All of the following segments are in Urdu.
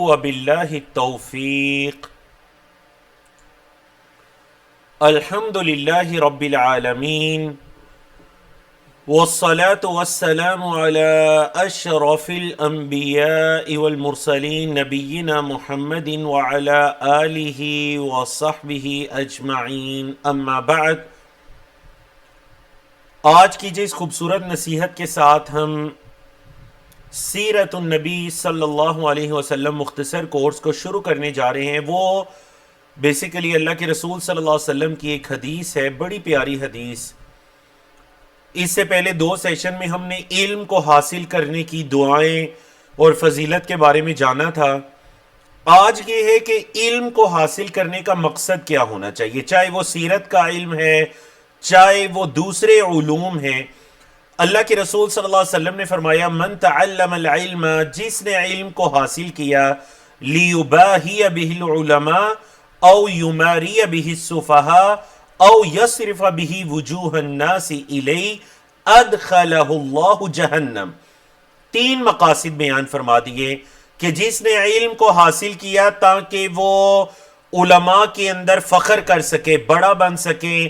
وباللہ التوفیق۔ الحمد للہ رب العالمین والصلاة والسلام على اشرف الانبیاء والمرسلین نبینا محمد وعلى آلہ وصحبہ اجمعین، اما بعد۔ آج کی جس خوبصورت نصیحت کے ساتھ ہم سیرت النبی صلی اللہ علیہ وسلم مختصر کورس کو شروع کرنے جا رہے ہیں، وہ بیسیکلی اللہ کے رسول صلی اللہ علیہ وسلم کی ایک حدیث ہے، بڑی پیاری حدیث۔ اس سے پہلے 2 سیشن میں ہم نے علم کو حاصل کرنے کی دعائیں اور فضیلت کے بارے میں جانا تھا۔ آج یہ ہے کہ علم کو حاصل کرنے کا مقصد کیا ہونا چاہیے، چاہے وہ سیرت کا علم ہے، چاہے وہ دوسرے علوم ہیں۔ اللہ کے رسول صلی اللہ علیہ وسلم نے فرمایا من تعلم العلم، جس نے علم کو حاصل کیا، لیباہی بہ العلماء او یماری بہ السفہاء او یصرف بہ وجوہ الناس الیہ ادخلہ اللہ جہنم۔ 3 مقاصد بیان فرما دیے کہ جس نے علم کو حاصل کیا تاکہ وہ علماء کے اندر فخر کر سکے، بڑا بن سکے،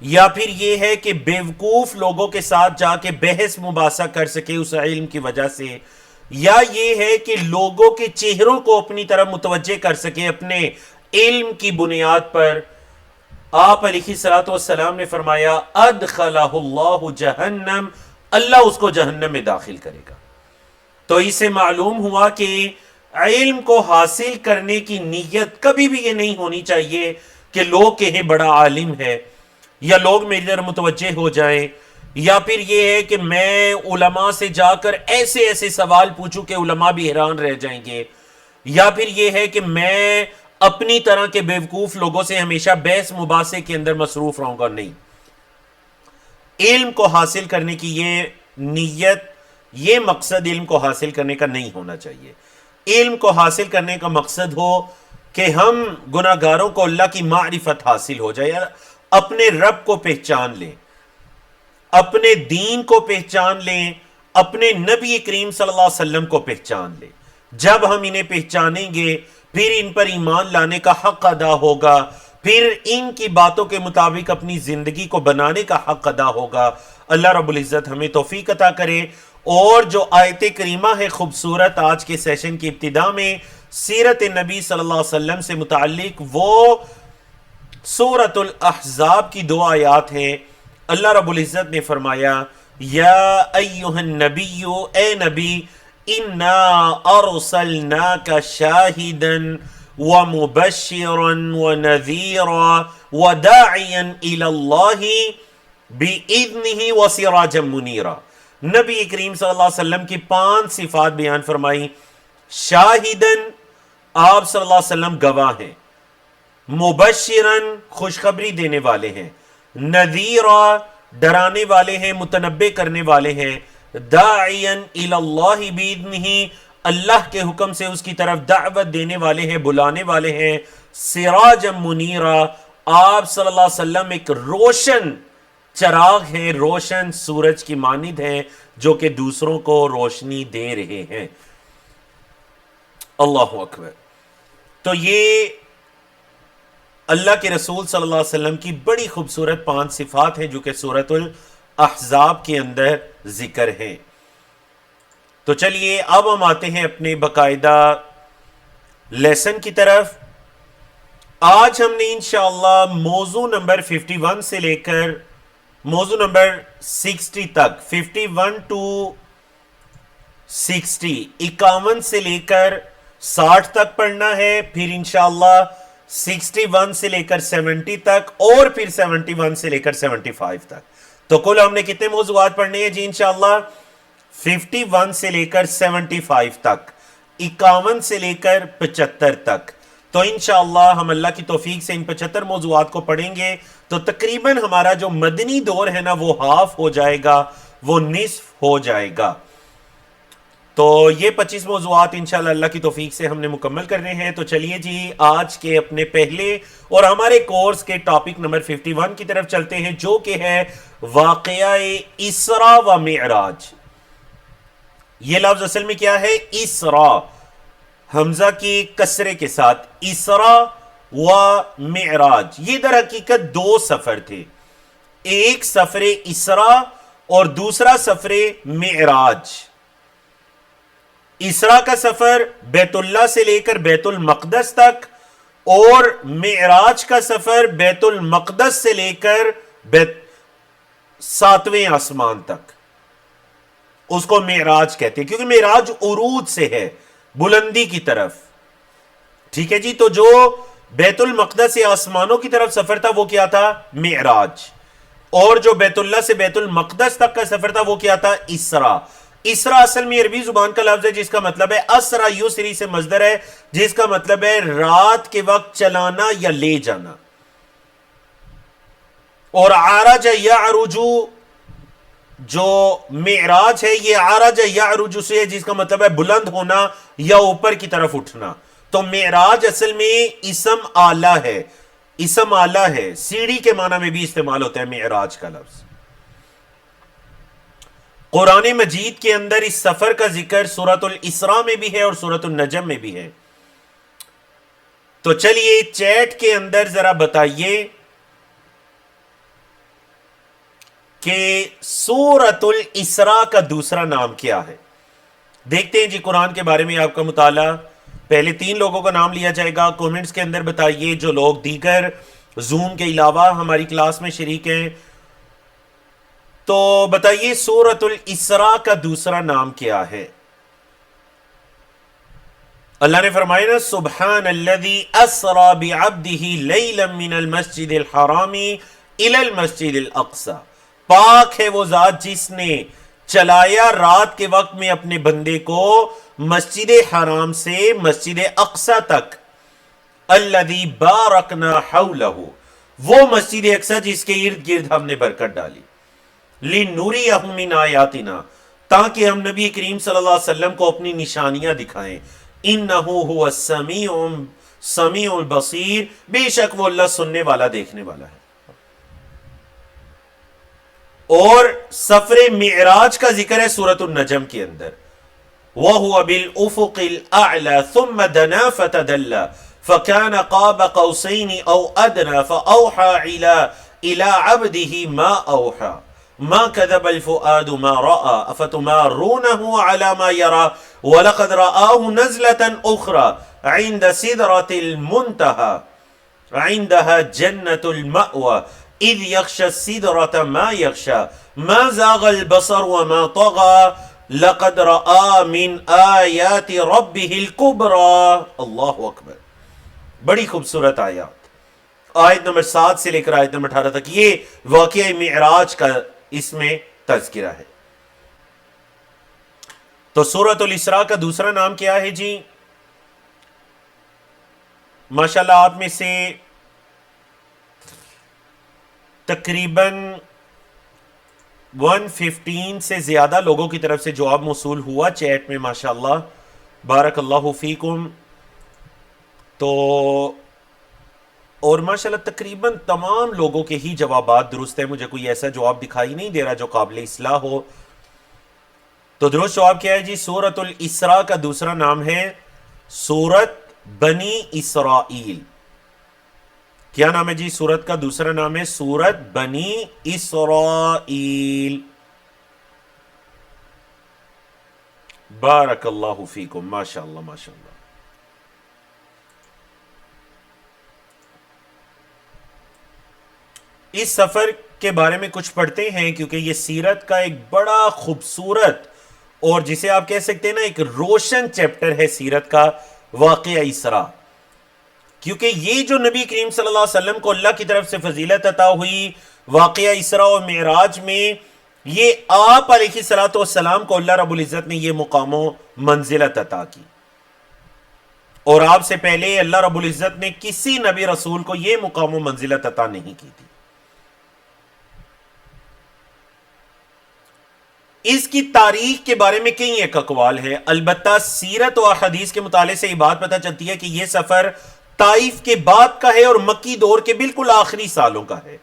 یا پھر یہ ہے کہ بیوقوف لوگوں کے ساتھ جا کے بحث مباحثہ کر سکے اس علم کی وجہ سے، یا یہ ہے کہ لوگوں کے چہروں کو اپنی طرف متوجہ کر سکے اپنے علم کی بنیاد پر۔ آپ علیہ الصلوۃ والسلام نے فرمایا ادخلہ اللہ جہنم، اللہ اس کو جہنم میں داخل کرے گا۔ تو اس سے معلوم ہوا کہ علم کو حاصل کرنے کی نیت کبھی بھی یہ نہیں ہونی چاہیے کہ لوگ کہیں بڑا عالم ہے، یا لوگ میری طرف متوجہ ہو جائیں، یا پھر یہ ہے کہ میں علماء سے جا کر ایسے ایسے سوال پوچھوں کہ علماء بھی حیران رہ جائیں گے، یا پھر یہ ہے کہ میں اپنی طرح کے بیوقوف لوگوں سے ہمیشہ بحث مباحثے کے اندر مصروف رہوں گا۔ نہیں، علم کو حاصل کرنے کی یہ نیت، یہ مقصد علم کو حاصل کرنے کا نہیں ہونا چاہیے۔ علم کو حاصل کرنے کا مقصد ہو کہ ہم گناہگاروں کو اللہ کی معرفت حاصل ہو جائے، اپنے رب کو پہچان لیں، اپنے دین کو پہچان لیں، اپنے نبی کریم صلی اللہ علیہ وسلم کو پہچان لیں۔ جب ہم انہیں پہچانیں گے پھر ان پر ایمان لانے کا حق ادا ہوگا، پھر ان کی باتوں کے مطابق اپنی زندگی کو بنانے کا حق ادا ہوگا۔ اللہ رب العزت ہمیں توفیق عطا کرے۔ اور جو آیت کریمہ ہے خوبصورت آج کے سیشن کی ابتدا میں سیرت نبی صلی اللہ علیہ وسلم سے متعلق، وہ سورۃ الاحزاب کی 2 آیات ہیں۔ اللہ رب العزت نے فرمایا یا ایہا النبی، اے نبی، انا ارسلناک شاہدا ومبشرا ونذیرا وداعیا الی اللہ باذنہ وسراجا منیرا۔ نبی کریم صلی اللہ علیہ وسلم کی 5 صفات بیان فرمائی۔ شاہدن، آپ صلی اللہ علیہ وسلم گواہ ہیں، مبشرن، خوشخبری دینے والے ہیں، نذیرا، ڈرانے والے ہیں، متنبع کرنے والے ہیں، داعین الی اللہ باذنہ، اللہ کے حکم سے اس کی طرف دعوت دینے والے ہیں، بلانے والے ہیں، سراجا منیرا، آپ صلی اللہ علیہ وسلم ایک روشن چراغ ہیں، روشن سورج کی مانند ہیں جو کہ دوسروں کو روشنی دے رہے ہیں۔ اللہ اکبر۔ تو یہ اللہ کے رسول صلی اللہ علیہ وسلم کی بڑی خوبصورت 5 صفات ہیں جو کہ سورۃ الاحزاب کے اندر ذکر ہیں۔ تو چلیے اب ہم آتے ہیں اپنے باقاعدہ لیسن کی طرف۔ آج ہم نے انشاءاللہ موضوع نمبر 51 سے لے کر موضوع نمبر 60 تک، 51 to 60، 51 سے لے کر 60 تک پڑھنا ہے، پھر انشاءاللہ 61 سے لے کر 70 تک، اور پھر 71 سے لے کر 75 تک۔ تو کل ہم نے کتنے موضوعات پڑھنے ہیں جی انشاءاللہ؟ 51 سے لے کر 75 تک، 51 سے لے کر 75 تک۔ تو انشاءاللہ ہم اللہ کی توفیق سے ان 75 موضوعات کو پڑھیں گے تو تقریباً ہمارا جو مدنی دور ہے نا وہ ہاف ہو جائے گا، وہ نصف ہو جائے گا۔ تو یہ 25 موضوعات انشاءاللہ اللہ کی توفیق سے ہم نے مکمل کرنے ہیں۔ تو چلیے جی آج کے اپنے پہلے اور ہمارے کورس کے ٹاپک نمبر 51 کی طرف چلتے ہیں، جو کہ ہے واقعہ اسراء و معراج۔ یہ لفظ اصل میں کیا ہے؟ اسراء، حمزہ کی کسرے کے ساتھ، اسرا و معراج، یہ در حقیقت دو سفر تھے، ایک سفر اسرا اور دوسرا سفر معراج۔ اسرا کا سفر بیت اللہ سے لے کر بیت المقدس تک، اور معراج کا سفر بیت المقدس سے لے کر ساتویں آسمان تک، اس کو معراج کہتے ہیں، کیونکہ معراج عروج سے ہے، بلندی کی طرف، ٹھیک ہے جی۔ تو جو بیت المقدس سے آسمانوں کی طرف سفر تھا وہ کیا تھا؟ معراج۔ اور جو بیت اللہ سے بیت المقدس تک کا سفر تھا وہ کیا تھا؟ اسرا۔ اسرا اصل میں عربی زبان کا لفظ ہے جس کا مطلب ہے اسرا یسری سے مصدر ہے، جس کا مطلب ہے رات کے وقت چلانا یا لے جانا۔ اور عرج یعرج جو معراج ہے یہ عرج یعرج سے ہے، جس کا مطلب ہے بلند ہونا یا اوپر کی طرف اٹھنا۔ تو معراج اصل میں اسم آلہ ہے، اسم آلہ ہے، سیڑھی کے معنی میں بھی استعمال ہوتا ہے معراج کا لفظ۔ قرآن مجید کے اندر اس سفر کا ذکر سورۃ الاسراء میں بھی ہے اور سورۃ النجم میں بھی ہے۔ تو چلیے چیٹ کے اندر ذرا بتائیے کہ سورۃ الاسراء کا دوسرا نام کیا ہے؟ دیکھتے ہیں جی قرآن کے بارے میں آپ کا مطالعہ۔ پہلے 3 لوگوں کا نام لیا جائے گا، کومنٹس کے اندر بتائیے جو لوگ دیگر زوم کے علاوہ ہماری کلاس میں شریک ہیں۔ تو بتائیے سورۃ الاسراء کا دوسرا نام کیا ہے؟ اللہ نے فرمایا نا، سبحان الذی اسری بعبدہ لیلا من المسجد الحرام الی المسجد الاقصی، پاک ہے وہ ذات جس نے چلایا رات کے وقت میں اپنے بندے کو مسجد حرام سے مسجد اقصی تک، الذی بارکنا حولہ، وہ مسجد اقصی جس کے ارد گرد ہم نے برکت ڈالی، لنُرِیَہُ مِنْ آیاتنا، تاکہ ہم نبی کریم صلی اللہ علیہ وسلم کو اپنی نشانیاں دکھائیں، انہو هو السمیع البصیر، بے شک وہ اللہ سننے والا دیکھنے والا ہے۔ اور سفر معراج کا ذکر ہے سورۃ النجم کے اندر، وَهُوَ بِالْأُفُقِ الْأَعْلَى ثُمَّ دَنَا فَتَدَلَّى فَكَانَ قَابَ قَوْسَيْنِ أَوْ أَدْنَى فَأَوْحَى إِلَى عَبْدِهِ مَا أَوْحَى ما كذب الفؤاد ما رأى أفتمارونه على ما يرى ولقد رآه نزلة أخرى عند سدرة المنتهى عندها جنة المأوى إذ يغشى السدرة ما يغشى ما زاغ البصر وما طغى لقد رأى من آيات ربه الكبرى۔ اللہ اکبر، بڑی خوبصورت آیات، آیت نمبر 7 سے لے کر آیت نمبر 18 تک یہ واقعہ معراج کا اس میں تذکرہ ہے۔ تو سورۃ الاسراء کا دوسرا نام کیا ہے جی؟ ماشاءاللہ آپ میں سے تقریباً 115 سے زیادہ لوگوں کی طرف سے جواب موصول ہوا چیٹ میں، ماشاءاللہ بارک اللہ فیکم۔ تو اور ماشاءاللہ تقریباً تمام لوگوں کے ہی جوابات درست ہیں، مجھے کوئی ایسا جواب دکھائی نہیں دے رہا جو قابل اصلاح ہو۔ تو درست جواب کیا ہے جی؟ سورۃ الاسراء کا دوسرا نام ہے سورۃ بنی اسرائیل۔ کیا نام ہے جی؟ سورت کا دوسرا نام ہے سورۃ بنی اسرائیل۔ بارک اللہ فیکم، ماشاءاللہ ماشاءاللہ۔ اس سفر کے بارے میں کچھ پڑھتے ہیں، کیونکہ یہ سیرت کا ایک بڑا خوبصورت اور جسے آپ کہہ سکتے ہیں نا ایک روشن چیپٹر ہے سیرت کا، واقعہ اسراء۔ کیونکہ یہ جو نبی کریم صلی اللہ علیہ وسلم کو اللہ کی طرف سے فضیلت عطا ہوئی واقعہ اسراء و معراج میں، یہ آپ علیہ الصلوۃ والسلام کو اللہ رب العزت نے یہ مقام و منزلت عطا کی، اور آپ سے پہلے اللہ رب العزت نے کسی نبی رسول کو یہ مقام و منزلت عطا نہیں کی تھی۔ اس کی تاریخ کے بارے میں کئی ایک اقوال ہے، البتہ سیرت و حدیث کے مطالعے سے یہ بات پتہ چلتی ہے کہ یہ سفر طائف کے بعد کا ہے اور مکی دور کے بالکل آخری سالوں کا ہے۔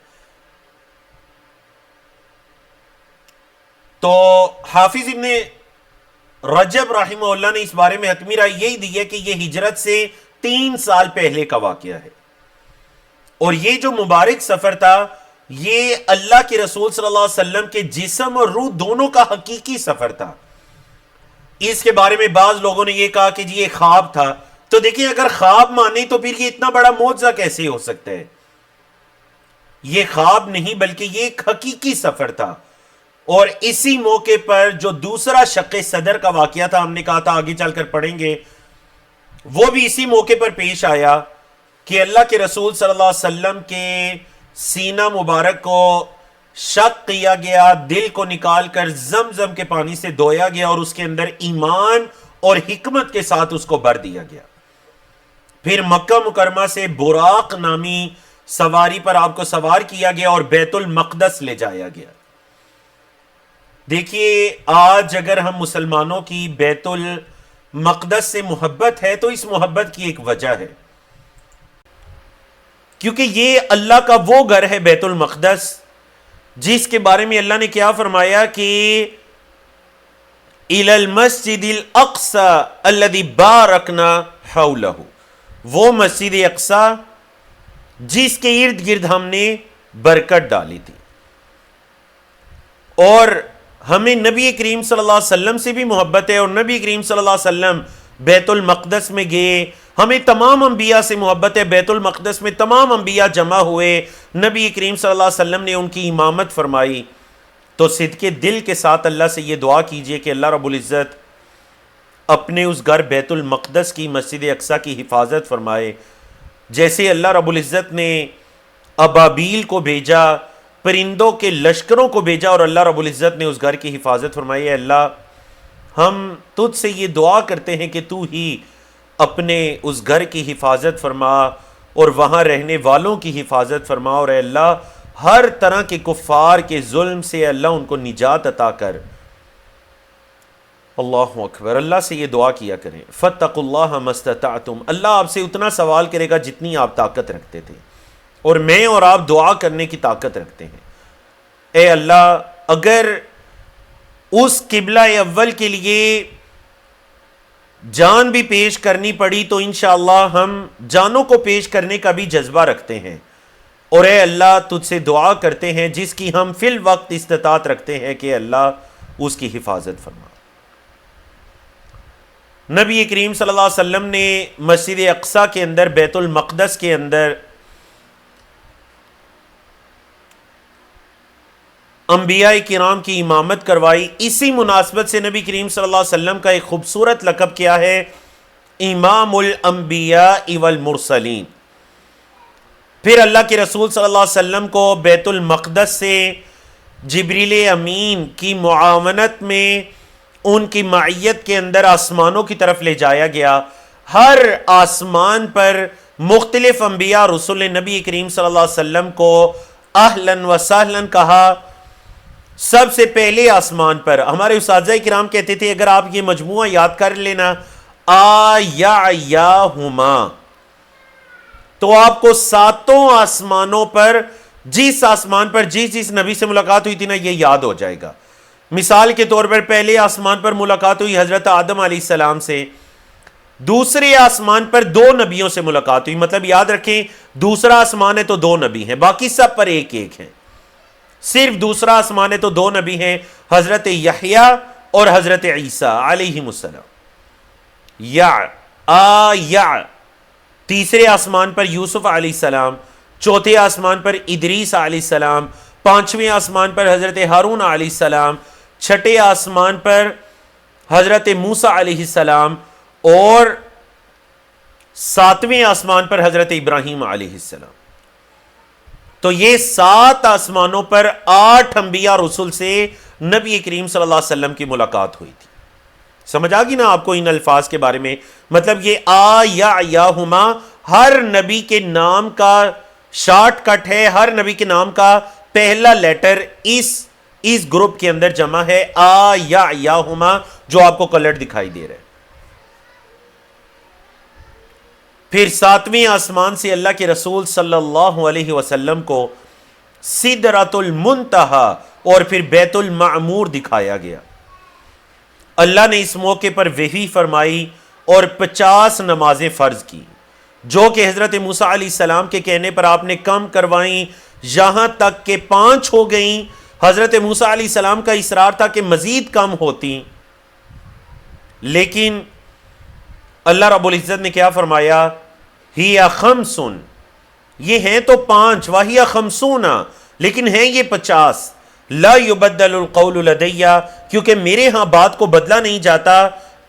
تو حافظ ابن رجب رحمہ اللہ نے اس بارے میں حتمی رائے یہی دی ہے کہ یہ ہجرت سے 3 سال پہلے کا واقعہ ہے، اور یہ جو مبارک سفر تھا یہ اللہ کے رسول صلی اللہ علیہ وسلم کے جسم اور روح دونوں کا حقیقی سفر تھا۔ اس کے بارے میں بعض لوگوں نے یہ کہا کہ جی یہ خواب تھا، تو دیکھیں اگر خواب مانے تو پھر یہ اتنا بڑا معجزہ کیسے ہو سکتا ہے؟ یہ خواب نہیں بلکہ یہ ایک حقیقی سفر تھا، اور اسی موقع پر جو دوسرا شق صدر کا واقعہ تھا، ہم نے کہا تھا آگے چل کر پڑھیں گے، وہ بھی اسی موقع پر پیش آیا کہ اللہ کے رسول صلی اللہ علیہ وسلم کے سینہ مبارک کو شق کیا گیا، دل کو نکال کر زمزم کے پانی سے دھویا گیا اور اس کے اندر ایمان اور حکمت کے ساتھ اس کو بھر دیا گیا۔ پھر مکہ مکرمہ سے براق نامی سواری پر آپ کو سوار کیا گیا اور بیت المقدس لے جایا گیا۔ دیکھیے آج اگر ہم مسلمانوں کی بیت المقدس سے محبت ہے تو اس محبت کی ایک وجہ ہے، کیونکہ یہ اللہ کا وہ گھر ہے بیت المقدس جس کے بارے میں اللہ نے کیا فرمایا کہ اِلَى الْمَسْجِدِ الْأَقْصَى الَّذِي بَارَكْنَا حَوْلَهُ، وہ مسجد اقصی جس کے ارد گرد ہم نے برکت ڈالی تھی۔ اور ہمیں نبی کریم صلی اللہ علیہ وسلم سے بھی محبت ہے، اور نبی کریم صلی اللہ علیہ وسلم بیت المقدس میں گئے، ہمیں تمام انبیاء سے محبت ہے، بیت المقدس میں تمام انبیاء جمع ہوئے، نبی کریم صلی اللہ علیہ وسلم نے ان کی امامت فرمائی۔ تو صدقے دل کے ساتھ اللہ سے یہ دعا کیجئے کہ اللہ رب العزت اپنے اس گھر بیت المقدس کی مسجد اقصی کی حفاظت فرمائے، جیسے اللہ رب العزت نے ابابیل کو بھیجا، پرندوں کے لشکروں کو بھیجا، اور اللہ رب العزت نے اس گھر کی حفاظت فرمائی۔ اے اللہ ہم تجھ سے یہ دعا کرتے ہیں کہ تو ہی اپنے اس گھر کی حفاظت فرما اور وہاں رہنے والوں کی حفاظت فرما، اور اے اللہ ہر طرح کے کفار کے ظلم سے اللہ ان کو نجات عطا کر۔ اللہ اکبر، اللہ سے یہ دعا کیا کریں، فَاتَّقُوا اللَّهَ مَا اسْتَطَعْتُمْ، اللہ آپ سے اتنا سوال کرے گا جتنی آپ طاقت رکھتے تھے، اور میں اور آپ دعا کرنے کی طاقت رکھتے ہیں۔ اے اللہ اگر اس قبلہ اول کے لیے جان بھی پیش کرنی پڑی تو انشاءاللہ ہم جانوں کو پیش کرنے کا بھی جذبہ رکھتے ہیں، اور اے اللہ تجھ سے دعا کرتے ہیں جس کی ہم فی الوقت استطاعت رکھتے ہیں کہ اللہ اس کی حفاظت فرما۔ نبی کریم صلی اللہ علیہ وسلم نے مسجد اقصی کے اندر بیت المقدس کے اندر انبیاء کرام کی امامت کروائی۔ اسی مناسبت سے نبی کریم صلی اللہ علیہ وسلم کا ایک خوبصورت لقب کیا ہے، امام الانبیاء والمرسلین۔ پھر اللہ کے رسول صلی اللہ علیہ وسلم کو بیت المقدس سے جبریل امین کی معاونت میں ان کی معیت کے اندر آسمانوں کی طرف لے جایا گیا۔ ہر آسمان پر مختلف انبیاء رسول نے نبی کریم صلی اللہ علیہ وسلم کو اہلاً و سہلاً کہا۔ سب سے پہلے آسمان پر ہمارے اساتذہ کرام کہتے تھے اگر آپ یہ مجموعہ یاد کر لینا آیاہما، تو آپ کو ساتوں آسمانوں پر جس آسمان پر جس نبی سے ملاقات ہوئی تھی نا یہ یاد ہو جائے گا۔ مثال کے طور پر پہلے آسمان پر ملاقات ہوئی حضرت آدم علیہ السلام سے، دوسرے آسمان پر 2 نبیوں سے ملاقات ہوئی، مطلب یاد رکھیں دوسرا آسمان ہے تو 2 نبی ہیں، باقی سب پر ایک ایک ہیں، صرف دوسرا آسمان ہے تو 2 نبی ہیں، حضرت یحییٰ اور حضرت عیسیٰ علیہم السلام۔ تیسرے آسمان پر یوسف علیہ السلام، چوتھے آسمان پر ادریس علیہ السلام، 5ویں آسمان پر حضرت ہارون علیہ السلام، 6ٹھے آسمان پر حضرت موسیٰ علیہ السلام، اور 7ویں آسمان پر حضرت ابراہیم علیہ السلام۔ تو یہ 7 آسمانوں پر 8 انبیاء رسول سے نبی کریم صلی اللہ علیہ وسلم کی ملاقات ہوئی تھی۔ سمجھ آگی نا آپ کو ان الفاظ کے بارے میں؟ مطلب یہ آیاہما ہر نبی کے نام کا شارٹ کٹ ہے، ہر نبی کے نام کا پہلا لیٹر اس گروپ کے اندر جمع ہے، آیاہما، جو آپ کو کلر دکھائی دے رہا ہے۔ پھر 7ویں آسمان سے اللہ کے رسول صلی اللہ علیہ وسلم کو سدرۃ المنتہا اور پھر بیت المعمور دکھایا گیا۔ اللہ نے اس موقع پر وحی فرمائی اور 50 نمازیں فرض کی، جو کہ حضرت موسیٰ علیہ السلام کے کہنے پر آپ نے کم کروائیں، یہاں تک کہ 5 ہو گئیں۔ حضرت موسیٰ علیہ السلام کا اصرار تھا کہ مزید کم ہوتی، لیکن اللہ رب العزت نے کیا فرمایا؟ ہی خمسن، یہ ہیں تو 5، وہی خمسون، لیکن ہیں یہ 50۔ لا یبدل القول لدیہ، کیونکہ میرے ہاں بات کو بدلا نہیں جاتا۔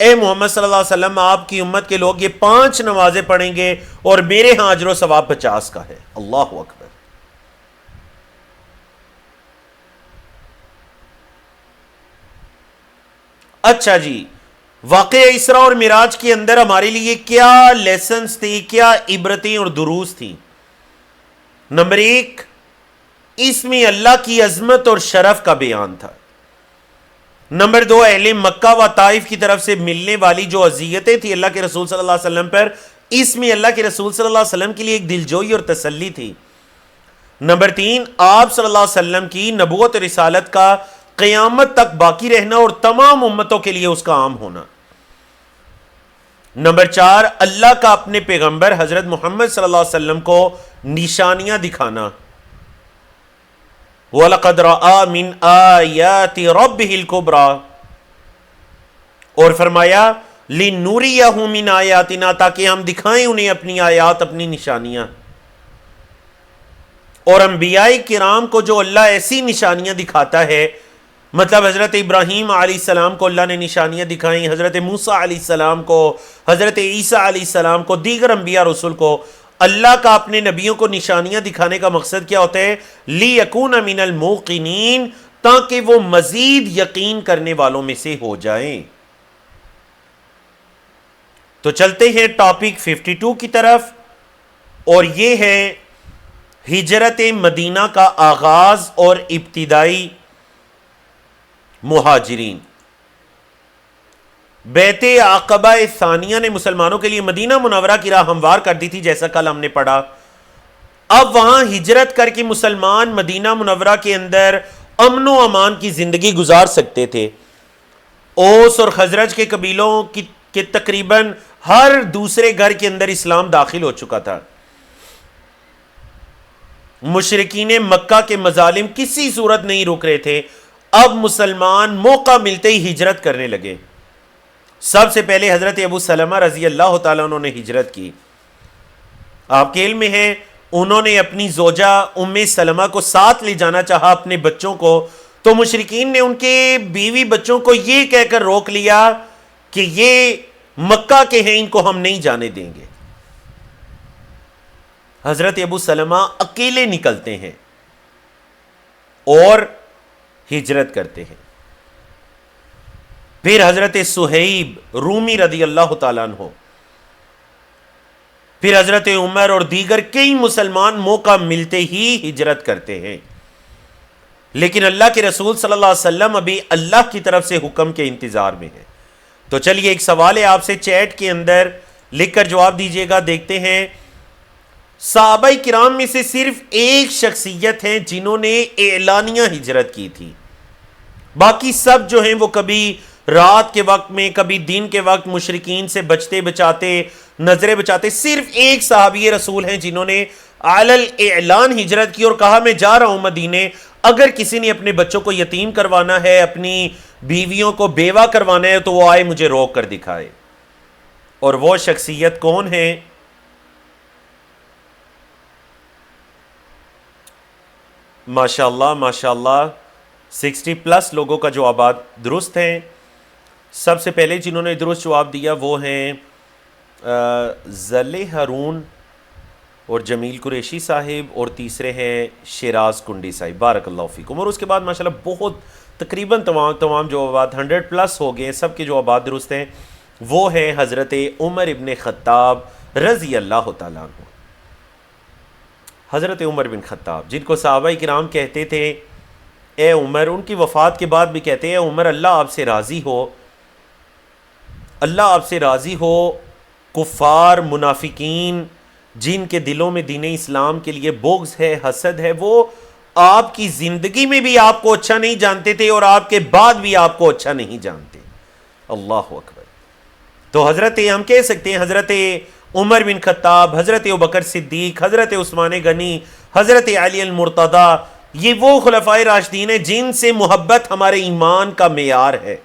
اے محمد صلی اللہ علیہ وسلم، آپ کی امت کے لوگ یہ 5 نمازیں پڑھیں گے اور میرے ہاں اجر و ثواب 50 کا ہے۔ اللہ اکبر۔ اچھا جی، واقعہ اسراء اور معراج کے اندر ہمارے لیے کیا لیسنز تھی، کیا عبرتیں اور دروس تھیں؟ نمبر 1، اس میں اللہ کی عظمت اور شرف کا بیان تھا۔ نمبر 2، اہل مکہ و طائف کی طرف سے ملنے والی جو اذیتیں تھی اللہ کے رسول صلی اللہ علیہ وسلم پر، اس میں اللہ کے رسول صلی اللہ علیہ وسلم کے لیے ایک دلجوئی اور تسلی تھی۔ نمبر 3، آپ صلی اللہ علیہ وسلم کی نبوت اور رسالت کا قیامت تک باقی رہنا اور تمام امتوں کے لیے اس کا عام ہونا۔ نمبر 4، اللہ کا اپنے پیغمبر حضرت محمد صلی اللہ علیہ وسلم کو نشانیاں دکھانا۔ وَلَقَدْ رَأَى مِنْ آيَاتِ رَبِّهِ الْكُبْرَى، اور فرمایا لِنُرِيَهُ مِنْ آيَاتِنَا، تاکہ ہم دکھائیں انہیں اپنی آیات، اپنی نشانیاں۔ اور انبیاء کرام کو جو اللہ ایسی نشانیاں دکھاتا ہے، مطلب حضرت ابراہیم علیہ السلام کو اللہ نے نشانیاں دکھائیں، حضرت موسیٰ علیہ السلام کو، حضرت عیسیٰ علیہ السلام کو، دیگر انبیاء رسول کو، اللہ کا اپنے نبیوں کو نشانیاں دکھانے کا مقصد کیا ہوتا ہے؟ لِيَكُونَ مِنَ الْمُوقِنِينَ، تاکہ وہ مزید یقین کرنے والوں میں سے ہو جائیں۔ تو چلتے ہیں ٹاپک 52 کی طرف، اور یہ ہے ہجرت مدینہ کا آغاز اور ابتدائی مہاجرین۔ بیعت عقبہ ثانیہ نے مسلمانوں کے لیے مدینہ منورہ کی راہ ہموار کر دی تھی، جیسا کل ہم نے پڑھا۔ اب وہاں ہجرت کر کے مسلمان مدینہ منورہ کے اندر امن و امان کی زندگی گزار سکتے تھے۔ اوس اور خزرج کے قبیلوں کے تقریباً ہر دوسرے گھر کے اندر اسلام داخل ہو چکا تھا۔ مشرکین مکہ کے مظالم کسی صورت نہیں رک رہے تھے۔ اب مسلمان موقع ملتے ہی ہجرت کرنے لگے۔ سب سے پہلے حضرت ابو سلمہ رضی اللہ تعالیٰ انہوں نے ہجرت کی۔ آپ کے علم میں ہے، انہوں نے اپنی زوجہ ام سلمہ کو ساتھ لے جانا چاہا، اپنے بچوں کو، تو مشرکین نے ان کے بیوی بچوں کو یہ کہہ کر روک لیا کہ یہ مکہ کے ہیں، ان کو ہم نہیں جانے دیں گے۔ حضرت ابو سلمہ اکیلے نکلتے ہیں اور ہجرت کرتے ہیں۔ پھر حضرت سہیب رومی رضی اللہ تعالیٰ عنہ، پھر حضرت عمر اور دیگر کئی مسلمان موقع ملتے ہی ہجرت کرتے ہیں۔ لیکن اللہ کے رسول صلی اللہ علیہ وسلم ابھی اللہ کی طرف سے حکم کے انتظار میں ہے۔ تو چلیے ایک سوال ہے آپ سے، چیٹ کے اندر لکھ کر جواب دیجیے گا۔ دیکھتے ہیں، صحابہ کرام میں سے صرف ایک شخصیت ہیں جنہوں نے اعلانیہ ہجرت کی تھی، باقی سب جو ہیں وہ کبھی رات کے وقت میں، کبھی دن کے وقت مشرکین سے بچتے بچاتے، نظریں بچاتے۔ صرف ایک صحابی رسول ہیں جنہوں نے علی الاعلان ہجرت کی اور کہا میں جا رہا ہوں مدینے، اگر کسی نے اپنے بچوں کو یتیم کروانا ہے، اپنی بیویوں کو بیوہ کروانا ہے، تو وہ آئے مجھے روک کر دکھائے۔ اور وہ شخصیت کون ہے؟ ماشاءاللہ ماشاءاللہ 60+ لوگوں کا جوابات درست ہیں۔ سب سے پہلے جنہوں نے درست جواب دیا وہ ہیں زل ہارون اور جمیل قریشی صاحب، اور تیسرے ہیں شیراز کنڈی صاحب، بارک اللہ فیکم۔ اور اس کے بعد ماشاءاللہ بہت تقریباً تمام جوابات 100+ ہو گئے، سب کے جوابات درست ہیں۔ وہ ہیں حضرت عمر ابن خطاب رضی اللہ تعالیٰ عنہ۔ حضرت عمر بن خطاب، جن کو صحابہ کرام کہتے تھے اے عمر، ان کی وفات کے بعد بھی کہتے ہیں اے عمر اللہ آپ سے راضی ہو، اللہ آپ سے راضی ہو۔ کفار منافقین جن کے دلوں میں دین اسلام کے لیے بغض ہے، حسد ہے، وہ آپ کی زندگی میں بھی آپ کو اچھا نہیں جانتے تھے اور آپ کے بعد بھی آپ کو اچھا نہیں جانتے، اللہ اکبر. تو حضرت ہم کہہ سکتے ہیں حضرت عمر بن خطاب، حضرت ابوبکر صدیق، حضرت عثمان غنی، حضرت علی المرتضیٰ، یہ وہ خلفائے راشدین ہیں جن سے محبت ہمارے ایمان کا معیار ہے.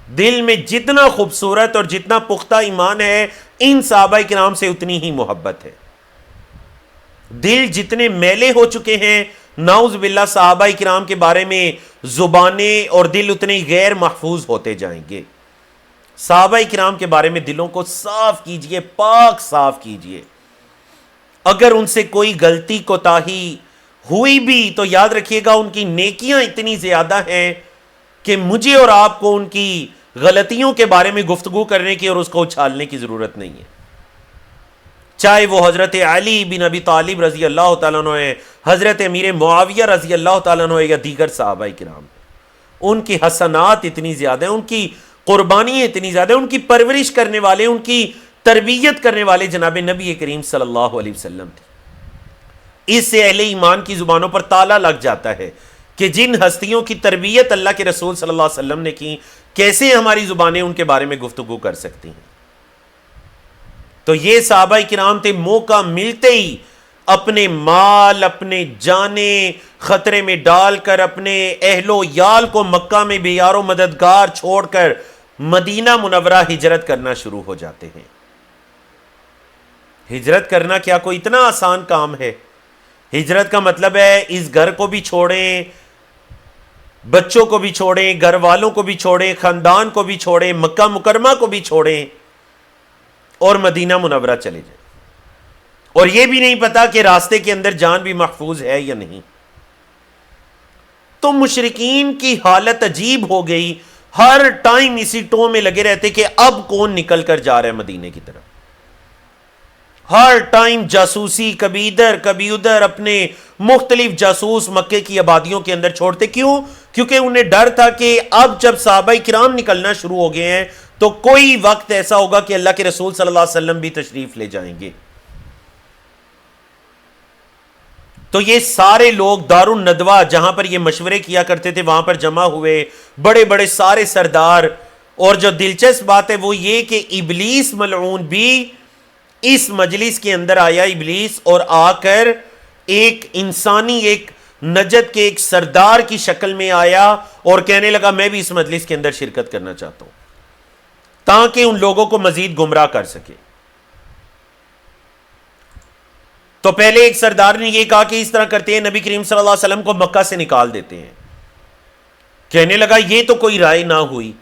دل میں جتنا خوبصورت اور جتنا پختہ ایمان ہے، ان صحابہ کرام سے اتنی ہی محبت ہے. دل جتنے میلے ہو چکے ہیں، نعوذ باللہ صحابہ کرام کے بارے میں زبانیں اور دل اتنے غیر محفوظ ہوتے جائیں گے. صحابہ کرام کے بارے میں دلوں کو صاف کیجئے، پاک صاف کیجئے. اگر ان سے کوئی غلطی کوتاہی ہوئی بھی تو یاد رکھیے گا ان کی نیکیاں اتنی زیادہ ہیں کہ مجھے اور آپ کو ان کی غلطیوں کے بارے میں گفتگو کرنے کی اور اس کو اچھالنے کی ضرورت نہیں ہے. چاہے وہ حضرت علی بن ابی طالب رضی اللہ تعالیٰ عنہ ہے، حضرت امیر معاویہ رضی اللہ تعالیٰ عنہ ہے، یا دیگر صحابہ کرام. ان کی حسنات اتنی زیادہ ہیں، ان کی قربانی اتنی زیادہ ہیں، ان کی پرورش کرنے والے، ان کی تربیت کرنے والے جناب نبی کریم صلی اللہ علیہ وسلم تھے. اس سے اہل ایمان کی زبانوں پر تالا لگ جاتا ہے کہ جن ہستیوں کی تربیت اللہ کے رسول صلی اللہ علیہ وسلم نے کی، کیسے ہماری زبانیں ان کے بارے میں گفتگو کر سکتی ہیں. تو یہ صحابہ کرام تھے، موقع ملتے ہی اپنے مال، اپنے جانیں خطرے میں ڈال کر، اپنے اہل و یال کو مکہ میں بے یار و مددگار چھوڑ کر مدینہ منورہ ہجرت کرنا شروع ہو جاتے ہیں. ہجرت کرنا کیا کوئی اتنا آسان کام ہے؟ ہجرت کا مطلب ہے اس گھر کو بھی چھوڑیں، بچوں کو بھی چھوڑیں، گھر والوں کو بھی چھوڑیں، خاندان کو بھی چھوڑیں، مکہ مکرمہ کو بھی چھوڑیں اور مدینہ منورہ چلے جائیں. اور یہ بھی نہیں پتا کہ راستے کے اندر جان بھی محفوظ ہے یا نہیں. تو مشرکین کی حالت عجیب ہو گئی، ہر ٹائم اسی ٹو میں لگے رہتے کہ اب کون نکل کر جا رہا ہے مدینے کی طرف. ہر ٹائم جاسوسی، کبھی ادھر کبھی ادھر، اپنے مختلف جاسوس مکے کی آبادیوں کے اندر چھوڑتے. کیوں؟ کیونکہ انہیں ڈر تھا کہ اب جب صحابہ کرام نکلنا شروع ہو گئے ہیں تو کوئی وقت ایسا ہوگا کہ اللہ کے رسول صلی اللہ علیہ وسلم بھی تشریف لے جائیں گے. تو یہ سارے لوگ دار الندوہ جہاں پر یہ مشورے کیا کرتے تھے وہاں پر جمع ہوئے، بڑے بڑے سارے سردار. اور جو دلچسپ بات ہے وہ یہ کہ ابلیس ملعون بھی اس مجلس کے اندر آیا. ابلیس اور آ کر ایک انسانی، ایک نجد کے ایک سردار کی شکل میں آیا اور کہنے لگا میں بھی اس مجلس کے اندر شرکت کرنا چاہتا ہوں، تاکہ ان لوگوں کو مزید گمراہ کر سکے. تو پہلے ایک سردار نے یہ کہا کہ اس طرح کرتے ہیں، نبی کریم صلی اللہ علیہ وسلم کو مکہ سے نکال دیتے ہیں. کہنے لگا یہ تو کوئی رائے نہ ہوئی،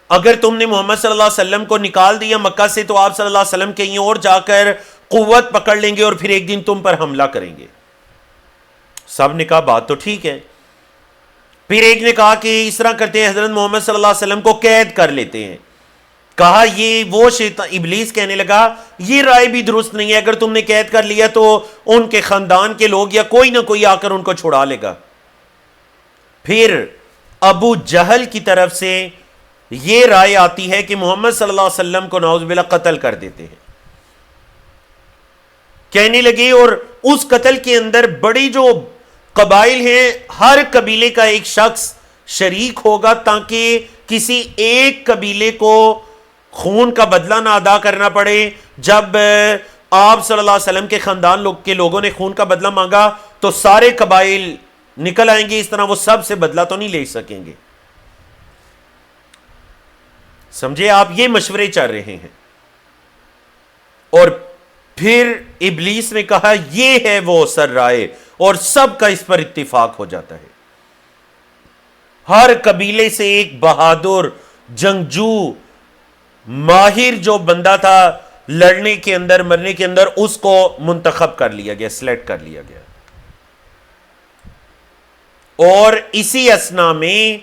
اگر تم نے محمد صلی اللہ علیہ وسلم کو نکال دیا مکہ سے تو آپ صلی اللہ علیہ وسلم کہیں اور جا کر قوت پکڑ لیں گے اور پھر ایک دن تم پر حملہ کریں گے. سب نے کہا بات تو ٹھیک ہے. پھر ایک نے کہا کہ اس طرح کرتے ہیں، حضرت محمد صلی اللہ علیہ وسلم کو قید کر لیتے ہیں. کہا یہ وہ شیطان ابلیس کہنے لگا یہ رائے بھی درست نہیں ہے، اگر تم نے قید کر لیا تو ان کے خاندان کے لوگ یا کوئی نہ کوئی آ کر ان کو چھڑا لے گا. پھر ابو جہل کی طرف سے یہ رائے آتی ہے کہ محمد صلی اللہ علیہ وسلم کو نعوذ باللہ قتل کر دیتے ہیں. کہنے لگے اور اس قتل کے اندر بڑی جو قبائل ہیں ہر قبیلے کا ایک شخص شریک ہوگا تاکہ کسی ایک قبیلے کو خون کا بدلہ نہ ادا کرنا پڑے. جب آپ صلی اللہ علیہ وسلم کے خاندان کے لوگوں نے خون کا بدلہ مانگا تو سارے قبائل نکل آئیں گے، اس طرح وہ سب سے بدلہ تو نہیں لے سکیں گے. سمجھے آپ، یہ مشورے چل رہے ہیں. اور پھر ابلیس نے کہا یہ ہے وہ سر رائے، اور سب کا اس پر اتفاق ہو جاتا ہے. ہر قبیلے سے ایک بہادر جنگجو ماہر جو بندہ تھا لڑنے کے اندر مرنے کے اندر، اس کو منتخب کر لیا گیا، سلیکٹ کر لیا گیا. اور اسی اسنا میں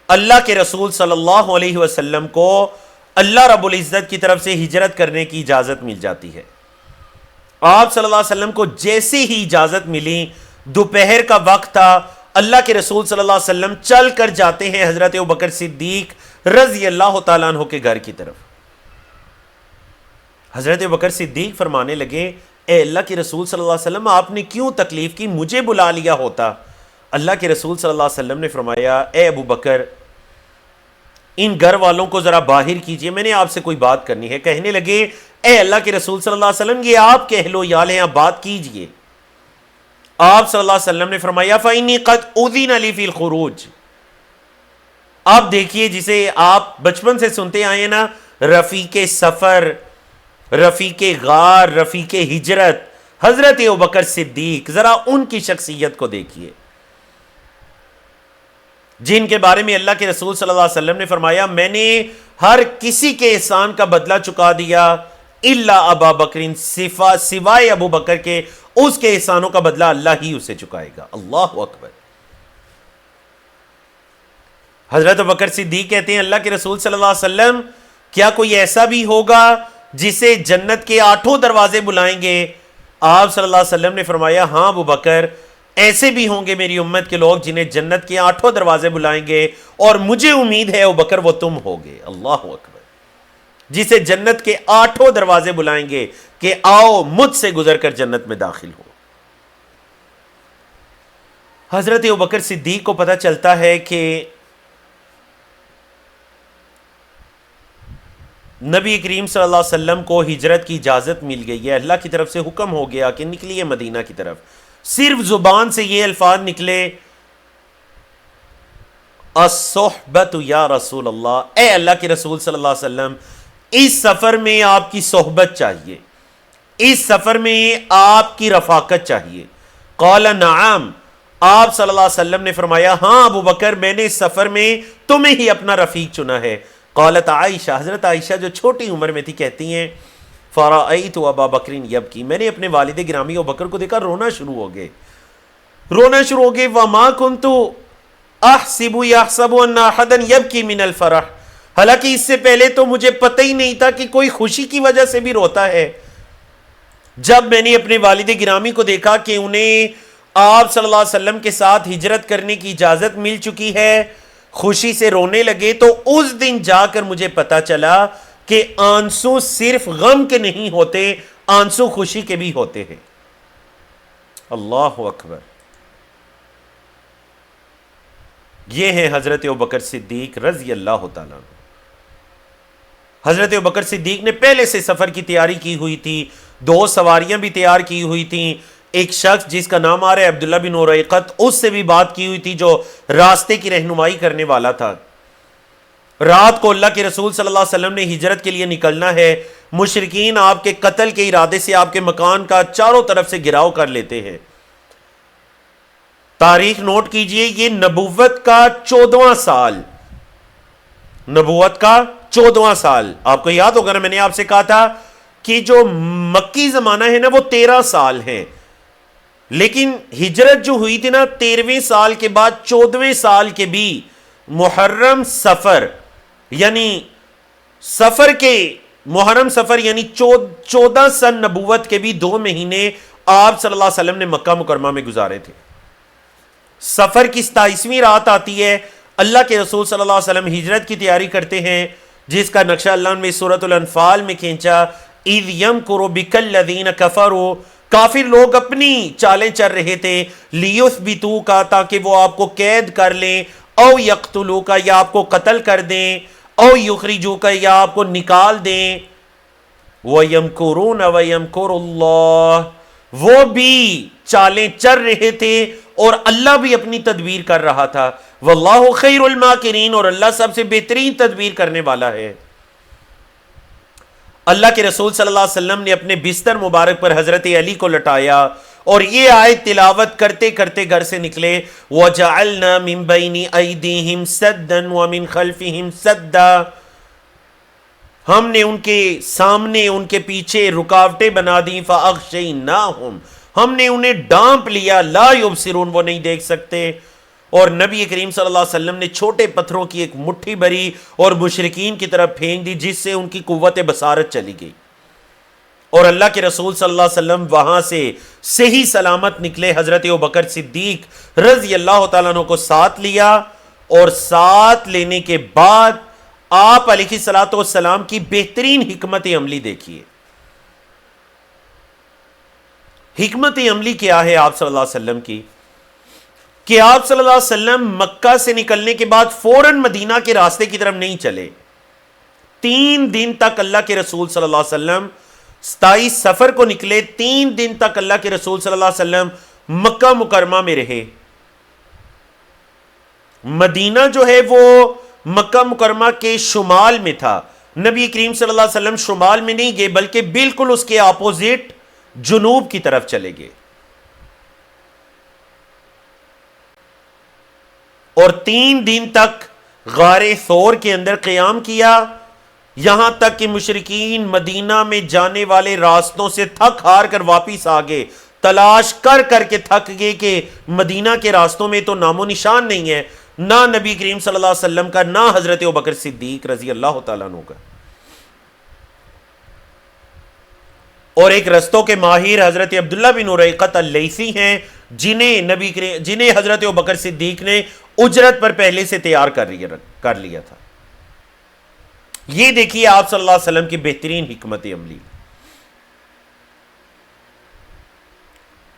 اللہ کے رسول صلی اللہ علیہ وسلم کو اللہ رب العزت کی طرف سے ہجرت کرنے کی اجازت مل جاتی ہے. آپ صلی اللہ علیہ وسلم کو جیسے ہی اجازت ملی، دوپہر کا وقت تھا، اللہ کے رسول صلی اللہ علیہ وسلم چل کر جاتے ہیں حضرت ابوبکر صدیق رضی اللہ تعالیٰ عنہ کے گھر کی طرف. حضرت ابوبکر صدیق فرمانے لگے اے اللہ کے رسول صلی اللہ علیہ وسلم آپ نے کیوں تکلیف کی، مجھے بلا لیا ہوتا. اللہ کے رسول صلی اللہ علیہ وسلم نے فرمایا اے ابو بکر، ان گھر والوں کو ذرا باہر کیجئے، میں نے آپ سے کوئی بات کرنی ہے۔ کہنے لگے اے اللہ کے رسول صلی اللہ علیہ وسلم، یہ آپ کے اہل و عیال ہیں، آپ بات کیجئے۔ آپ صلی اللہ علیہ وسلم نے فرمایا فَإِنِّي قَدْ أُذِنَ لِي فِي الْخُرُوجِ۔ آپ دیکھیے جسے آپ بچپن سے سنتے آئے ہیں نا، رفیق سفر، رفیق غار، رفیق ہجرت، حضرت ابوبکر صدیق، ذرا ان کی شخصیت کو دیکھیے جن کے بارے میں اللہ کے رسول صلی اللہ علیہ وسلم نے فرمایا میں نے ہر کسی کے احسان کا بدلہ چکا دیا الا ابا بکر، سوائے ابو بکر کے، اس کے احسانوں کا بدلہ اللہ ہی اسے چکائے گا۔ اللہ اکبر۔ حضرت ابوبکر صدیق کہتے ہیں اللہ کے رسول صلی اللہ علیہ وسلم کیا کوئی ایسا بھی ہوگا جسے جنت کے 8 دروازے بلائیں گے؟ آپ صلی اللہ علیہ وسلم نے فرمایا ہاں ابو بکر، ایسے بھی ہوں گے میری امت کے لوگ جنہیں جنت کے 8 دروازے بلائیں گے، اور مجھے امید ہے ابو بکر وہ تم ہوگے۔ اللہ اکبر۔ جسے جنت کے 8 دروازے بلائیں گے کہ آؤ مجھ سے گزر کر جنت میں داخل ہو۔ حضرت ابوبکر صدیق کو پتہ چلتا ہے کہ نبی کریم صلی اللہ علیہ وسلم کو ہجرت کی اجازت مل گئی ہے، اللہ کی طرف سے حکم ہو گیا کہ نکلیے مدینہ کی طرف۔ صرف زبان سے یہ الفاظ نکلے الصحبت یا رسول اللہ، اے اللہ کے رسول صلی اللہ علیہ وسلم اس سفر میں آپ کی صحبت چاہیے، اس سفر میں آپ کی رفاقت چاہیے۔ قال نعم، آپ صلی اللہ علیہ وسلم نے فرمایا ہاں ابو بکر، میں نے اس سفر میں تمہیں ہی اپنا رفیق چنا ہے۔ قالت عائشہ، حضرت عائشہ جو چھوٹی عمر میں تھی کہتی ہیں فرأیت ابا بکر یبکی، میں نے اپنے والد گرامی ابو بکر کو دیکھا رونا شروع ہو گئے، رونا شروع ہو گئے۔ وما كنت احسب يحسب ان احدا يبكي من الفرح، حالانکہ اس سے پہلے تو مجھے پتہ ہی نہیں تھا کہ کوئی خوشی کی وجہ سے بھی روتا ہے۔ جب میں نے اپنے والد گرامی کو دیکھا کہ انہیں آپ صلی اللہ علیہ وسلم کے ساتھ ہجرت کرنے کی اجازت مل چکی ہے، خوشی سے رونے لگے، تو اس دن جا کر مجھے پتا چلا کہ آنسو صرف غم کے نہیں ہوتے، آنسو خوشی کے بھی ہوتے ہیں۔ اللہ اکبر۔ یہ ہیں حضرت ابوبکر صدیق رضی اللہ تعالیٰ عنہ۔ حضرت ابوبکر صدیق نے پہلے سے سفر کی تیاری کی ہوئی تھی، 2 سواریاں بھی تیار کی ہوئی تھیں، ایک شخص جس کا نام آ رہا ہے عبداللہ بن اریقط، اس سے بھی بات کی ہوئی تھی جو راستے کی رہنمائی کرنے والا تھا۔ رات کو اللہ کے رسول صلی اللہ علیہ وسلم نے ہجرت کے لیے نکلنا ہے، مشرکین آپ کے قتل کے ارادے سے آپ کے مکان کا چاروں طرف سے گھراؤ کر لیتے ہیں۔ تاریخ نوٹ کیجئے، یہ نبوت کا 14واں سال، نبوت کا 14واں سال۔ آپ کو یاد ہوگا نا میں نے آپ سے کہا تھا کہ جو مکی زمانہ ہے نا وہ 13 سال ہے، لیکن ہجرت جو ہوئی تھی نا 13ویں سال کے بعد 14ویں سال کے بھی محرم سفر، یعنی سفر کے محرم سفر یعنی 14 سن نبوت کے بھی 2 مہینے آپ صلی اللہ علیہ وسلم نے مکہ مکرمہ میں گزارے تھے۔ سفر کی 27ویں رات آتی ہے، اللہ کے رسول صلی اللہ علیہ وسلم ہجرت کی تیاری کرتے ہیں، جس کا نقشہ اللہ نے سورۃ الانفال میں کھینچا۔ اذ یمکر بک الذین کفروا، کافر لوگ اپنی چالیں چل رہے تھے، لیثبتوک، تاکہ وہ آپ کو قید کر لیں، او یقتلوک، یا آپ کو قتل کر دیں، او یخرجوک، یا آپ کو نکال دیں۔ وَيَمْكُرُونَ وَيَمْكُرُ اللَّهُ، وہ بھی چالیں چل رہے تھے اور اللہ بھی اپنی تدبیر کر رہا تھا۔ واللہ خیر الماکرین، اور اللہ سب سے بہترین تدبیر کرنے والا ہے۔ اللہ کے رسول صلی اللہ علیہ وسلم نے اپنے بستر مبارک پر حضرت علی کو لٹایا اور یہ آیت تلاوت کرتے کرتے گھر سے نکلے۔ وَجَعَلْنَا مِن بَيْنِ أَيْدِيهِمْ سَدًّا وَمِن خَلْفِهِمْ سَدًّا، ہم نے ان کے سامنے ان کے پیچھے رکاوٹیں بنا دیں۔ فَأَغْشَيْنَاهُمْ، ہم نے انہیں ڈانپ لیا، لا يُبْصِرُونَ، وہ نہیں دیکھ سکتے۔ اور نبی کریم صلی اللہ علیہ وسلم نے چھوٹے پتھروں کی ایک مٹھی بھری اور مشرکین کی طرف پھینک دی، جس سے ان کی قوت بصارت چلی گئی، اور اللہ کے رسول صلی اللہ علیہ وسلم وہاں سے صحیح سلامت نکلے۔ حضرت ابوبکر صدیق رضی اللہ تعالیٰ عنہ کو ساتھ لیا، اور ساتھ لینے کے بعد آپ علیہ الصلوۃ والسلام کی بہترین حکمت عملی دیکھیے۔ حکمت عملی کیا ہے آپ صلی اللہ علیہ وسلم کی کہ آپ صلی اللہ علیہ وسلم مکہ سے نکلنے کے بعد فوراً مدینہ کے راستے کی طرف نہیں چلے. 3 دن تک اللہ کے رسول صلی اللہ علیہ وسلم 27 سفر کو نکلے. 3 دن تک اللہ کے رسول صلی اللہ علیہ وسلم مکہ مکرمہ میں رہے. مدینہ جو ہے وہ مکہ مکرمہ کے شمال میں تھا. نبی کریم صلی اللہ علیہ وسلم شمال میں نہیں گئے بلکہ بالکل اس کے اپوزٹ جنوب کی طرف چلے گئے. اور 3 دن تک غار ثور کے اندر قیام کیا، یہاں تک کہ مشرکین مدینہ میں جانے والے راستوں سے تھک ہار کر واپس آ گئے. تلاش کر کر کے تھک گئے کہ مدینہ کے راستوں میں تو نام و نشان نہیں ہے، نہ نبی کریم صلی اللہ علیہ وسلم کا، نہ حضرت ابوبکر صدیق رضی اللہ تعالیٰ عنہ کا. اور ایک رستوں کے ماہر حضرت عبداللہ بن اریقۃ اللیثی ہیں جنہیں حضرت ابوبکر صدیق نے اجرت پر پہلے سے تیار کر لیا تھا. یہ دیکھیے آپ صلی اللہ علیہ وسلم کی بہترین حکمت عملی.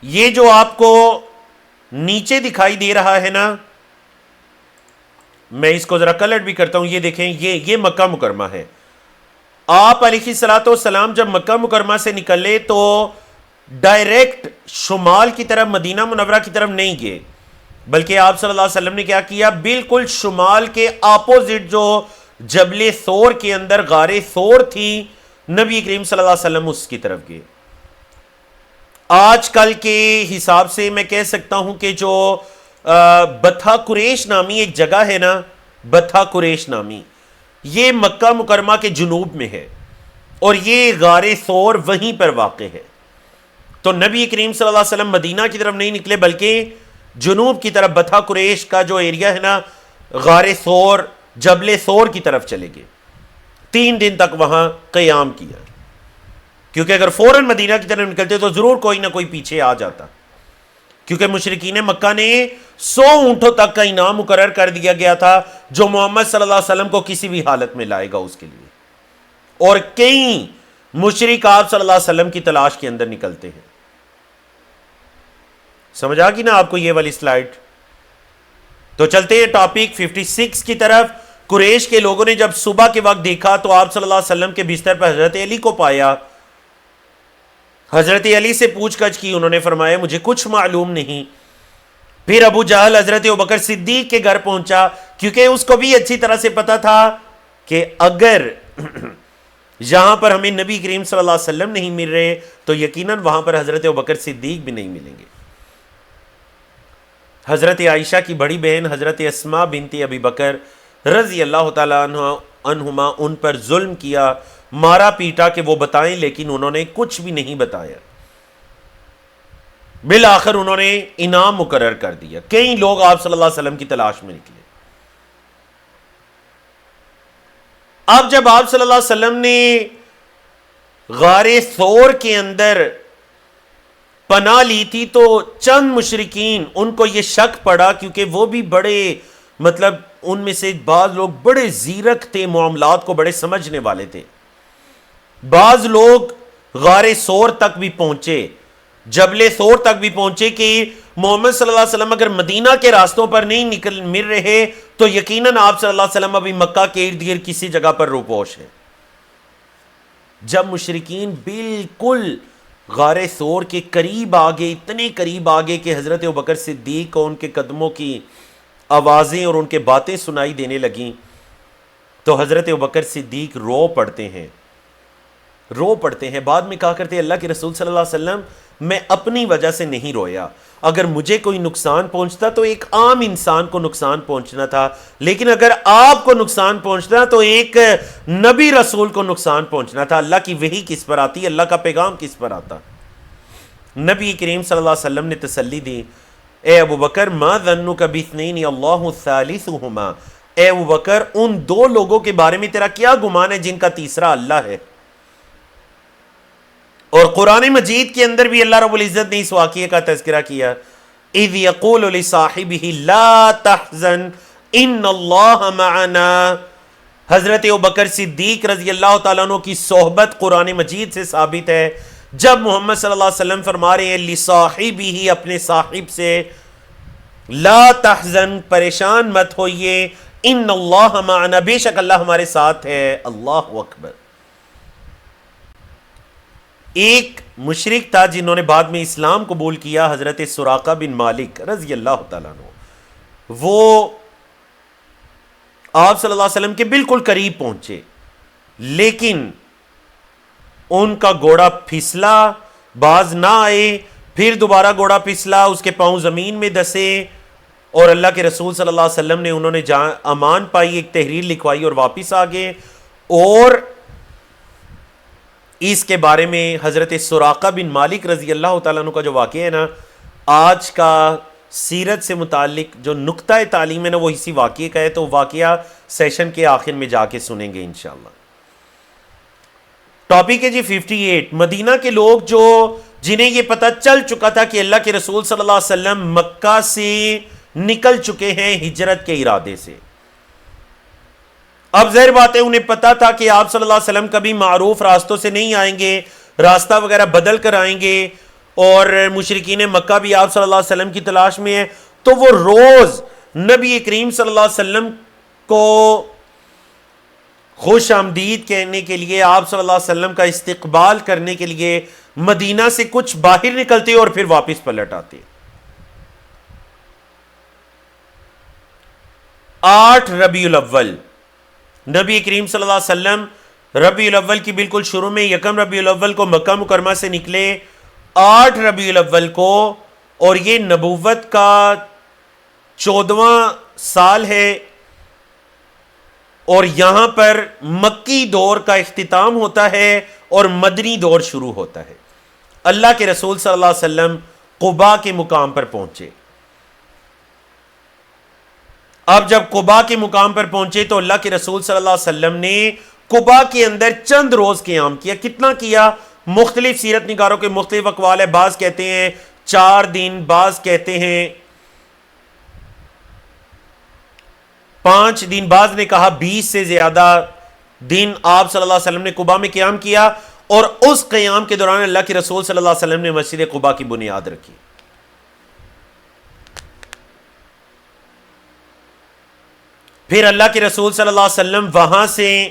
یہ جو آپ کو نیچے دکھائی دے رہا ہے نا، میں اس کو ذرا کلر بھی کرتا ہوں. یہ دیکھیں، یہ مکہ مکرمہ ہے. آپ علیہ الصلوۃ والسلام جب مکہ مکرمہ سے نکلے تو ڈائریکٹ شمال کی طرف مدینہ منورہ کی طرف نہیں گئے، بلکہ آپ صلی اللہ علیہ وسلم نے کیا کیا، بالکل شمال کے اپوزٹ جو جبل ثور کے اندر غار ثور تھی، نبی کریم صلی اللہ علیہ وسلم اس کی طرف گئے. آج کل کے حساب سے میں کہہ سکتا ہوں کہ جو بطھا قریش نامی ایک جگہ ہے نا، بطھا قریش نامی، یہ مکہ مکرمہ کے جنوب میں ہے اور یہ غار ثور وہیں پر واقع ہے. تو نبی کریم صلی اللہ علیہ وسلم مدینہ کی طرف نہیں نکلے بلکہ جنوب کی طرف بطھا قریش کا جو ایریا ہے نا، غار ثور، جبل ثور کی طرف چلے گئے. 3 دن تک وہاں قیام کیا، کیونکہ اگر فوراً مدینہ کی طرف نکلتے تو ضرور کوئی نہ کوئی پیچھے آ جاتا، کیونکہ مشرکین مکہ نے 100 اونٹوں تک کا انعام مقرر کر دیا گیا تھا جو محمد صلی اللہ علیہ وسلم کو کسی بھی حالت میں لائے گا اس کے لیے. اور کئی مشرک آپ صلی اللہ علیہ وسلم کی تلاش کے اندر نکلتے ہیں. سمجھ آ گئی نا آپ کو یہ والی سلائیڈ؟ تو چلتے ہیں ٹاپک 56 کی طرف. قریش کے لوگوں نے جب صبح کے وقت دیکھا تو آپ صلی اللہ علیہ وسلم کے بستر پر حضرت علی کو پایا. حضرت علی سے پوچھ گچھ کی، انہوں نے فرمایا مجھے کچھ معلوم نہیں. پھر ابو جہل حضرت ابوبکر صدیق کے گھر پہنچا، کیونکہ اس کو بھی اچھی طرح سے پتا تھا کہ اگر یہاں پر ہمیں نبی کریم صلی اللہ علیہ وسلم نہیں مل رہے تو یقیناً وہاں پر حضرت ابوبکر صدیق بھی نہیں ملیں گے. حضرت عائشہ کی بڑی بہن حضرت اسماء بنت ابی بکر رضی اللہ تعالیٰ عنہما ان پر ظلم کیا، مارا پیٹا کہ وہ بتائیں، لیکن انہوں نے کچھ بھی نہیں بتایا. بالآخر انہوں نے انعام مقرر کر دیا. کئی لوگ آپ صلی اللہ علیہ وسلم کی تلاش میں نکلے. اب جب آپ صلی اللہ علیہ وسلم نے غار ثور کے اندر پناہ لی تھی تو چند مشرکین، ان کو یہ شک پڑا، کیونکہ وہ بھی بڑے ان میں سے بعض لوگ بڑے زیرک تھے، معاملات کو بڑے سمجھنے والے تھے. بعض لوگ غار ثور تک بھی پہنچے، جبل ثور تک بھی پہنچے کہ محمد صلی اللہ علیہ وسلم اگر مدینہ کے راستوں پر نہیں مل رہے تو یقیناً آپ صلی اللہ علیہ وسلم ابھی مکہ کے ارد گرد کسی جگہ پر روپوش ہیں. جب مشرکین بالکل غار ثور کے قریب آگے، اتنے قریب آگے کہ حضرت ابوبکر صدیق کو ان کے قدموں کی آوازیں اور ان کے باتیں سنائی دینے لگیں تو حضرت ابوبکر صدیق رو پڑتے ہیں. بعد میں کہا کرتے اللہ کے رسول صلی اللہ علیہ وسلم میں اپنی وجہ سے نہیں رویا، اگر مجھے کوئی نقصان پہنچتا تو ایک عام انسان کو نقصان پہنچنا تھا، لیکن اگر آپ کو نقصان پہنچتا تو ایک نبی رسول کو نقصان پہنچنا تھا. اللہ کی وحی کس پر آتی، اللہ کا پیغام کس پر آتا؟ نبی کریم صلی اللہ علیہ وسلم نے تسلی دی، اے ابوبکر ما ظنک باثنین اللہ ثالثہما، اے ابوبکر ان 2 لوگوں کے بارے میں تیرا کیا گمان ہے جن کا تیسرا اللہ ہے. اور قرآن مجید کے اندر بھی اللہ رب العزت نے اس واقعے کا تذکرہ کیا، اذ یقول لصاحبہ لا تحزن ان اللہ معنا. حضرت ابوبکر صدیق رضی اللہ تعالیٰ عنہ کی صحبت قرآن مجید سے ثابت ہے. جب محمد صلی اللہ علیہ وسلم فرما رہے ہیں لصاحبہ، اپنے صاحب سے، لا تحزن، پریشان مت ہوئیے، ان اللہ معنا، بے شک اللہ ہمارے ساتھ ہے، اللہ اکبر۔ ایک مشرک تھا جنہوں نے بعد میں اسلام قبول کیا، حضرت سراقہ بن مالک رضی اللہ تعالیٰ عنہ، وہ آپ صلی اللہ علیہ وسلم کے بالکل قریب پہنچے، لیکن ان کا گھوڑا پھسلا، باز نہ آئے، پھر دوبارہ گھوڑا پھسلا، اس کے پاؤں زمین میں دسے، اور اللہ کے رسول صلی اللہ علیہ وسلم نے انہوں نے امان پائی، ایک تحریر لکھوائی اور واپس آ گئے۔ اور اس کے بارے میں حضرت سراقہ بن مالک رضی اللہ تعالیٰ عنہ کا جو واقعہ ہے نا، آج کا سیرت سے متعلق جو نقطہ تعلیم ہے نا، وہ اسی واقعے کا ہے، تو واقعہ سیشن کے آخر میں جا کے سنیں گے انشاءاللہ۔ ٹاپک ہے جی 58، مدینہ کے لوگ جو جنہیں یہ پتہ چل چکا تھا کہ اللہ کے رسول صلی اللہ علیہ وسلم مکہ سے نکل چکے ہیں ہجرت کے ارادے سے۔ اب ظاہر بات ہے انہیں پتا تھا کہ آپ صلی اللہ علیہ وسلم کبھی معروف راستوں سے نہیں آئیں گے، راستہ وغیرہ بدل کر آئیں گے، اور مشرکین مکہ بھی آپ صلی اللہ علیہ وسلم کی تلاش میں ہیں، تو وہ روز نبی کریم صلی اللہ علیہ وسلم کو خوش آمدید کہنے کے لیے، آپ صلی اللہ علیہ وسلم کا استقبال کرنے کے لیے مدینہ سے کچھ باہر نکلتے اور پھر واپس پلٹ آتے۔ 8 ربیع الاول، نبی کریم صلی اللہ علیہ وسلم ربیع الاول کی بالکل شروع میں، یکم ربیع الاول کو مکہ مکرمہ سے نکلے، 8 ربیع الاول کو، اور یہ نبوت کا 14واں سال ہے، اور یہاں پر مکی دور کا اختتام ہوتا ہے اور مدنی دور شروع ہوتا ہے۔ اللہ کے رسول صلی اللہ علیہ وسلم قباء کے مقام پر پہنچے۔ اب جب قباء کے مقام پر پہنچے تو اللہ کے رسول صلی اللہ علیہ وسلم نے قباء کے اندر چند روز قیام کیا۔ کتنا کیا؟ مختلف سیرت نگاروں کے مختلف اقوال ہے، بعض کہتے ہیں 4 دن، بعض کہتے ہیں 5 دن، بعض نے کہا 20 سے زیادہ دن آپ صلی اللہ علیہ وسلم نے قباء میں قیام کیا، اور اس قیام کے دوران اللہ کے رسول صلی اللہ علیہ وسلم نے مسجد قباء کی بنیاد رکھی۔ پھر اللہ کے رسول صلی اللہ علیہ وسلم وہاں سے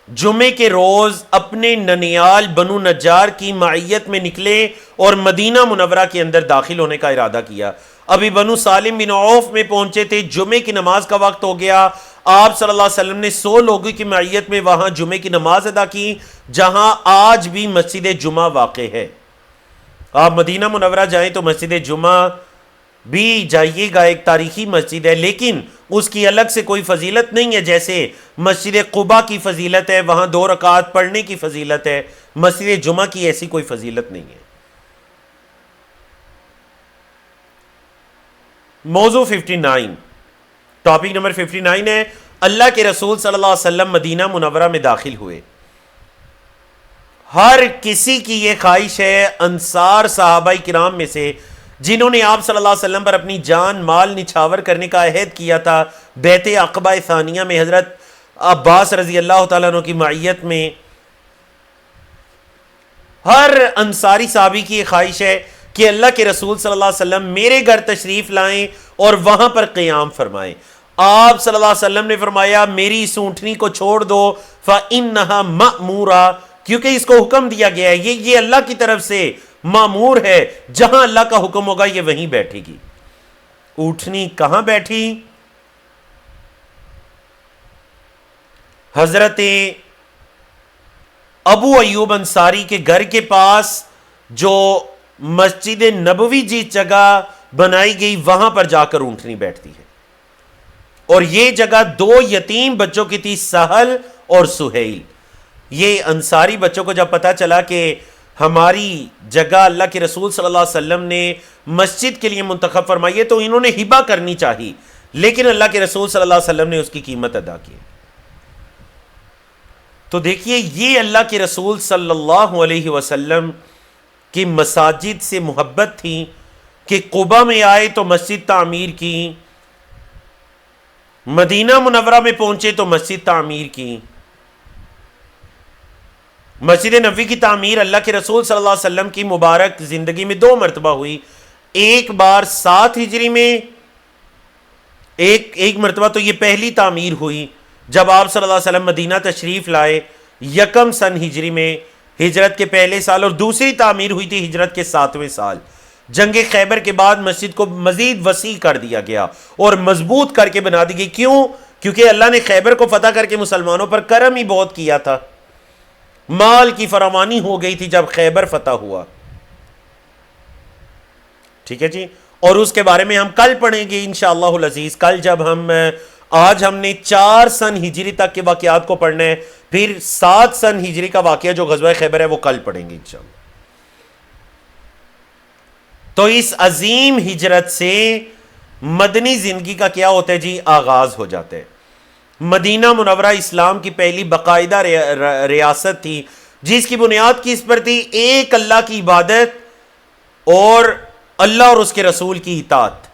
جمعے کے روز اپنے ننیال بنو نجار کی معیت میں نکلے اور مدینہ منورہ کے اندر داخل ہونے کا ارادہ کیا۔ ابھی بنو سالم بن عوف میں پہنچے تھے، جمعے کی نماز کا وقت ہو گیا، آپ صلی اللہ علیہ وسلم نے 100 لوگوں کی معیت میں وہاں جمعے کی نماز ادا کی، جہاں آج بھی مسجد جمعہ واقع ہے۔ آپ مدینہ منورہ جائیں تو مسجد جمعہ بھی جائیے گا، ایک تاریخی مسجد ہے، لیکن اس کی الگ سے کوئی فضیلت نہیں ہے جیسے مسجد قباء کی فضیلت ہے، وہاں 2 رکعت پڑھنے کی فضیلت ہے، مسجد جمعہ کی ایسی کوئی فضیلت نہیں ہے۔ موضوع 59، ٹاپک نمبر 59 ہے، اللہ کے رسول صلی اللہ علیہ وسلم مدینہ منورہ میں داخل ہوئے۔ ہر کسی کی یہ خواہش ہے، انصار صحابہ کرام میں سے جنہوں نے آپ صلی اللہ علیہ وسلم پر اپنی جان مال نچھاور کرنے کا عہد کیا تھا، بیعت عقبہ ثانیہ میں حضرت عباس رضی اللہ تعالیٰ عنہ کی معیت میں، ہر انصاری صحابی کی یہ خواہش ہے کہ اللہ کے رسول صلی اللہ علیہ وسلم میرے گھر تشریف لائیں اور وہاں پر قیام فرمائیں۔ آپ صلی اللہ علیہ وسلم نے فرمایا میری اس اونٹنی کو چھوڑ دو، فَإِنَّهَا مَأْمُورَةٌ، کیونکہ اس کو حکم دیا گیا ہے، یہ اللہ کی طرف سے مامور ہے، جہاں اللہ کا حکم ہوگا یہ وہیں بیٹھے گی۔ اونٹنی کہاں بیٹھی؟ حضرت ابو ایوب انصاری کے گھر کے پاس جو مسجد نبوی جی جگہ بنائی گئی، وہاں پر جا کر اونٹنی بیٹھتی ہے، اور یہ جگہ 2 یتیم بچوں کی تھی، سہل اور سہیل۔ یہ انصاری بچوں کو جب پتا چلا کہ ہماری جگہ اللہ کے رسول صلی اللہ علیہ وسلم نے مسجد کے لیے منتخب فرمائی ہے تو انہوں نے ہبہ کرنی چاہی، لیکن اللہ کے رسول صلی اللہ علیہ وسلم نے اس کی قیمت ادا کی۔ تو دیکھیے یہ اللہ کے رسول صلی اللہ علیہ وسلم کی مساجد سے محبت تھی کہ قباء میں آئے تو مسجد تعمیر کی، مدینہ منورہ میں پہنچے تو مسجد تعمیر کی۔ مسجد نبوی کی تعمیر اللہ کے رسول صلی اللہ علیہ وسلم کی مبارک زندگی میں 2 مرتبہ ہوئی۔ ایک بار 7 ہجری میں، ایک مرتبہ تو یہ پہلی تعمیر ہوئی جب آپ صلی اللہ علیہ وسلم مدینہ تشریف لائے 1 سن ہجری میں، ہجرت کے پہلے سال، اور دوسری تعمیر ہوئی تھی ہجرت کے 7ویں سال۔ جنگ خیبر کے بعد مسجد کو مزید وسیع کر دیا گیا اور مضبوط کر کے بنا دی گئی۔ کیوں؟ کیونکہ اللہ نے خیبر کو فتح کر کے مسلمانوں پر کرم ہی بہت کیا تھا، مال کی فراوانی ہو گئی تھی جب خیبر فتح ہوا۔ ٹھیک ہے جی، اور اس کے بارے میں ہم کل پڑھیں گے انشاءاللہ العزیز۔ کل جب آج ہم نے 4 سن ہجری تک کے واقعات کو پڑھنا ہے، پھر 7 سن ہجری کا واقعہ جو غزوہ خیبر ہے وہ کل پڑھیں گے انشاءاللہ۔ تو اس عظیم ہجرت سے مدنی زندگی کا کیا ہوتا ہے جی؟ آغاز ہو جاتا ہے۔ مدینہ منورہ اسلام کی پہلی باقاعدہ ریاست تھی جس کی بنیاد کس پر تھی؟ ایک اللہ کی عبادت اور اللہ اور اس کے رسول کی اطاعت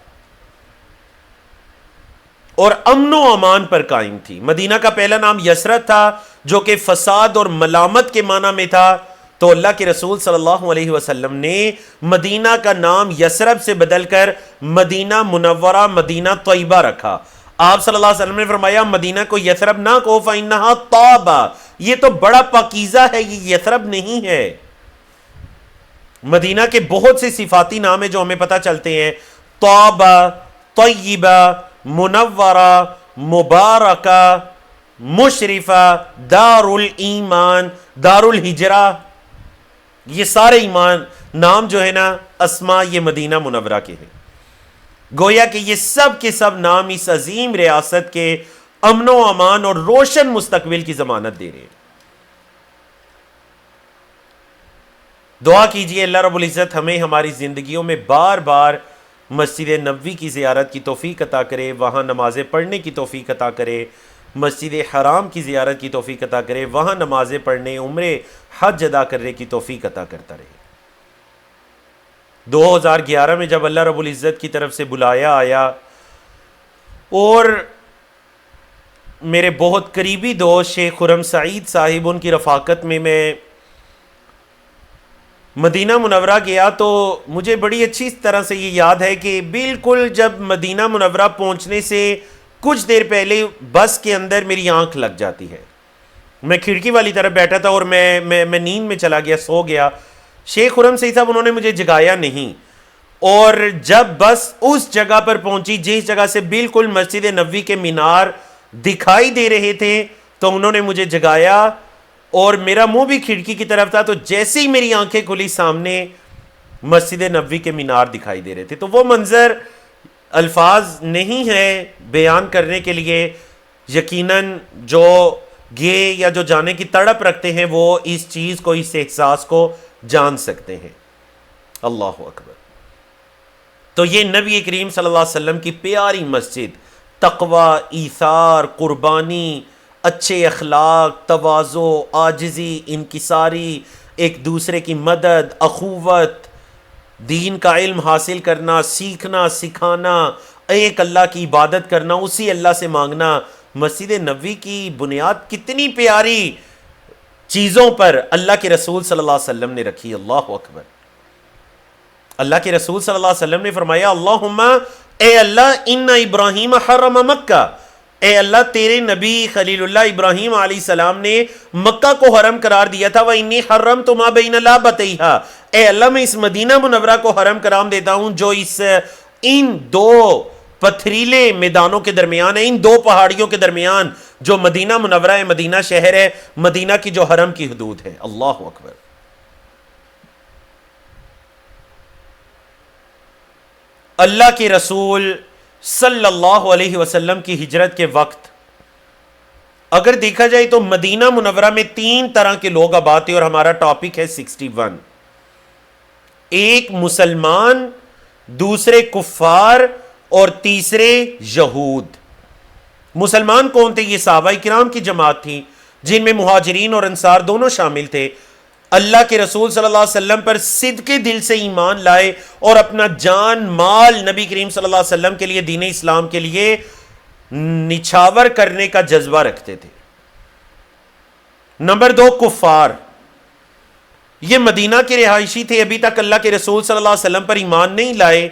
اور امن و امان پر قائم تھی۔ مدینہ کا پہلا نام یثرب تھا جو کہ فساد اور ملامت کے معنی میں تھا، تو اللہ کے رسول صلی اللہ علیہ وسلم نے مدینہ کا نام یثرب سے بدل کر مدینہ منورہ، مدینہ طیبہ رکھا۔ آپ صلی اللہ علیہ وسلم نے فرمایا مدینہ کو یثرب نہ کہو فإنها طابہ، یہ تو بڑا پاکیزہ ہے، یہ یثرب نہیں ہے۔ مدینہ کے بہت سے صفاتی نام ہیں جو ہمیں پتہ چلتے ہیں، طابہ، طیبہ، منورہ، مبارکہ، مشرفہ، دار الایمان، دار الہجرہ، یہ سارے ایمان نام جو ہے نا اسماء یہ مدینہ منورہ کے ہیں۔ گویا کہ یہ سب کے سب نام اس عظیم ریاست کے امن و امان اور روشن مستقبل کی ضمانت دے رہے ہیں۔ دعا کیجئے اللہ رب العزت ہمیں ہماری زندگیوں میں بار بار مسجد نبوی کی زیارت کی توفیق عطا کرے، وہاں نمازیں پڑھنے کی توفیق عطا کرے، مسجد حرام کی زیارت کی توفیق عطا کرے، وہاں نمازیں پڑھنے، عمرے، حج ادا کرنے کی توفیق عطا کرتا رہے۔ 2011 میں جب اللہ رب العزت کی طرف سے بلایا آیا اور میرے بہت قریبی دوست شیخ خرم سعید صاحب ان کی رفاقت میں مدینہ منورہ گیا، تو مجھے بڑی اچھی طرح سے یہ یاد ہے کہ بالکل جب مدینہ منورہ پہنچنے سے کچھ دیر پہلے بس کے اندر میری آنکھ لگ جاتی ہے۔ میں کھڑکی والی طرف بیٹھا تھا اور میں نیند میں چلا گیا، سو گیا۔ شیخ خرم سعید صاحب انہوں نے مجھے جگایا نہیں، اور جب بس اس جگہ پر پہنچی جس جگہ سے بالکل مسجد نبوی کے مینار دکھائی دے رہے تھے، تو انہوں نے مجھے جگایا اور میرا منہ بھی کھڑکی کی طرف تھا، تو جیسے ہی میری آنکھیں کھلی سامنے مسجد نبوی کے مینار دکھائی دے رہے تھے۔ تو وہ منظر الفاظ نہیں ہے بیان کرنے کے لیے، یقیناً جو گئے یا جو جانے کی تڑپ رکھتے ہیں وہ اس چیز کو، اس احساس کو جان سکتے ہیں۔ اللہ اکبر۔ تو یہ نبی کریم صلی اللہ علیہ وسلم کی پیاری مسجد، تقوی، ایثار، قربانی، اچھے اخلاق، تواضع، عاجزی، انکساری، ایک دوسرے کی مدد، اخوت، دین کا علم حاصل کرنا، سیکھنا، سکھانا، ایک اللہ کی عبادت کرنا، اسی اللہ سے مانگنا۔ مسجد نبوی کی بنیاد کتنی پیاری چیزوں پر اللہ کے رسول صلی اللہ علیہ وسلم نے رکھی۔ اللہ اکبر۔ اللہ کے رسول صلی اللہ علیہ وسلم نے فرمایا اللہم اے اللہ ان ابراہیم حرم مکہ، اے اللہ تیرے نبی خلیل اللہ ابراہیم علیہ السلام نے مکہ کو حرم قرار دیا تھا، وَإِنِّي حَرَّمْتُ مَا بَيْنَ لَابَتَيْهَا، اے اللہ میں اس مدینہ منورہ کو حرم قرار دیتا ہوں جو ان دو پتھریلے میدانوں کے درمیان ہے، ان دو پہاڑیوں کے درمیان جو مدینہ منورہ ہے، مدینہ شہر ہے، مدینہ کی جو حرم کی حدود ہے۔ اللہ اکبر۔ اللہ کے رسول صلی اللہ علیہ وسلم کی ہجرت کے وقت اگر دیکھا جائے تو مدینہ منورہ میں 3 طرح کے لوگ آباد تھے، اور ہمارا ٹاپک ہے 61۔ ایک مسلمان، دوسرے کفار اور تیسرے یہود۔ مسلمان کون تھے؟ یہ صحابہ کرام کی جماعت تھی جن میں مہاجرین اور انصار دونوں شامل تھے۔ اللہ کے رسول صلی اللہ علیہ وسلم پر صدقے دل سے ایمان لائے اور اپنا جان مال نبی کریم صلی اللہ علیہ وسلم کے لیے، دین اسلام کے لیے نچھاور کرنے کا جذبہ رکھتے تھے۔ نمبر 2 کفار۔ یہ مدینہ کے رہائشی تھے، ابھی تک اللہ کے رسول صلی اللہ علیہ وسلم پر ایمان نہیں لائے.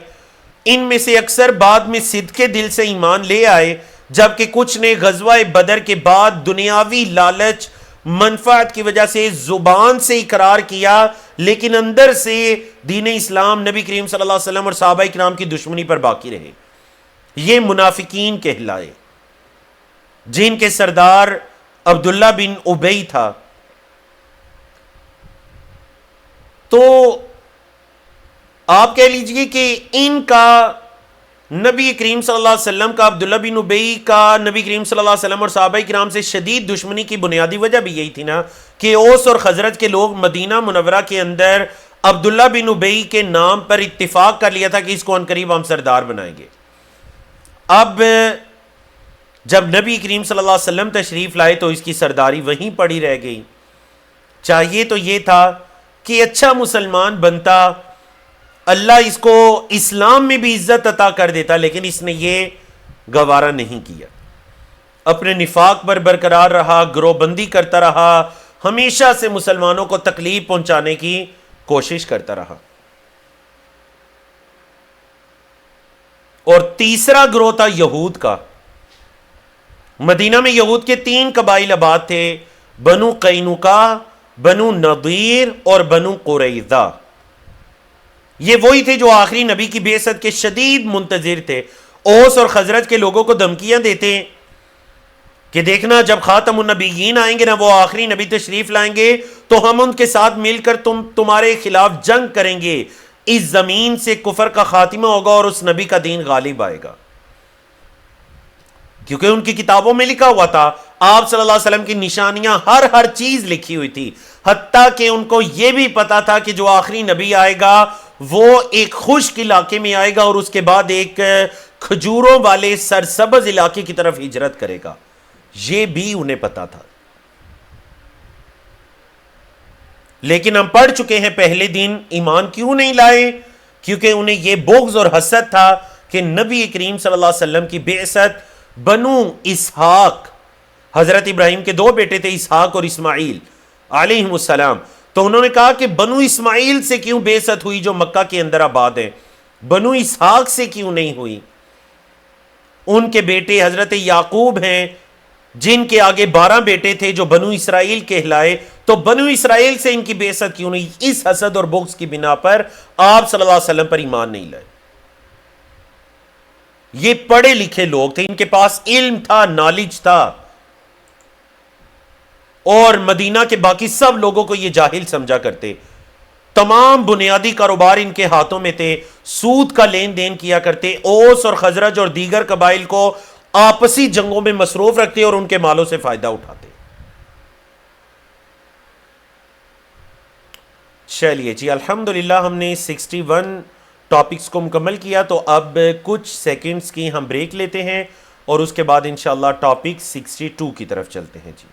ان میں سے اکثر بعد میں صدقے دل سے ایمان لے آئے، جبکہ کچھ نے غزوہ بدر کے بعد دنیاوی لالچ منفعت کی وجہ سے زبان سے اقرار کیا، لیکن اندر سے دین اسلام، نبی کریم صلی اللہ علیہ وسلم اور صحابہ کرام کی دشمنی پر باقی رہے. یہ منافقین کہلائے، جن کے سردار عبداللہ بن ابی تھا. تو آپ کہہ لیجئے کہ ان کا نبی کریم صلی اللہ علیہ وسلم کا، عبداللہ بن ابی کا نبی کریم صلی اللہ علیہ وسلم اور صحابہ کرام سے شدید دشمنی کی بنیادی وجہ بھی یہی تھی نا کہ اوس اور خزرج کے لوگ مدینہ منورہ کے اندر عبداللہ بن ابی کے نام پر اتفاق کر لیا تھا کہ اس کو عنقریب ہم سردار بنائیں گے. اب جب نبی کریم صلی اللہ علیہ وسلم تشریف لائے تو اس کی سرداری وہیں پڑی رہ گئی. چاہیے تو یہ تھا کہ اچھا مسلمان بنتا، اللہ اس کو اسلام میں بھی عزت عطا کر دیتا، لیکن اس نے یہ گوارا نہیں کیا. اپنے نفاق پر برقرار رہا، گروہ بندی کرتا رہا، ہمیشہ سے مسلمانوں کو تکلیف پہنچانے کی کوشش کرتا رہا. اور تیسرا گروہ تھا یہود کا. مدینہ میں یہود کے 3 قبائل آباد تھے، بنو قینقاع، بنو نضیر اور بنو قریظہ. یہ وہی تھے جو آخری نبی کی بعثت کے شدید منتظر تھے. اوس اور خزرج کے لوگوں کو دھمکیاں دیتے کہ دیکھنا جب خاتم النبیین آئیں گے نا، وہ آخری نبی تشریف لائیں گے تو ہم ان کے ساتھ مل کر تمہارے خلاف جنگ کریں گے، اس زمین سے کفر کا خاتمہ ہوگا اور اس نبی کا دین غالب آئے گا. کیونکہ ان کی کتابوں میں لکھا ہوا تھا، آپ صلی اللہ علیہ وسلم کی نشانیاں، ہر چیز لکھی ہوئی تھی، حتیٰ کہ ان کو یہ بھی پتا تھا کہ جو آخری نبی آئے گا وہ ایک خشک علاقے میں آئے گا اور اس کے بعد ایک کھجوروں والے سرسبز علاقے کی طرف ہجرت کرے گا. یہ بھی انہیں پتا تھا. لیکن ہم پڑھ چکے ہیں پہلے دن ایمان کیوں نہیں لائے، کیونکہ انہیں یہ بغض اور حسد تھا کہ نبی کریم صلی اللہ علیہ وسلم کی بعثت بنو اسحاق، حضرت ابراہیم کے 2 بیٹے تھے، اسحاق اور اسماعیل علیہ السلام. تو انہوں نے کہا کہ بنو اسماعیل سے کیوں بعثت ہوئی جو مکہ کے اندر آباد ہے، بنو اسحاق سے کیوں نہیں ہوئی؟ ان کے بیٹے حضرت یعقوب ہیں جن کے آگے 12 بیٹے تھے جو بنو اسرائیل کہلائے، تو بنو اسرائیل سے ان کی بعثت کیوں نہیں؟ اس حسد اور بغض کی بنا پر آپ صلی اللہ علیہ وسلم پر ایمان نہیں لائے. یہ پڑھے لکھے لوگ تھے، ان کے پاس علم تھا، نالج تھا، اور مدینہ کے باقی سب لوگوں کو یہ جاہل سمجھا کرتے. تمام بنیادی کاروبار ان کے ہاتھوں میں تھے، سود کا لین دین کیا کرتے، اوس اور خزرج اور دیگر قبائل کو آپسی جنگوں میں مصروف رکھتے اور ان کے مالوں سے فائدہ اٹھاتے. چلیے جی، الحمدللہ ہم نے 61 ٹاپکس کو مکمل کیا. تو اب کچھ سیکنڈز کی ہم بریک لیتے ہیں اور اس کے بعد انشاءاللہ ٹاپک 62 کی طرف چلتے ہیں. جی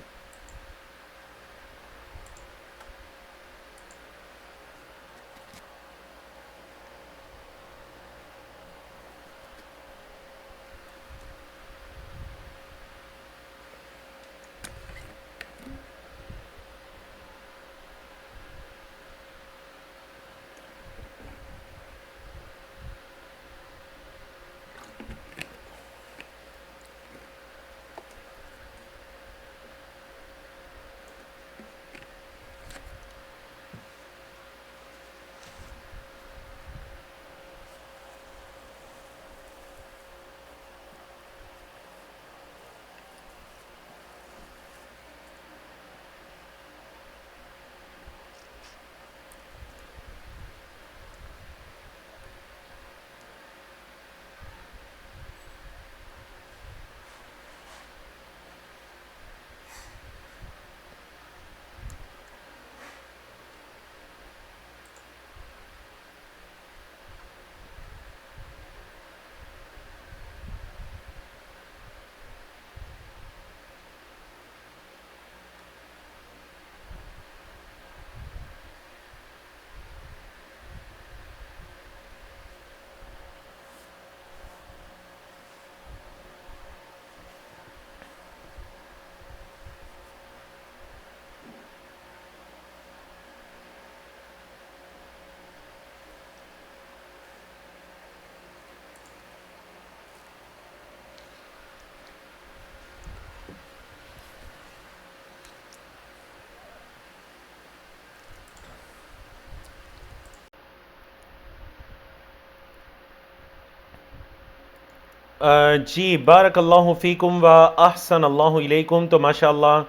جی بارک اللہ فیکم و احسن اللہ علیکم. تو ماشاء اللہ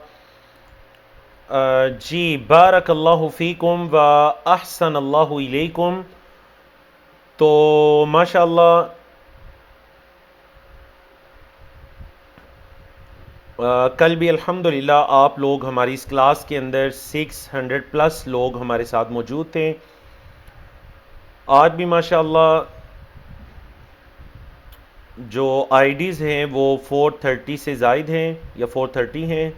جی بارک اللہ فیکم و احسن اللہ علیکم. تو ماشاء اللہ کل بھی الحمدللہ آپ لوگ ہماری اس کلاس کے اندر 600 پلس لوگ ہمارے ساتھ موجود تھے. آج بھی ماشاءاللہ جو آئی ڈیز ہیں وہ 430 سے زائد ہیں یا 430 ہیں،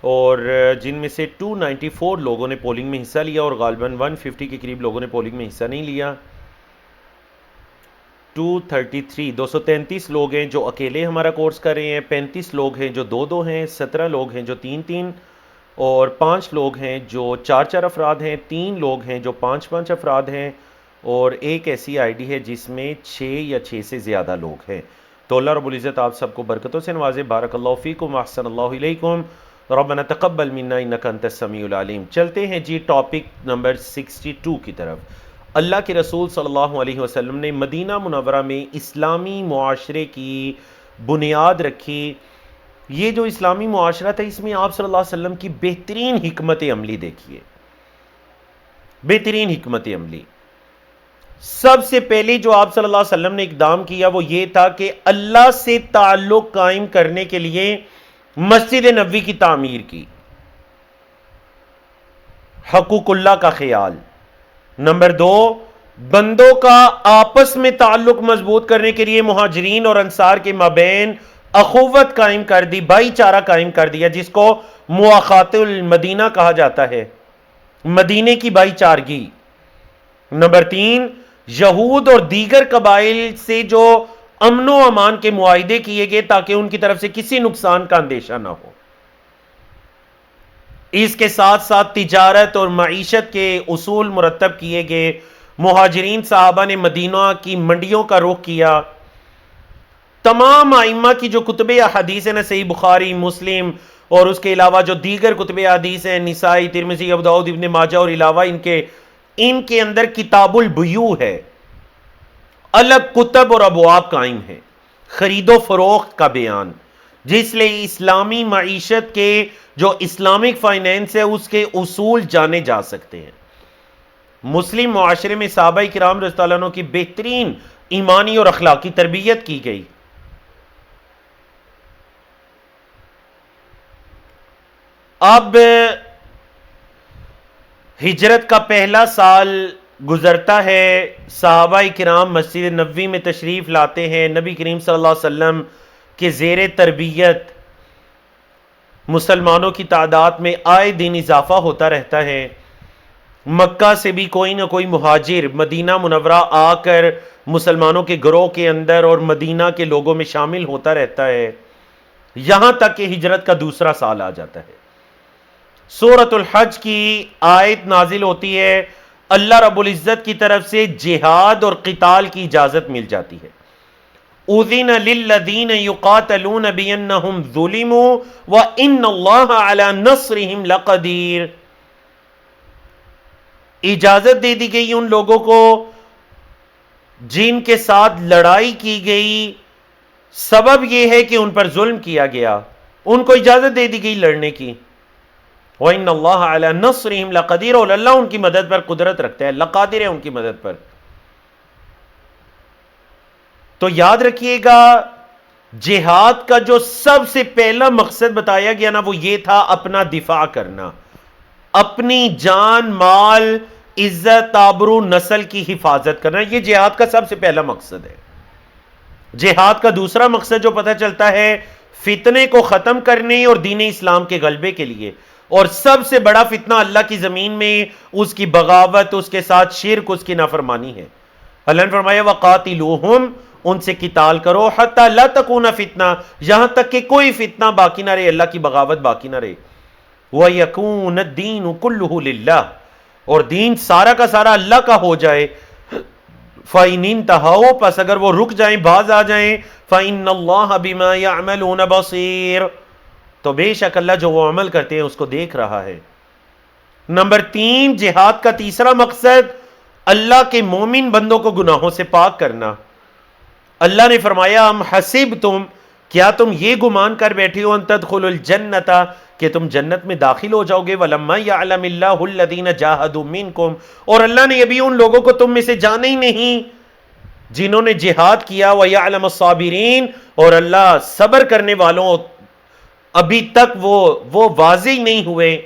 اور جن میں سے 294 لوگوں نے پولنگ میں حصہ لیا اور غالباً 150 کے قریب لوگوں نے پولنگ میں حصہ نہیں لیا. 233 لوگ ہیں جو اکیلے ہمارا کورس کر رہے ہیں، 35 لوگ ہیں جو دو ہیں، 17 لوگ ہیں جو تین اور 5 لوگ ہیں جو 4 افراد ہیں، 3 لوگ ہیں جو 5 افراد ہیں، اور ایک ایسی آئی ڈی ہے جس میں 6 یا 6 سے زیادہ لوگ ہیں. تو اللہ رب العزت آپ سب کو برکتوں سے نوازے. بارک اللہ فیکم احسن اللہ علیکم. ربنا تقبل منا انک انت السمیع العلیم. چلتے ہیں جی ٹاپک نمبر 62 کی طرف. اللہ کے رسول صلی اللہ علیہ وسلم نے مدینہ منورہ میں اسلامی معاشرے کی بنیاد رکھی. یہ جو اسلامی معاشرہ تھا اس میں آپ صلی اللہ علیہ وسلم کی بہترین حکمت عملی دیکھیے. بہترین حکمت عملی. سب سے پہلے جو آپ صلی اللہ علیہ وسلم نے اقدام کیا وہ یہ تھا کہ اللہ سے تعلق قائم کرنے کے لیے مسجد نبوی کی تعمیر کی. حقوق اللہ کا خیال. نمبر 2، بندوں کا آپس میں تعلق مضبوط کرنے کے لیے مہاجرین اور انصار کے مابین اخوت قائم کر دی، بھائی چارہ قائم کر دیا، جس کو مواخات المدینہ کہا جاتا ہے، مدینے کی بھائی چارگی. نمبر 3، یہود اور دیگر قبائل سے جو امن و امان کے معاہدے کیے گئے تاکہ ان کی طرف سے کسی نقصان کا اندیشہ نہ ہو. اس کے ساتھ ساتھ تجارت اور معیشت کے اصول مرتب کیے گئے. مہاجرین صحابہ نے مدینہ کی منڈیوں کا رخ کیا. تمام ائمہ کی جو کتب احادیث ہیں، صحیح بخاری، مسلم اور اس کے علاوہ جو دیگر کتب احادیث ہیں، نسائی، ترمذی، ابو داؤد، ابن ماجہ اور علاوہ ان کے اندر کتاب البیوع ہے، الگ کتب اور ابواب قائم ہیں، خرید و فروخت کا بیان، جس لئے اسلامی معیشت کے جو اسلامک فائنینس ہے اس کے اصول جانے جا سکتے ہیں. مسلم معاشرے میں صحابہ کرام رضی اللہ عنہ کی بہترین ایمانی اور اخلاقی تربیت کی گئی. اب ہجرت کا پہلا سال گزرتا ہے، صحابہ کرام مسجد نبوی میں تشریف لاتے ہیں. نبی کریم صلی اللہ علیہ وسلم کے زیر تربیت مسلمانوں کی تعداد میں آئے دن اضافہ ہوتا رہتا ہے. مکہ سے بھی کوئی نہ کوئی مہاجر مدینہ منورہ آ کر مسلمانوں کے گروہ کے اندر اور مدینہ کے لوگوں میں شامل ہوتا رہتا ہے، یہاں تک کہ ہجرت کا دوسرا سال آ جاتا ہے. سورۃ الحج کی آیت نازل ہوتی ہے، اللہ رب العزت کی طرف سے جہاد اور قتال کی اجازت مل جاتی ہے. اذن للذین یقاتلون بانہم ظلموا وان اللہ علی نصرہم لقدیر. اجازت دے دی گئی ان لوگوں کو جن کے ساتھ لڑائی کی گئی، سبب یہ ہے کہ ان پر ظلم کیا گیا، ان کو اجازت دے دی گئی لڑنے کی. وَإِنَّ اللَّهَ عَلَى نَصْرِهِمْ لَقَدِيرٌ، اور اللہ ان کی مدد پر قدرت رکھتا ہے، لقادر ہے ان کی مدد پر. تو یاد رکھیے گا جہاد کا جو سب سے پہلا مقصد بتایا گیا نا وہ یہ تھا اپنا دفاع کرنا، اپنی جان، مال، عزت، آبرو، نسل کی حفاظت کرنا. یہ جہاد کا سب سے پہلا مقصد ہے. جہاد کا دوسرا مقصد جو پتہ چلتا ہے فتنے کو ختم کرنے اور دین اسلام کے غلبے کے لیے. اور سب سے بڑا فتنہ اللہ کی زمین میں اس کی بغاوت، اس کے ساتھ شرک، اس کی نافرمانی ہے. اللہ نے فرمایا وَقَاتِلُوهُمْ، ان سے قتال کرو، حَتَّى لَا تَكُونَ فِتْنَةٌ، یہاں تک کہ کوئی فتنہ باقی نہ رہے، اللہ کی بغاوت باقی نہ رہے. وَيَكُونَ الدِّينُ كُلُّهُ لِلَّهِ، اور دین سارا کا سارا اللہ کا ہو جائے. فَإِنِ انْتَهَوْا، پس اگر وہ رک جائیں، باز آ جائیں، فَإِنَّ اللَّهَ بِمَا يَعْمَلُونَ بَصِيرٌ، تو بے شک اللہ جو وہ عمل کرتے ہیں اس کو دیکھ رہا ہے. نمبر 3، جہاد کا تیسرا مقصد اللہ کے مومن بندوں کو گناہوں سے پاک کرنا. اللہ نے فرمایا ام حسبتم، کیا تم یہ گمان کر بیٹھے ہو ان تدخلوا الجنت، کہ تم جنت میں داخل ہو جاؤ گے، ولما یعلم اللہ الذین جاہدوا منکم، اور اللہ نے ابھی ان لوگوں کو تم میں سے جانا ہی نہیں جنہوں نے جہاد کیا، ویعلم الصابرین، اور اللہ صبر کرنے والوں ابھی تک وہ واضح نہیں ہوئے۔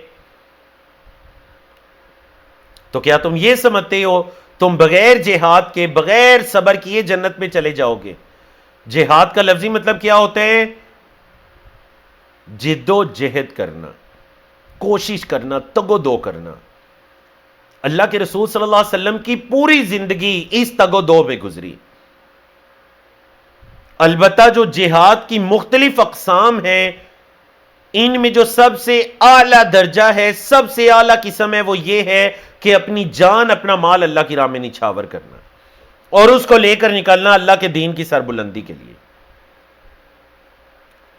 تو کیا تم یہ سمجھتے ہو تم بغیر جہاد کے، بغیر صبر کیے جنت میں چلے جاؤ گے؟ جہاد کا لفظی مطلب کیا ہوتا ہے؟ جد و جہد کرنا، کوشش کرنا، تگ و دو کرنا۔ اللہ کے رسول صلی اللہ علیہ وسلم کی پوری زندگی اس تگ و دو میں گزری۔ البتہ جو جہاد کی مختلف اقسام ہیں، ان میں جو سب سے اعلیٰ درجہ ہے، سب سے اعلیٰ قسم ہے، وہ یہ ہے کہ اپنی جان، اپنا مال اللہ کی راہ میں نچھاور کرنا اور اس کو لے کر نکلنا اللہ کے دین کی سربلندی کے لیے۔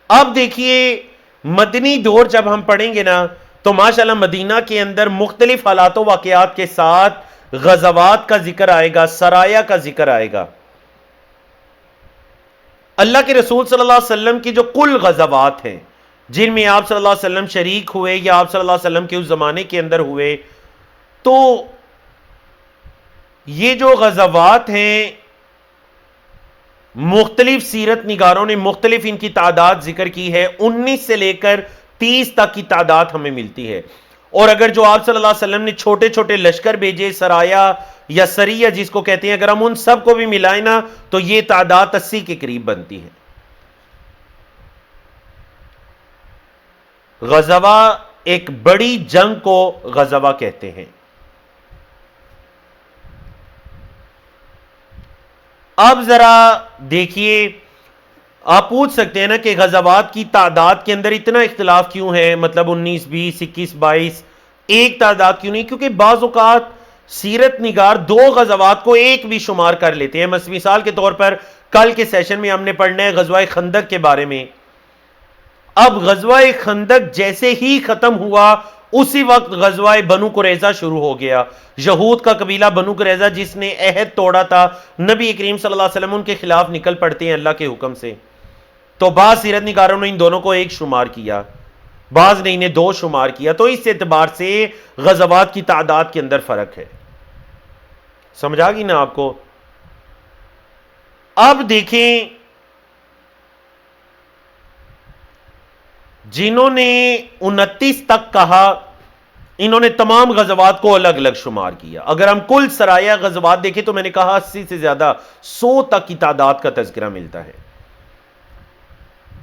اب دیکھیے مدنی دور جب ہم پڑھیں گے نا تو ماشاءاللہ مدینہ کے اندر مختلف حالات و واقعات کے ساتھ غزوات کا ذکر آئے گا، سرایا کا ذکر آئے گا۔ اللہ کے رسول صلی اللہ علیہ وسلم کی جو کل غزوات ہیں جن میں آپ صلی اللہ علیہ وسلم شریک ہوئے یا آپ صلی اللہ علیہ وسلم کے اس زمانے کے اندر ہوئے، تو یہ جو غزوات ہیں مختلف سیرت نگاروں نے مختلف ان کی تعداد ذکر کی ہے، 19 سے لے کر 30 تک کی تعداد ہمیں ملتی ہے۔ اور اگر جو آپ صلی اللہ علیہ وسلم نے چھوٹے چھوٹے لشکر بھیجے، سرایا یا سریہ جس کو کہتے ہیں، اگر ہم ان سب کو بھی ملائیں نا تو یہ تعداد 80 کے قریب بنتی ہے۔ غزوہ ایک بڑی جنگ کو غزوہ کہتے ہیں۔ اب ذرا دیکھیے، آپ پوچھ سکتے ہیں نا کہ غزوات کی تعداد کے اندر اتنا اختلاف کیوں ہے، مطلب 19 20 21 22 ایک تعداد کیوں نہیں؟ کیونکہ بعض اوقات سیرت نگار دو غزوات کو ایک بھی شمار کر لیتے ہیں۔ مثال کے طور پر کل کے سیشن میں ہم نے پڑھنا ہے غزوہ خندق کے بارے میں۔ اب غزوہ خندق جیسے ہی ختم ہوا اسی وقت غزوہ بنو قریظہ شروع ہو گیا۔ یہود کا قبیلہ بنو قریظہ جس نے عہد توڑا تھا، نبی کریم صلی اللہ علیہ وسلم ان کے خلاف نکل پڑتے ہیں اللہ کے حکم سے۔ تو بعض سیرت نگاروں نے ان دونوں کو ایک شمار کیا، بعض نے انہیں دو شمار کیا، تو اس اعتبار سے غزوات کی تعداد کے اندر فرق ہے۔ سمجھ آ گئی نا آپ کو؟ اب دیکھیں جنہوں نے 29 تک کہا انہوں نے تمام غزوات کو الگ الگ شمار کیا۔ اگر ہم کل سرایا غزوات دیکھیں تو میں نے کہا 80 سے زیادہ 100 تک کی تعداد کا تذکرہ ملتا ہے۔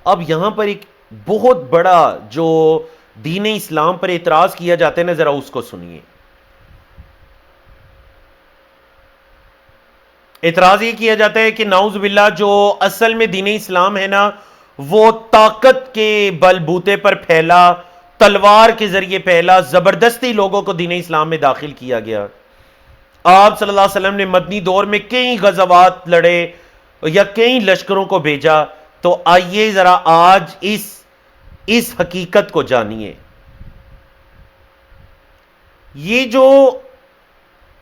اب یہاں پر ایک بہت بڑا جو دین اسلام پر اعتراض کیا جاتا ہے نا، ذرا اس کو سنیے۔ اعتراض یہ کیا جاتا ہے کہ نعوذ باللہ جو اصل میں دین اسلام ہے نا وہ طاقت کے بل بوتے پر پھیلا، تلوار کے ذریعے پھیلا، زبردستی لوگوں کو دین اسلام میں داخل کیا گیا۔ آپ صلی اللہ علیہ وسلم نے مدنی دور میں کئی غزوات لڑے یا کئی لشکروں کو بھیجا۔ تو آئیے ذرا آج اس حقیقت کو جانیے۔ یہ جو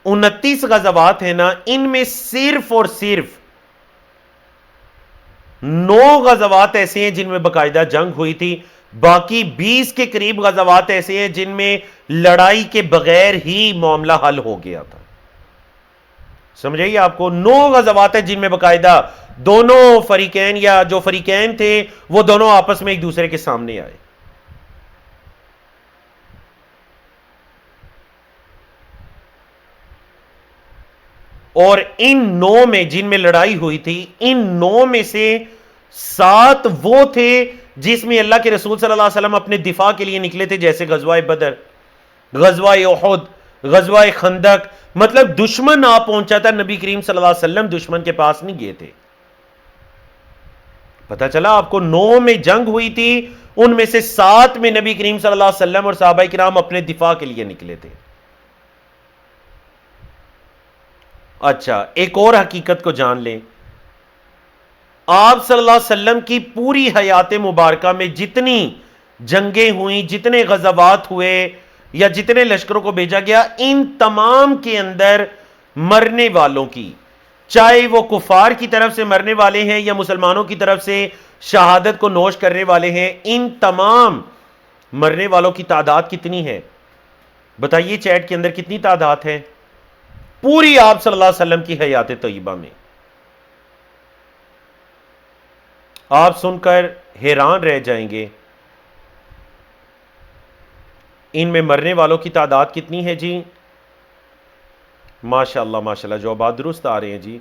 29 غزوات ہیں نا، ان میں صرف اور صرف 9 غزوات ایسے ہیں جن میں باقاعدہ جنگ ہوئی تھی، باقی 20 کے قریب غزوات ایسے ہیں جن میں لڑائی کے بغیر ہی معاملہ حل ہو گیا تھا۔ سمجھائیے آپ کو، 9 غزوات ہیں جن میں باقاعدہ دونوں فریقین یا جو فریقین تھے وہ دونوں آپس میں ایک دوسرے کے سامنے آئے۔ اور ان 9 میں جن میں لڑائی ہوئی تھی، ان 9 میں سے 7 وہ تھے جس میں اللہ کے رسول صلی اللہ علیہ وسلم اپنے دفاع کے لیے نکلے تھے، جیسے غزوہ بدر، غزوہ احد، غزوہ خندق۔ مطلب دشمن آ پہنچا تھا، نبی کریم صلی اللہ علیہ وسلم دشمن کے پاس نہیں گئے تھے۔ پتہ چلا آپ کو، 9 میں جنگ ہوئی تھی، ان میں سے 7 میں نبی کریم صلی اللہ علیہ وسلم اور صحابہ کرام اپنے دفاع کے لیے نکلے تھے۔ اچھا، ایک اور حقیقت کو جان لیں، آپ صلی اللہ علیہ وسلم کی پوری حیات مبارکہ میں جتنی جنگیں ہوئیں، جتنے غزوات ہوئے یا جتنے لشکروں کو بھیجا گیا، ان تمام کے اندر مرنے والوں کی چاہے وہ کفار کی طرف سے مرنے والے ہیں یا مسلمانوں کی طرف سے شہادت کو نوش کرنے والے ہیں، ان تمام مرنے والوں کی تعداد کتنی ہے؟ بتائیے چیٹ کے اندر کتنی تعداد ہے پوری آپ صلی اللہ علیہ وسلم کی حیات طیبہ میں؟ آپ سن کر حیران رہ جائیں گے، ان میں مرنے والوں کی تعداد کتنی ہے جی؟ ماشاءاللہ ماشاءاللہ، جوابات درست آ رہے ہیں جی۔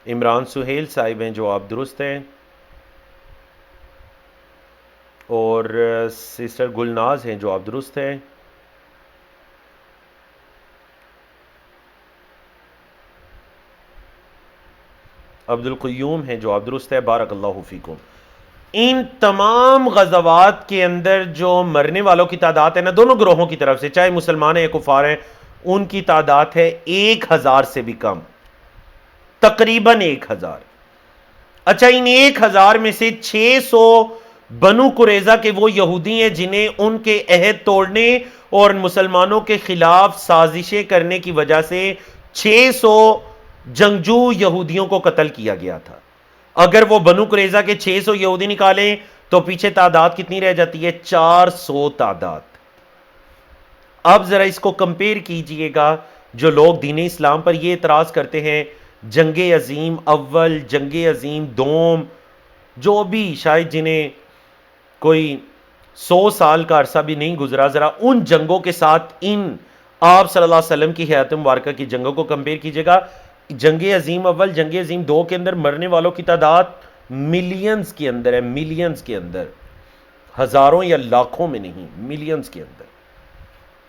عمران سہیل صاحب ہیں، جواب درست ہیں، اور سسٹر گلناز ہیں، جواب درست ہے۔ عبد القیوم ہیں، جواب درست ہے، بارک اللہ فیکم۔ ان تمام غزوات کے اندر جو مرنے والوں کی تعداد ہے نا، دونوں گروہوں کی طرف سے، چاہے مسلمان ہیں یا کفار ہیں، ان کی تعداد ہے 1000 سے بھی کم، تقریباً 1000۔ اچھا، ان 1000 میں سے 600 بنو قریظہ کے وہ یہودی ہیں جنہیں ان کے عہد توڑنے اور مسلمانوں کے خلاف سازشیں کرنے کی وجہ سے 600 جنگجو یہودیوں کو قتل کیا گیا تھا۔ اگر وہ بنو قریظہ کے 600 یہودی نکالیں تو پیچھے تعداد کتنی رہ جاتی ہے؟ 400 تعداد۔ اب ذرا اس کو کمپیر کیجئے گا، جو لوگ دین اسلام پر یہ اعتراض کرتے ہیں جنگ عظیم اول، جنگ عظیم دوم، جو بھی شاید جنہیں کوئی 100 سال کا عرصہ بھی نہیں گزرا، ذرا ان جنگوں کے ساتھ ان آپ صلی اللہ علیہ وسلم کی حیات مبارکہ کی جنگوں کو کمپیر کیجئے گا۔ جنگ عظیم اول، جنگ عظیم دو کے اندر مرنے والوں کی تعداد ملینز کے اندر ہے، ملینز کے اندر، ہزاروں یا لاکھوں میں نہیں، ملینز کے اندر۔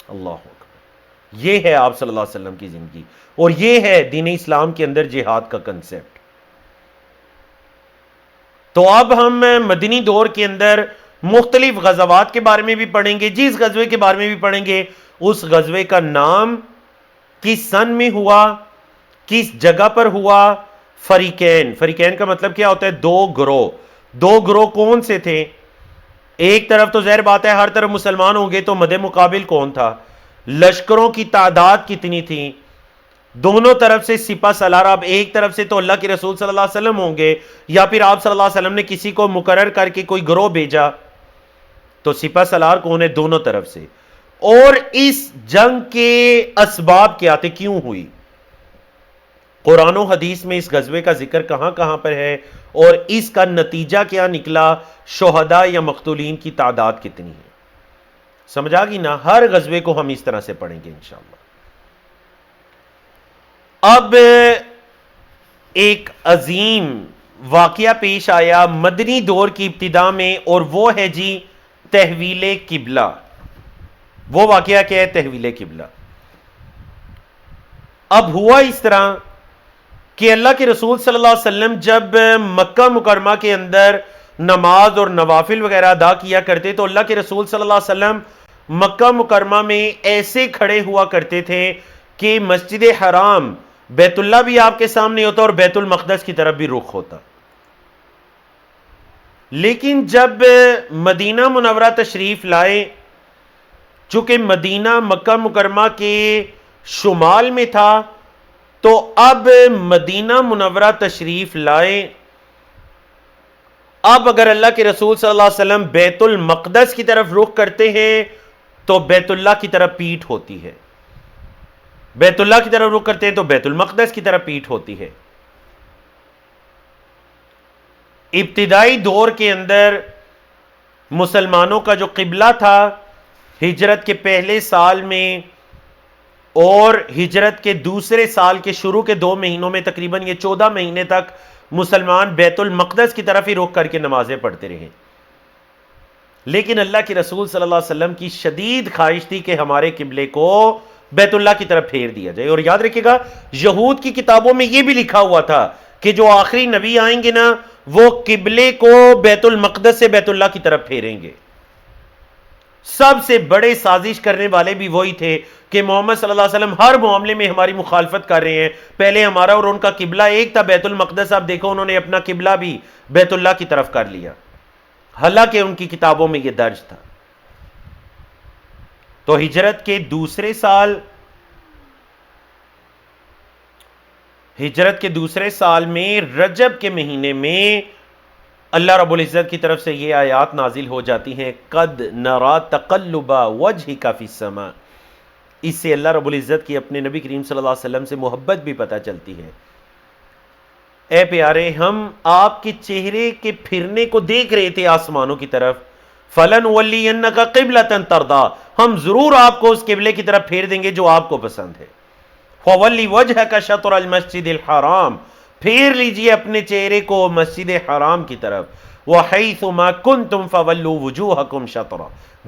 اللہ اکبر، یہ ہے آپ صلی اللہ علیہ وسلم کی زندگی، اور یہ ہے دین اسلام کے اندر جہاد کا کنسپٹ۔ تو اب ہم مدنی دور کے اندر مختلف غزوات کے بارے میں بھی پڑھیں گے، جس غزوے کے بارے میں بھی پڑھیں گے اس غزوے کا نام، کس سن میں ہوا، کس جگہ پر ہوا، فریقین۔ فریقین کا مطلب کیا ہوتا ہے؟ دو گروہ۔ دو گروہ کون سے تھے؟ ایک طرف تو ظاہر بات ہے ہر طرف مسلمان ہوں گے، تو مد مقابل کون تھا؟ لشکروں کی تعداد کتنی تھی؟ دونوں طرف سے سپہ سالار، اب ایک طرف سے تو اللہ کے رسول صلی اللہ علیہ وسلم ہوں گے، یا پھر آپ صلی اللہ علیہ وسلم نے کسی کو مقرر کر کے کوئی گروہ بھیجا، تو سپہ سالار کون ہے؟ دونوں طرف سے۔ اور اس جنگ کے اسباب کیا تھے، کیوں ہوئی؟ قرآن و حدیث میں اس غزوے کا ذکر کہاں کہاں پر ہے، اور اس کا نتیجہ کیا نکلا، شہداء یا مقتولین کی تعداد کتنی ہے؟ سمجھ آ گئی نا؟ ہر غزوے کو ہم اس طرح سے پڑھیں گے انشاءاللہ۔ اب ایک عظیم واقعہ پیش آیا مدنی دور کی ابتدا میں، اور وہ ہے جی تحویل قبلہ۔ وہ واقعہ کیا ہے؟ تحویل قبلہ۔ اب ہوا اس طرح کہ اللہ کے رسول صلی اللہ علیہ وسلم جب مکہ مکرمہ کے اندر نماز اور نوافل وغیرہ ادا کیا کرتے، تو اللہ کے رسول صلی اللہ علیہ وسلم مکہ مکرمہ میں ایسے کھڑے ہوا کرتے تھے کہ مسجد حرام، بیت اللہ بھی آپ کے سامنے ہوتا اور بیت المقدس کی طرف بھی رخ ہوتا۔ لیکن جب مدینہ منورہ تشریف لائے، چونکہ مدینہ مکہ مکرمہ کے شمال میں تھا، تو اب مدینہ منورہ تشریف لائے، اب اگر اللہ کے رسول صلی اللہ علیہ وسلم بیت المقدس کی طرف رخ کرتے ہیں تو بیت اللہ کی طرف پیٹھ ہوتی ہے، بیت اللہ کی طرف رخ کرتے ہیں تو بیت المقدس کی طرف پیٹھ ہوتی ہے۔ ابتدائی دور کے اندر مسلمانوں کا جو قبلہ تھا، ہجرت کے پہلے سال میں اور ہجرت کے دوسرے سال کے شروع کے 2 مہینوں میں، تقریباً یہ 14 مہینے تک مسلمان بیت المقدس کی طرف ہی رخ کر کے نمازیں پڑھتے رہے۔ لیکن اللہ کے رسول صلی اللہ علیہ وسلم کی شدید خواہش تھی کہ ہمارے قبلے کو بیت اللہ کی طرف پھیر دیا جائے۔ اور یاد رکھیے گا، یہود کی کتابوں میں یہ بھی لکھا ہوا تھا کہ جو آخری نبی آئیں گے نا، وہ قبلے کو بیت المقدس سے بیت اللہ کی طرف پھیریں گے۔ سب سے بڑے سازش کرنے والے بھی وہی تھے کہ محمد صلی اللہ علیہ وسلم ہر معاملے میں ہماری مخالفت کر رہے ہیں، پہلے ہمارا اور ان کا قبلہ ایک تھا بیت المقدس، اب دیکھو انہوں نے اپنا قبلہ بھی بیت اللہ کی طرف کر لیا، حالانکہ ان کی کتابوں میں یہ درج تھا۔ تو ہجرت کے دوسرے سال ہجرت کے دوسرے سال میں رجب کے مہینے میں اللہ رب العزت کی طرف سے یہ آیات نازل ہو جاتی ہیں، قد نرا تقلب وجہک فی السماء۔ اس سے اللہ رب العزت کی اپنے نبی کریم صلی اللہ علیہ وسلم سے محبت بھی پتہ چلتی ہے۔ اے پیارے، ہم آپ کے چہرے کے پھرنے کو دیکھ رہے تھے آسمانوں کی طرف، فَلَنُوَلِّيَنَّكَ قِبْلَةً تَرْضَىٰ، ہم ضرور آپ کو اس قبلے کی طرف پھیر دیں گے جو آپ کو پسند ہے۔ فَوَلِّ وَجْهَكَ شَطْرَ الْمَسْجِدِ الْحَرَامِ، پھیر لیجئے اپنے چہرے کو مسجد حرام کی طرف۔ وَحَيْثُ مَا كُنْتُمْ فَوَلُّوا وُجُوهَكُمْ شَطْرًا،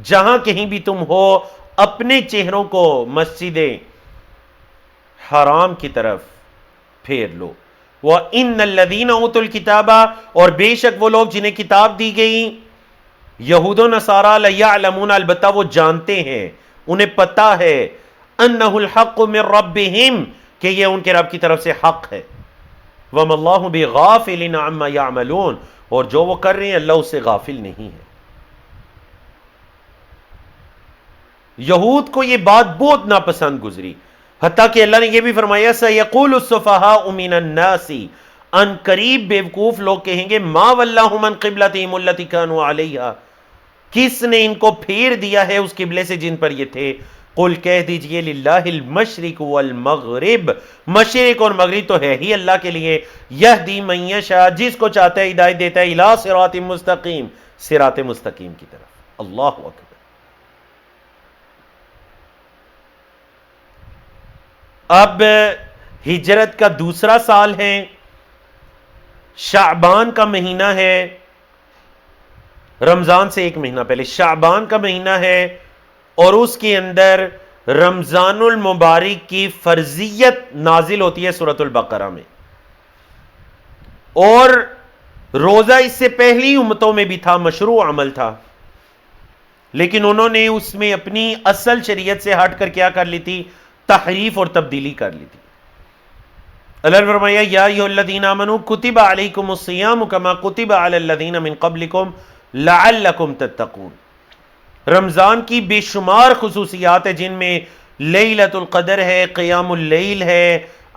جہاں کہیں بھی تم ہو اپنے چہروں کو مسجد حرام کی طرف پھیر لو۔ وَإِنَّ الَّذِينَ أُوتُوا الْكِتَابَ، اور بے شک وہ لوگ جنہیں کتاب دی گئی، یہود و نصارہ، لَيَعْلَمُونَ، البتہ وہ جانتے ہیں، انہیں پتہ ہے، أَنَّهُ الْحَقُّ مِن رَبِّهِمْ، کہ یہ ان کے رب کی طرف سے حق ہے۔ وَمَا اللَّهُ بِغَافِلٍ عَمَّا يَعْمَلُونَ، اور جو وہ کر رہے ہیں اللہ اس سے غافل نہیں ہے۔ یہود کو یہ بات بہت ناپسند گزری، حتیٰ کہ اللہ نے یہ بھی فرمایا سَيَقُولُ السُّفَهَاءُ مِنَ النَّاسِ، ان قریب بیوقوف لوگ کہیں گے مَا وَلَّاهُمْ عَنْ قِبْلَتِهِمُ الَّتِي كَانُوا عَلَيْهَا، کس نے ان کو پھیر دیا ہے اس قبلے سے جن پر یہ تھے۔ قل کہہ دیجئے للہ المشرق والمغرب، مشرق اور مغرب تو ہے ہی اللہ کے لیے، یہدی من یشاء، جس کو چاہتا ہے ہدایت دیتا ہے، الی صراط مستقیم، صراط مستقیم کی طرف۔ اللہ اکبر۔ اب ہجرت کا دوسرا سال ہے، شعبان کا مہینہ ہے، رمضان سے ایک مہینہ پہلے شعبان کا مہینہ ہے، اور اس کے اندر رمضان المبارک کی فرضیت نازل ہوتی ہے سورۃ البقرہ میں، اور روزہ اس سے پہلی امتوں میں بھی تھا، مشروع عمل تھا، لیکن انہوں نے اس میں اپنی اصل شریعت سے ہٹ کر کیا کر لی تھی؟ تحریف اور تبدیلی کر لی تھی۔ اللہ نے فرمایا یا ایھا الذین آمنوا کتب علیکم الصیام کما کتب علی الذین من قبلکم لعلکم تتقون۔ رمضان کی بے شمار خصوصیات ہیں، جن میں لیلۃ القدر ہے، قیام اللیل ہے،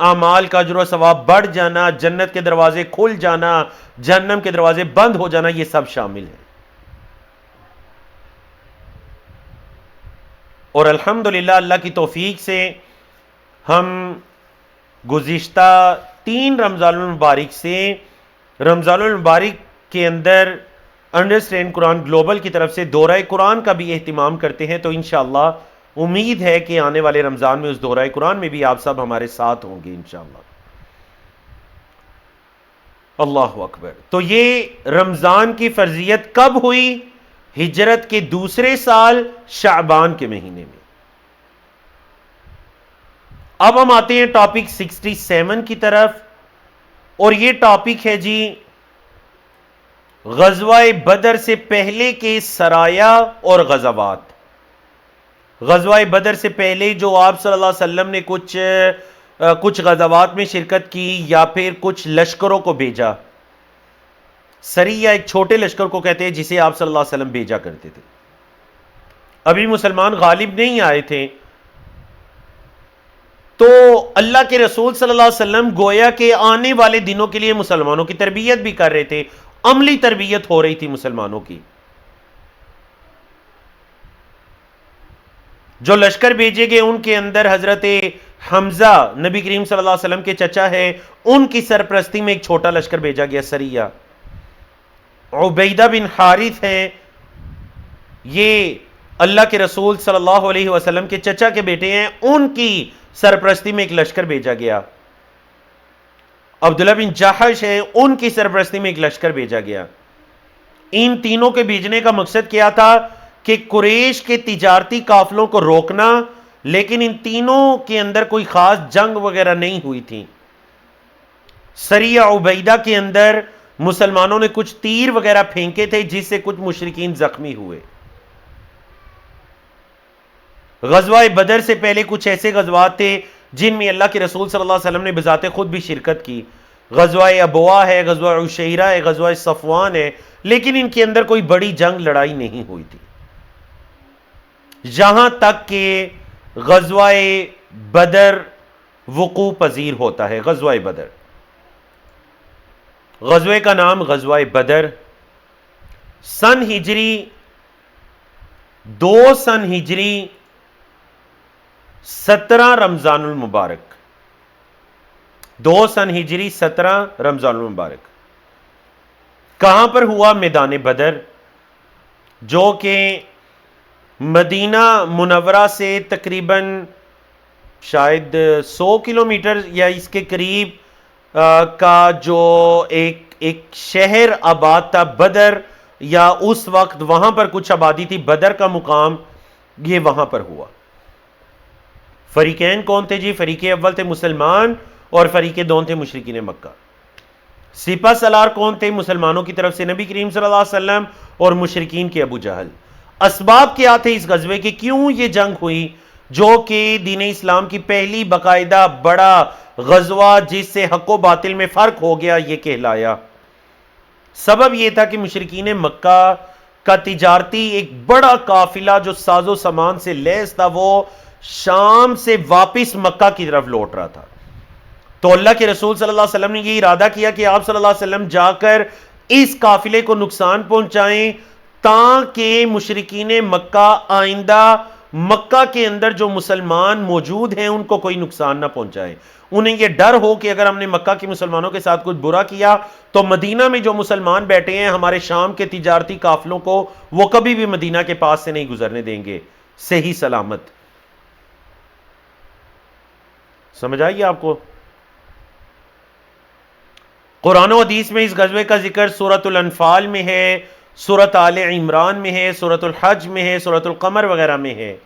اعمال کا اجر و ثواب بڑھ جانا، جنت کے دروازے کھل جانا، جہنم کے دروازے بند ہو جانا، یہ سب شامل ہے۔ اور الحمدللہ اللہ کی توفیق سے ہم گزشتہ 3 رمضان المبارک سے رمضان المبارک کے اندر انڈرسٹینڈ قرآن گلوبل کی طرف سے دورہ قرآن کا بھی اہتمام کرتے ہیں، تو انشاءاللہ امید ہے کہ آنے والے رمضان میں اس دورہ قرآن میں بھی آپ سب ہمارے ساتھ ہوں گے انشاءاللہ۔ اللہ اکبر۔ تو یہ رمضان کی فرضیت کب ہوئی؟ ہجرت کے دوسرے سال شعبان کے مہینے میں۔ اب ہم آتے ہیں ٹاپک 67 کی طرف، اور یہ ٹاپک ہے جی غزوہ بدر سے پہلے کے سرایا اور غزوات۔ غزوہ بدر سے پہلے جو آپ صلی اللہ علیہ وسلم نے کچھ غزوات میں شرکت کی یا پھر کچھ لشکروں کو بھیجا، سریہ ایک چھوٹے لشکر کو کہتے ہیں جسے آپ صلی اللہ علیہ وسلم بھیجا کرتے تھے۔ ابھی مسلمان غالب نہیں آئے تھے، تو اللہ کے رسول صلی اللہ علیہ وسلم گویا کہ آنے والے دنوں کے لیے مسلمانوں کی تربیت بھی کر رہے تھے، عملی تربیت ہو رہی تھی مسلمانوں کی۔ جو لشکر بھیجے گئے ان کے اندر حضرت حمزہ نبی کریم صلی اللہ علیہ وسلم کے چچا ہے، ان کی سرپرستی میں ایک چھوٹا لشکر بھیجا گیا سریہ۔ عبیدہ بن حارث ہیں، یہ اللہ کے رسول صلی اللہ علیہ وسلم کے چچا کے بیٹے ہیں، ان کی سرپرستی میں ایک لشکر بھیجا گیا۔ عبداللہ بن جحش ہیں، ان کی سرپرستی میں ایک لشکر بھیجا گیا۔ ان تینوں کے بھیجنے کا مقصد کیا تھا کہ قریش کے تجارتی قافلوں کو روکنا، لیکن ان تینوں کے اندر کوئی خاص جنگ وغیرہ نہیں ہوئی تھی۔ سریہ عبیدہ کے اندر مسلمانوں نے کچھ تیر وغیرہ پھینکے تھے جس سے کچھ مشرکین زخمی ہوئے۔ غزوہ بدر سے پہلے کچھ ایسے غزوات تھے جن میں اللہ کے رسول صلی اللہ علیہ وسلم نے بذات خود بھی شرکت کی۔ غزوہ ابوا ہے، غزوہ عشیرہ ہے، غزوہ صفوان ہے، لیکن ان کے اندر کوئی بڑی جنگ لڑائی نہیں ہوئی تھی، یہاں تک کہ غزوہ بدر وقوع پذیر ہوتا ہے۔ غزوہ بدر، غزوے کا نام غزوہ بدر، سن ہجری 2 سن ہجری 17 رمضان المبارک، 2 سن ہجری 17 رمضان المبارک۔ کہاں پر ہوا؟ میدان بدر، جو کہ مدینہ منورہ سے تقریباً شاید 100 کلومیٹر یا اس کے قریب کا جو ایک شہر آباد تھا بدر، یا اس وقت وہاں پر کچھ آبادی تھی، بدر کا مقام یہ وہاں پر ہوا۔ فریقین کون تھے جی؟ فریق اول تھے مسلمان اور فریق دوم تھے مشرکین مکہ۔ سپہ سالار کون تھے؟ مسلمانوں کی طرف سے نبی کریم صلی اللہ علیہ وسلم اور مشرکین کے ابو جہل۔ اسباب کیا تھے اس غزوے کے؟ کیوں یہ جنگ ہوئی جو کہ دین اسلام کی پہلی باقاعدہ بڑا غزوہ جس سے حق و باطل میں فرق ہو گیا یہ کہلایا؟ سبب یہ تھا کہ مشرکین مکہ کا تجارتی ایک بڑا قافلہ جو ساز و سامان سے لیس تھا وہ شام سے واپس مکہ کی طرف لوٹ رہا تھا۔ تو اللہ کے رسول صلی اللہ علیہ وسلم نے یہ ارادہ کیا کہ آپ صلی اللہ علیہ وسلم جا کر اس قافلے کو نقصان پہنچائیں تاکہ مشرکین مکہ آئندہ مکہ کے اندر جو مسلمان موجود ہیں ان کو کوئی نقصان نہ پہنچائے۔ انہیں یہ ڈر ہو کہ اگر ہم نے مکہ کے مسلمانوں کے ساتھ کچھ برا کیا تو مدینہ میں جو مسلمان بیٹھے ہیں ہمارے شام کے تجارتی قافلوں کو وہ کبھی بھی مدینہ کے پاس سے نہیں گزرنے دیں گے صحیح سلامت۔ سمجھ آئیے آپ کو؟ قرآن و حدیث میں اس غزوے کا ذکر سورۃ الانفال میں ہے، سورۃ آل عمران میں ہے، سورۃ الحج میں ہے، سورۃ القمر وغیرہ میں ہے۔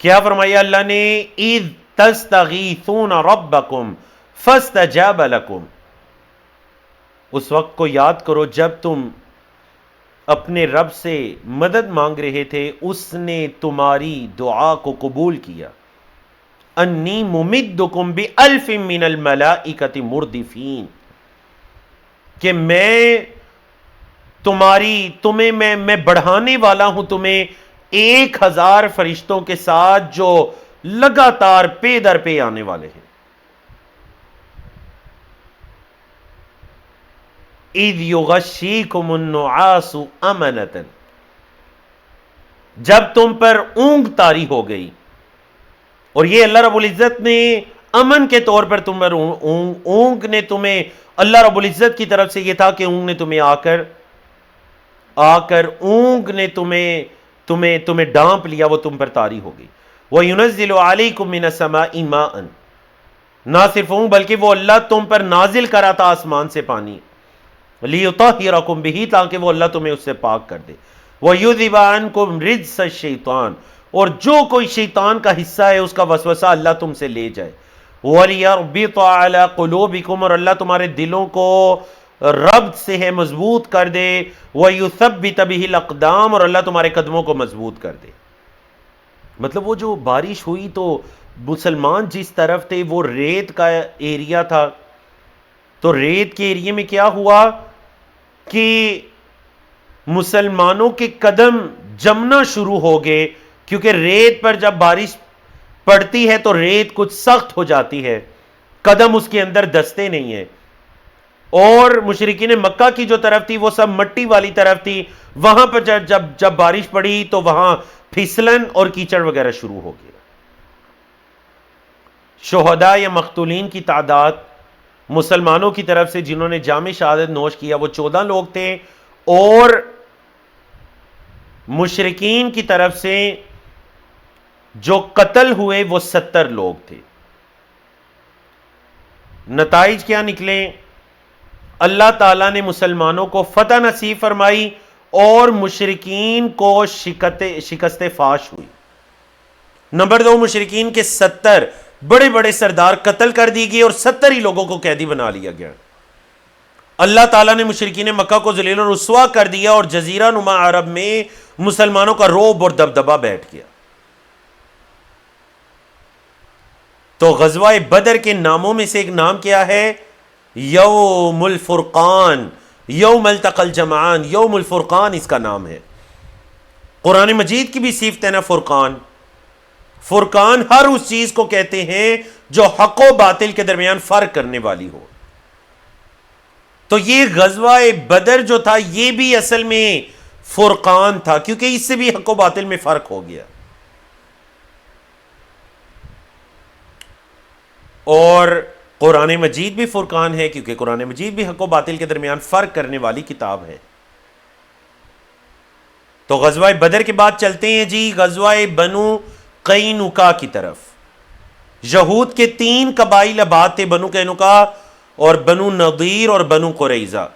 کیا فرمایا اللہ نے؟ اذ تستغیثون ربکم فاستجاب لکم۔ اس وقت کو یاد کرو جب تم اپنے رب سے مدد مانگ رہے تھے، اس نے تمہاری دعا کو قبول کیا۔ انی ممدکم بألف من الملائکۃ مردفین، کہ تمہیں میں بڑھانے والا ہوں تمہیں 1000 فرشتوں کے ساتھ جو لگاتار پے در پے آنے والے ہیں۔ اذ یغشیکم النعاس امنۃ، جب تم پر اونگ طاری ہو گئی، اور یہ اللہ رب العزت نے امن کے طور پر تم پر اونگ نے تمہیں، اللہ رب العزت کی طرف سے یہ تھا کہ اونگ نے تمہیں آ کر اونگ نے تمہیں ڈانپ لیا، وہ تم پر طاری ہو گئی۔ وَيُنَزِّلُ عَلَيْكُم مِّنَ السَّمَاءِ مَاءً، نہ صرف اونگ بلکہ وہ اللہ تم پر نازل کرا تھا آسمان سے پانی، لِيُطَهِّرَكُم بِهِ، تاکہ وہ اللہ تمہیں اس سے پاک کر دے۔ وَيُذْهِبَ عَنكُم رِجْسَ الشَّيْطَانِ، اور جو کوئی شیطان کا حصہ ہے اس کا وسوسہ اللہ تم سے لے جائے۔ وَلِيَرْبِطَ عَلَى قُلُوبِكُمْ، اور اللہ تمہارے دلوں کو ربط سے ہے مضبوط کر دے۔ وَيُثَبِّتَ بِهِ الْأَقْدَامَ، اور اللہ تمہارے قدموں کو مضبوط کر دے۔ مطلب وہ جو بارش ہوئی تو مسلمان جس طرف تھے وہ ریت کا ایریا تھا، تو ریت کے ایریے میں کیا ہوا کہ مسلمانوں کے قدم جمنا شروع ہو گئے، کیونکہ ریت پر جب بارش پڑتی ہے تو ریت کچھ سخت ہو جاتی ہے، قدم اس کے اندر دستے نہیں ہیں۔ اور مشرکین مکہ کی جو طرف تھی وہ سب مٹی والی طرف تھی، وہاں پر جب بارش پڑی تو وہاں پھسلن اور کیچڑ وغیرہ شروع ہو گیا۔ شہداء یا مقتولین کی تعداد مسلمانوں کی طرف سے جنہوں نے جام شہادت نوش کیا وہ 14 لوگ تھے، اور مشرکین کی طرف سے جو قتل ہوئے وہ 70 لوگ تھے۔ نتائج کیا نکلے؟ اللہ تعالیٰ نے مسلمانوں کو فتح نصیب فرمائی اور مشرکین کو شکست فاش ہوئی۔ نمبر 2، مشرکین کے 70 بڑے بڑے سردار قتل کر دی گئے اور 70 ہی لوگوں کو قیدی بنا لیا گیا۔ اللہ تعالیٰ نے مشرکین مکہ کو ذلیل و رسوا کر دیا اور جزیرہ نما عرب میں مسلمانوں کا رعب اور دبدبہ بیٹھ گیا۔ تو غزوہ بدر کے ناموں میں سے ایک نام کیا ہے؟ یوم الفرقان، یوم التقى الجمعان، یوم الفرقان اس کا نام ہے۔ قرآن مجید کی بھی صفت ہے نا فرقان۔ فرقان ہر اس چیز کو کہتے ہیں جو حق و باطل کے درمیان فرق کرنے والی ہو. تو یہ غزوہ بدر جو تھا یہ بھی اصل میں فرقان تھا، کیونکہ اس سے بھی حق و باطل میں فرق ہو گیا. اور قرآن مجید بھی فرقان ہے، کیونکہ قرآن مجید بھی حق و باطل کے درمیان فرق کرنے والی کتاب ہے. تو غزوہ بدر کے بعد چلتے ہیں جی غزوہ بنو قینقاع کی طرف. یہود کے 3 قبائل آباد تھے، بنو قینقاع اور بنو نضیر اور بنو قریظہ.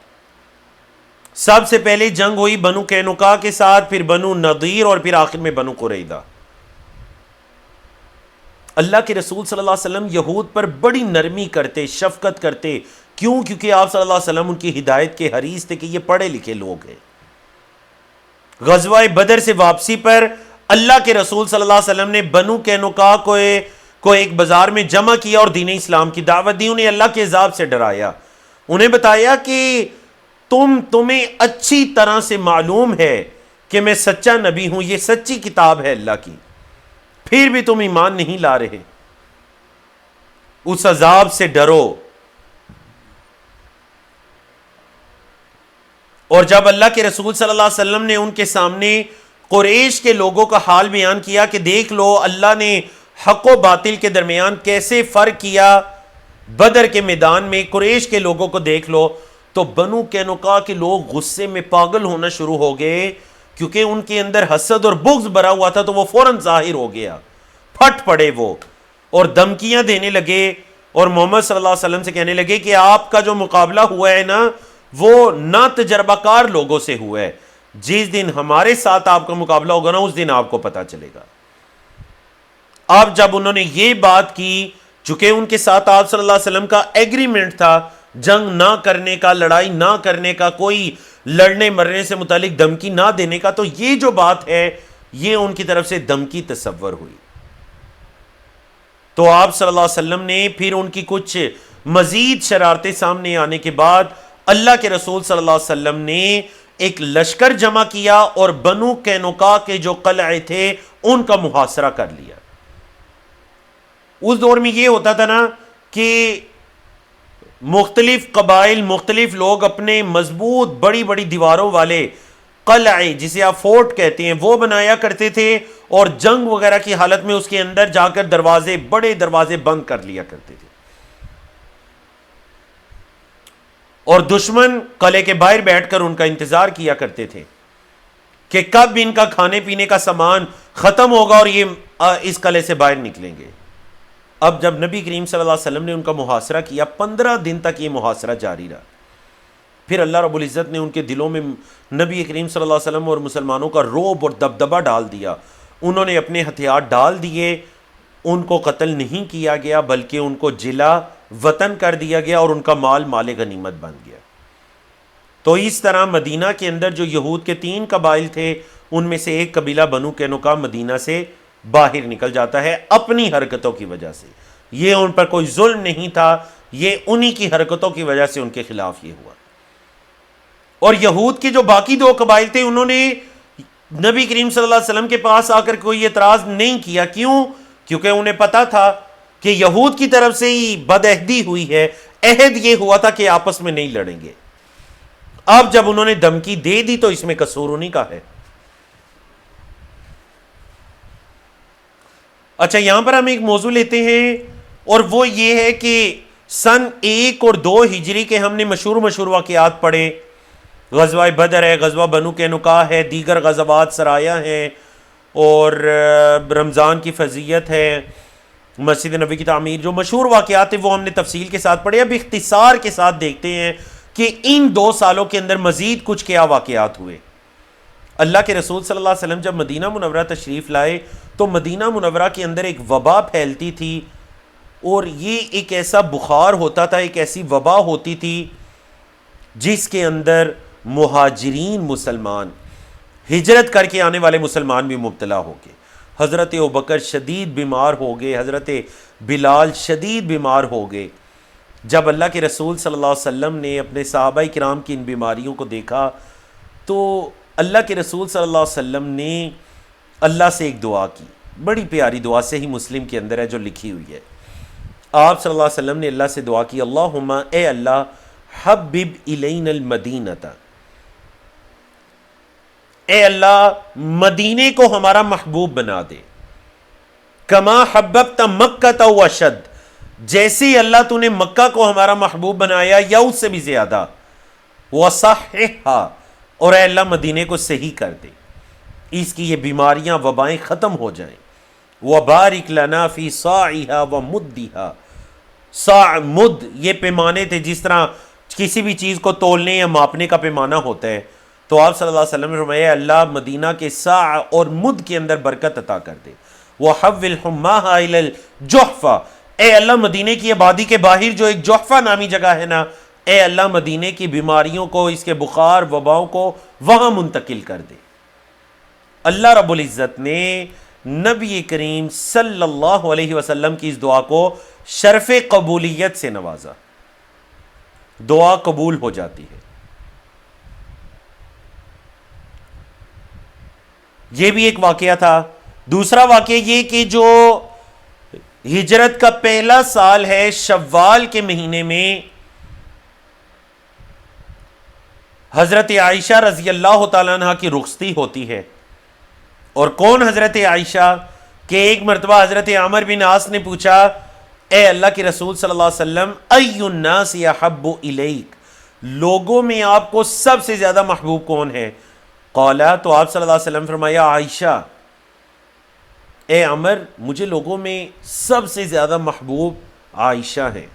سب سے پہلے جنگ ہوئی بنو قینقاع کے ساتھ، پھر بنو نضیر اور پھر آخر میں بنو قریظہ. اللہ کے رسول صلی اللہ علیہ وسلم یہود پر بڑی نرمی کرتے، شفقت کرتے. کیوں؟ کیونکہ آپ صلی اللہ علیہ وسلم ان کی ہدایت کے حریص تھے کہ یہ پڑھے لکھے لوگ ہیں. غزوہ بدر سے واپسی پر اللہ کے رسول صلی اللہ علیہ وسلم نے بنو قینقاع کو ایک بازار میں جمع کیا اور دین اسلام کی دعوت دی. انہیں اللہ کے عذاب سے ڈرایا. انہیں بتایا کہ تمہیں اچھی طرح سے معلوم ہے کہ میں سچا نبی ہوں، یہ سچی کتاب ہے اللہ کی، پھر بھی تم ایمان نہیں لا رہے. اس عذاب سے ڈرو. اور جب اللہ کے رسول صلی اللہ علیہ وسلم نے ان کے سامنے قریش کے لوگوں کا حال بیان کیا کہ دیکھ لو اللہ نے حق و باطل کے درمیان کیسے فرق کیا بدر کے میدان میں، قریش کے لوگوں کو دیکھ لو، تو بنو قینقاع کے لوگ غصے میں پاگل ہونا شروع ہو گئے، کیونکہ ان کے اندر حسد اور بغض بھرا ہوا تھا. تو وہ فوراً ظاہر ہو گیا، پھٹ پڑے وہ اور دھمکیاں دینے لگے اور محمد صلی اللہ علیہ وسلم سے کہنے لگے کہ آپ کا جو مقابلہ ہوا ہے نا وہ نا تجربہ کار لوگوں سے ہوا ہے، جس دن ہمارے ساتھ آپ کا مقابلہ ہوگا نا اس دن آپ کو پتا چلے گا. اب جب انہوں نے یہ بات کی، چونکہ ان کے ساتھ آپ صلی اللہ علیہ وسلم کا ایگریمنٹ تھا جنگ نہ کرنے کا، لڑائی نہ کرنے کا، کوئی لڑنے مرنے سے متعلق دھمکی نہ دینے کا، تو یہ جو بات ہے یہ ان کی طرف سے دھمکی تصور ہوئی. تو آپ صلی اللہ علیہ وسلم نے پھر ان کی کچھ مزید شرارتیں سامنے آنے کے بعد اللہ کے رسول صلی اللہ علیہ وسلم نے ایک لشکر جمع کیا اور بنو قینقاع کے جو قلعے تھے ان کا محاصرہ کر لیا. اس دور میں یہ ہوتا تھا نا کہ مختلف قبائل، مختلف لوگ اپنے مضبوط بڑی بڑی دیواروں والے قلعے، جسے آپ فورٹ کہتے ہیں، وہ بنایا کرتے تھے اور جنگ وغیرہ کی حالت میں اس کے اندر جا کر دروازے، بڑے دروازے بند کر لیا کرتے تھے. اور دشمن قلعے کے باہر بیٹھ کر ان کا انتظار کیا کرتے تھے کہ کب ان کا کھانے پینے کا سامان ختم ہوگا اور یہ اس قلعے سے باہر نکلیں گے. اب جب نبی کریم صلی اللہ علیہ وسلم نے ان کا محاصرہ کیا، 15 دن تک یہ محاصرہ جاری رہا. پھر اللہ رب العزت نے ان کے دلوں میں نبی کریم صلی اللہ علیہ وسلم اور مسلمانوں کا رعب اور دبدبہ ڈال دیا. انہوں نے اپنے ہتھیار ڈال دیے، ان کو قتل نہیں کیا گیا بلکہ ان کو جلا وطن کر دیا گیا اور ان کا مال مال غنیمت بن گیا. تو اس طرح مدینہ کے اندر جو یہود کے 3 قبائل تھے ان میں سے ایک قبیلہ بنو قینقاع مدینہ سے باہر نکل جاتا ہے اپنی حرکتوں کی وجہ سے. یہ ان پر کوئی ظلم نہیں تھا، یہ انہی کی حرکتوں کی وجہ سے ان کے خلاف یہ ہوا. اور یہود کے جو باقی 2 قبائل تھے انہوں نے نبی کریم صلی اللہ علیہ وسلم کے پاس آ کر کوئی اعتراض نہیں کیا. کیوں؟ کیونکہ انہیں پتا تھا کہ یہود کی طرف سے ہی بدعہدی ہوئی ہے، عہد یہ ہوا تھا کہ آپس میں نہیں لڑیں گے. اب جب انہوں نے دھمکی دے دی تو اس میں قصور انہی کا ہے. اچھا، یہاں پر ہم ایک موضوع لیتے ہیں اور وہ یہ ہے کہ سن 1 اور 2 ہجری کے ہم نے مشہور واقعات پڑھے. غزوہ بدر ہے، غزوہ بنو قینقاع ہے، دیگر غزوات سرایا ہیں اور رمضان کی فضیلت ہے، مسجد نبی کی تعمیر، جو مشہور واقعات ہیں وہ ہم نے تفصیل کے ساتھ پڑھے. اب اختصار کے ساتھ دیکھتے ہیں کہ ان 2 سالوں کے اندر مزید کچھ کیا واقعات ہوئے. اللہ کے رسول صلی اللہ علیہ وسلم جب مدینہ منورہ تشریف لائے تو مدینہ منورہ کے اندر ایک وبا پھیلتی تھی اور یہ ایک ایسا بخار ہوتا تھا، ایک ایسی وبا ہوتی تھی جس کے اندر مہاجرین مسلمان، ہجرت کر کے آنے والے مسلمان بھی مبتلا ہو گئے. حضرت ابوبکر شدید بیمار ہو گئے، حضرت بلال شدید بیمار ہو گئے. جب اللہ کے رسول صلی اللہ علیہ وسلم نے اپنے صحابہ کرام کی ان بیماریوں کو دیکھا تو اللہ کے رسول صلی اللہ علیہ وسلم نے اللہ سے ایک دعا کی. بڑی پیاری دعا صحیح مسلم کے اندر ہے جو لکھی ہوئی ہے. آپ صلی اللہ علیہ وسلم نے اللہ سے دعا کی اللہم اے اللہ حبب الینا المدینۃ، اے اللہ مدینے کو ہمارا محبوب بنا دے. کما حببت مکہ و اشد، جیسے اللہ تو نے مکہ کو ہمارا محبوب بنایا یا اس سے بھی زیادہ. وصححھا، اور اے اللہ مدینے کو صحیح کر دے، اس کی یہ بیماریاں وبائیں ختم ہو جائیں. وبارک لنا فی صاعھا ومدھا، صاع مد یہ پیمانے تھے جس طرح کسی بھی چیز کو تولنے یا ماپنے کا پیمانہ ہوتا ہے. تو آپ صلی اللہ علیہ وسلم نے فرمایا اللہ مدینہ کے صاع اور مد کے اندر برکت عطا کر دے. وحول حماھا الی الجحفہ، اے اللہ مدینے کی آبادی کے باہر جو ایک جحفہ نامی جگہ ہے نا، اے اللہ مدینے کی بیماریوں کو، اس کے بخار وباؤں کو وہاں منتقل کر دے. اللہ رب العزت نے نبی کریم صلی اللہ علیہ وسلم کی اس دعا کو شرف قبولیت سے نوازا، دعا قبول ہو جاتی ہے. یہ بھی ایک واقعہ تھا. دوسرا واقعہ یہ کہ جو ہجرت کا پہلا سال ہے شوال کے مہینے میں حضرت عائشہ رضی اللہ تعالیٰ عنہ کی رخصتی ہوتی ہے. اور کون حضرت عائشہ؟ کہ ایک مرتبہ حضرت عمر بن عاص نے پوچھا اے اللہ کے رسول صلی اللہ علیہ وسلم ای الناس احب الیک، لوگوں میں آپ کو سب سے زیادہ محبوب کون ہے؟ قالا، تو آپ صلی اللہ علیہ وسلم فرمایا عائشہ، اے عمر مجھے لوگوں میں سب سے زیادہ محبوب عائشہ ہے.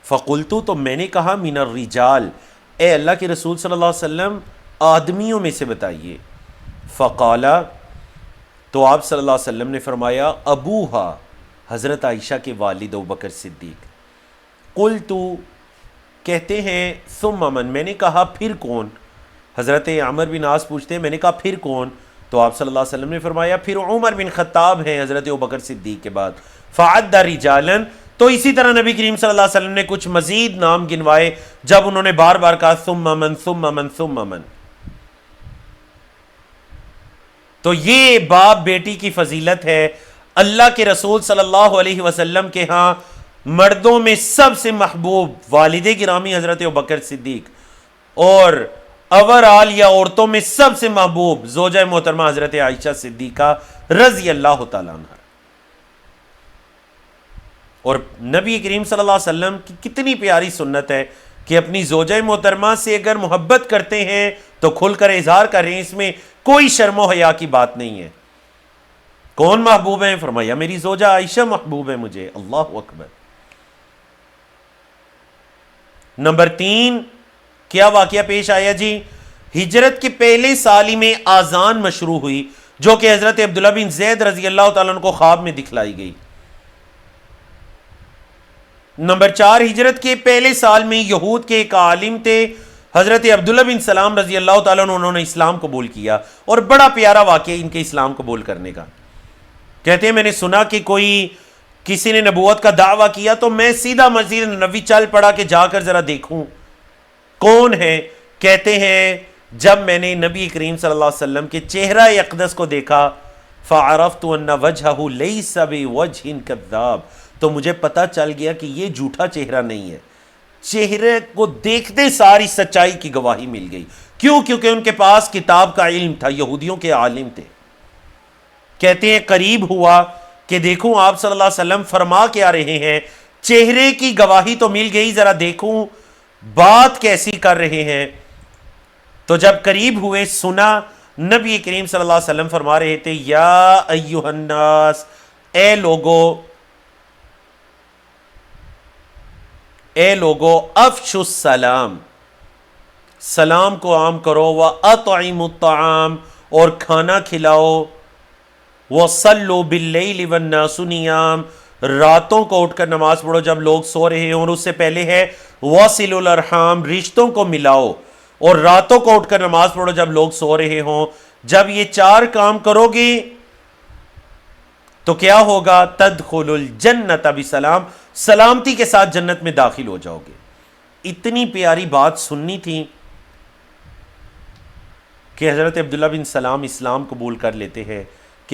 فقلتو، تو میں نے کہا من الرجال، اے اللہ کے رسول صلی اللہ علیہ وسلم آدمیوں میں سے بتائیے. فقالا، تو آپ صلی اللہ علیہ وسلم نے فرمایا ابوہا، حضرت عائشہ کے والد ابوبکر صدیق. قلتو، کہتے ہیں ثم من، میں نے کہا پھر کون؟ حضرت عمر بن عاص پوچھتے ہیں میں نے کہا پھر کون؟ تو آپ صلی اللہ علیہ وسلم نے فرمایا پھر عمر بن خطاب ہیں حضرت ابوبکر صدیق کے بعد. فعد رجالا، تو اسی طرح نبی کریم صلی اللہ علیہ وسلم نے کچھ مزید نام گنوائے جب انہوں نے بار بار کہا ثم من ثم من ثم من. تو یہ باپ بیٹی کی فضیلت ہے. اللہ کے رسول صلی اللہ علیہ وسلم کے ہاں مردوں میں سب سے محبوب والد گرامی حضرت ابوبکر صدیق، اور اوورآل یا عورتوں میں سب سے محبوب زوجہ محترمہ حضرت عائشہ صدیقہ رضی اللہ تعالیٰ عنہ. اور نبی کریم صلی اللہ علیہ وسلم کی کتنی پیاری سنت ہے کہ اپنی زوجہ محترمہ سے اگر محبت کرتے ہیں تو کھل کر اظہار کریں، اس میں کوئی شرم و حیا کی بات نہیں ہے. کون محبوب ہیں؟ فرمایا میری زوجہ عائشہ محبوب ہے مجھے. اللہ اکبر. نمبر 3 کیا واقعہ پیش آیا جی؟ ہجرت کے پہلے سال ہی میں آذان مشروع ہوئی جو کہ حضرت عبداللہ بن زید رضی اللہ تعالیٰ عنہ کو خواب میں دکھلائی گئی. نمبر 4 ہجرت کے پہلے سال میں یہود کے ایک عالم تھے حضرت عبداللہ بن سلام رضی اللہ تعالیٰ عنہ، انہوں نے اسلام قبول کیا. اور بڑا پیارا واقعہ ان کے اسلام قبول کرنے کا. کہتے ہیں میں نے سنا کہ کسی نے نبوت کا دعویٰ کیا تو میں سیدھا مسجد نبوی چل پڑا کہ جا کر ذرا دیکھوں کون ہے. کہتے ہیں جب میں نے نبی کریم صلی اللہ علیہ وسلم کے چہرہ اقدس کو دیکھا فعرفت ان وجہہ لیس بوجہ کذاب، تو مجھے پتہ چل گیا کہ یہ جھوٹا چہرہ نہیں ہے. چہرے کو دیکھتے ساری سچائی کی گواہی مل گئی. کیوں؟ کیونکہ ان کے پاس کتاب کا علم تھا، یہودیوں کے عالم تھے. کہتے ہیں قریب ہوا کہ دیکھوں آپ صلی اللہ علیہ وسلم فرما کیا رہے ہیں، چہرے کی گواہی تو مل گئی، ذرا دیکھوں بات کیسی کر رہے ہیں. تو جب قریب ہوئے سنا نبی کریم صلی اللہ علیہ وسلم فرما رہے تھے یا ایھا الناس، اے لوگو افشوا السلام، سلام کو عام کرو، واطعموا الطعام، اور کھانا کھلاؤ، وصلوا باللیل والناس نیام، راتوں کو اٹھ کر نماز پڑھو جب لوگ سو رہے ہوں. اور اس سے پہلے ہے وصلوا الارحام، رشتوں کو ملاؤ، اور راتوں کو اٹھ کر نماز پڑھو جب لوگ سو رہے ہوں. جب یہ 4 کام کرو گے تو کیا ہوگا؟ تدخل الجنت بسلام، سلامتی کے ساتھ جنت میں داخل ہو جاؤ گے. اتنی پیاری بات سننی تھی کہ حضرت عبداللہ بن سلام اسلام قبول کر لیتے ہیں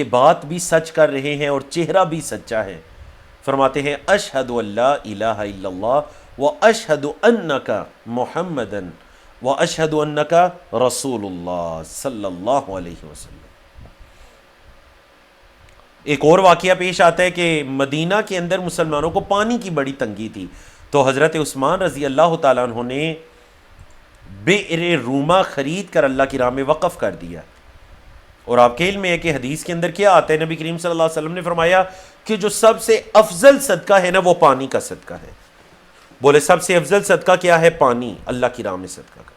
کہ بات بھی سچ کر رہے ہیں اور چہرہ بھی سچا ہے. فرماتے ہیں اشہد ان لا الہ الا اللہ و اشہد انک محمدن و اشہد انک رسول اللہ صلی اللہ علیہ وسلم. ایک اور واقعہ پیش آتا ہے کہ مدینہ کے اندر مسلمانوں کو پانی کی بڑی تنگی تھی، تو حضرت عثمان رضی اللہ تعالیٰ عنہ نے بئر روما خرید کر اللہ کی راہ میں وقف کر دیا. اور آپ کے علم میں ہے کہ حدیث کے اندر کیا آتا ہے، نبی کریم صلی اللہ علیہ وسلم نے فرمایا کہ جو سب سے افضل صدقہ ہے نا وہ پانی کا صدقہ ہے. بولے سب سے افضل صدقہ کیا ہے؟ پانی، اللہ کی راہ میں صدقہ کا.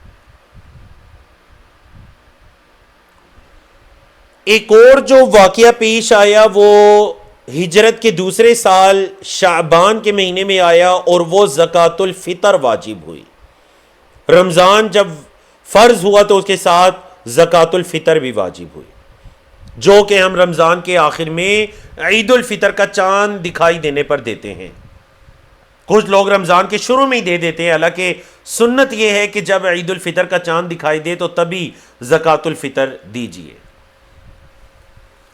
ایک اور جو واقعہ پیش آیا وہ ہجرت کے دوسرے سال شعبان کے مہینے میں آیا، اور وہ زکوٰۃ الفطر واجب ہوئی. رمضان جب فرض ہوا تو اس کے ساتھ زکوٰۃ الفطر بھی واجب ہوئی، جو کہ ہم رمضان کے آخر میں عید الفطر کا چاند دکھائی دینے پر دیتے ہیں. کچھ لوگ رمضان کے شروع میں ہی دے دیتے ہیں، حالانکہ سنت یہ ہے کہ جب عید الفطر کا چاند دکھائی دے تو تبھی زکوٰۃ الفطر دیجیے.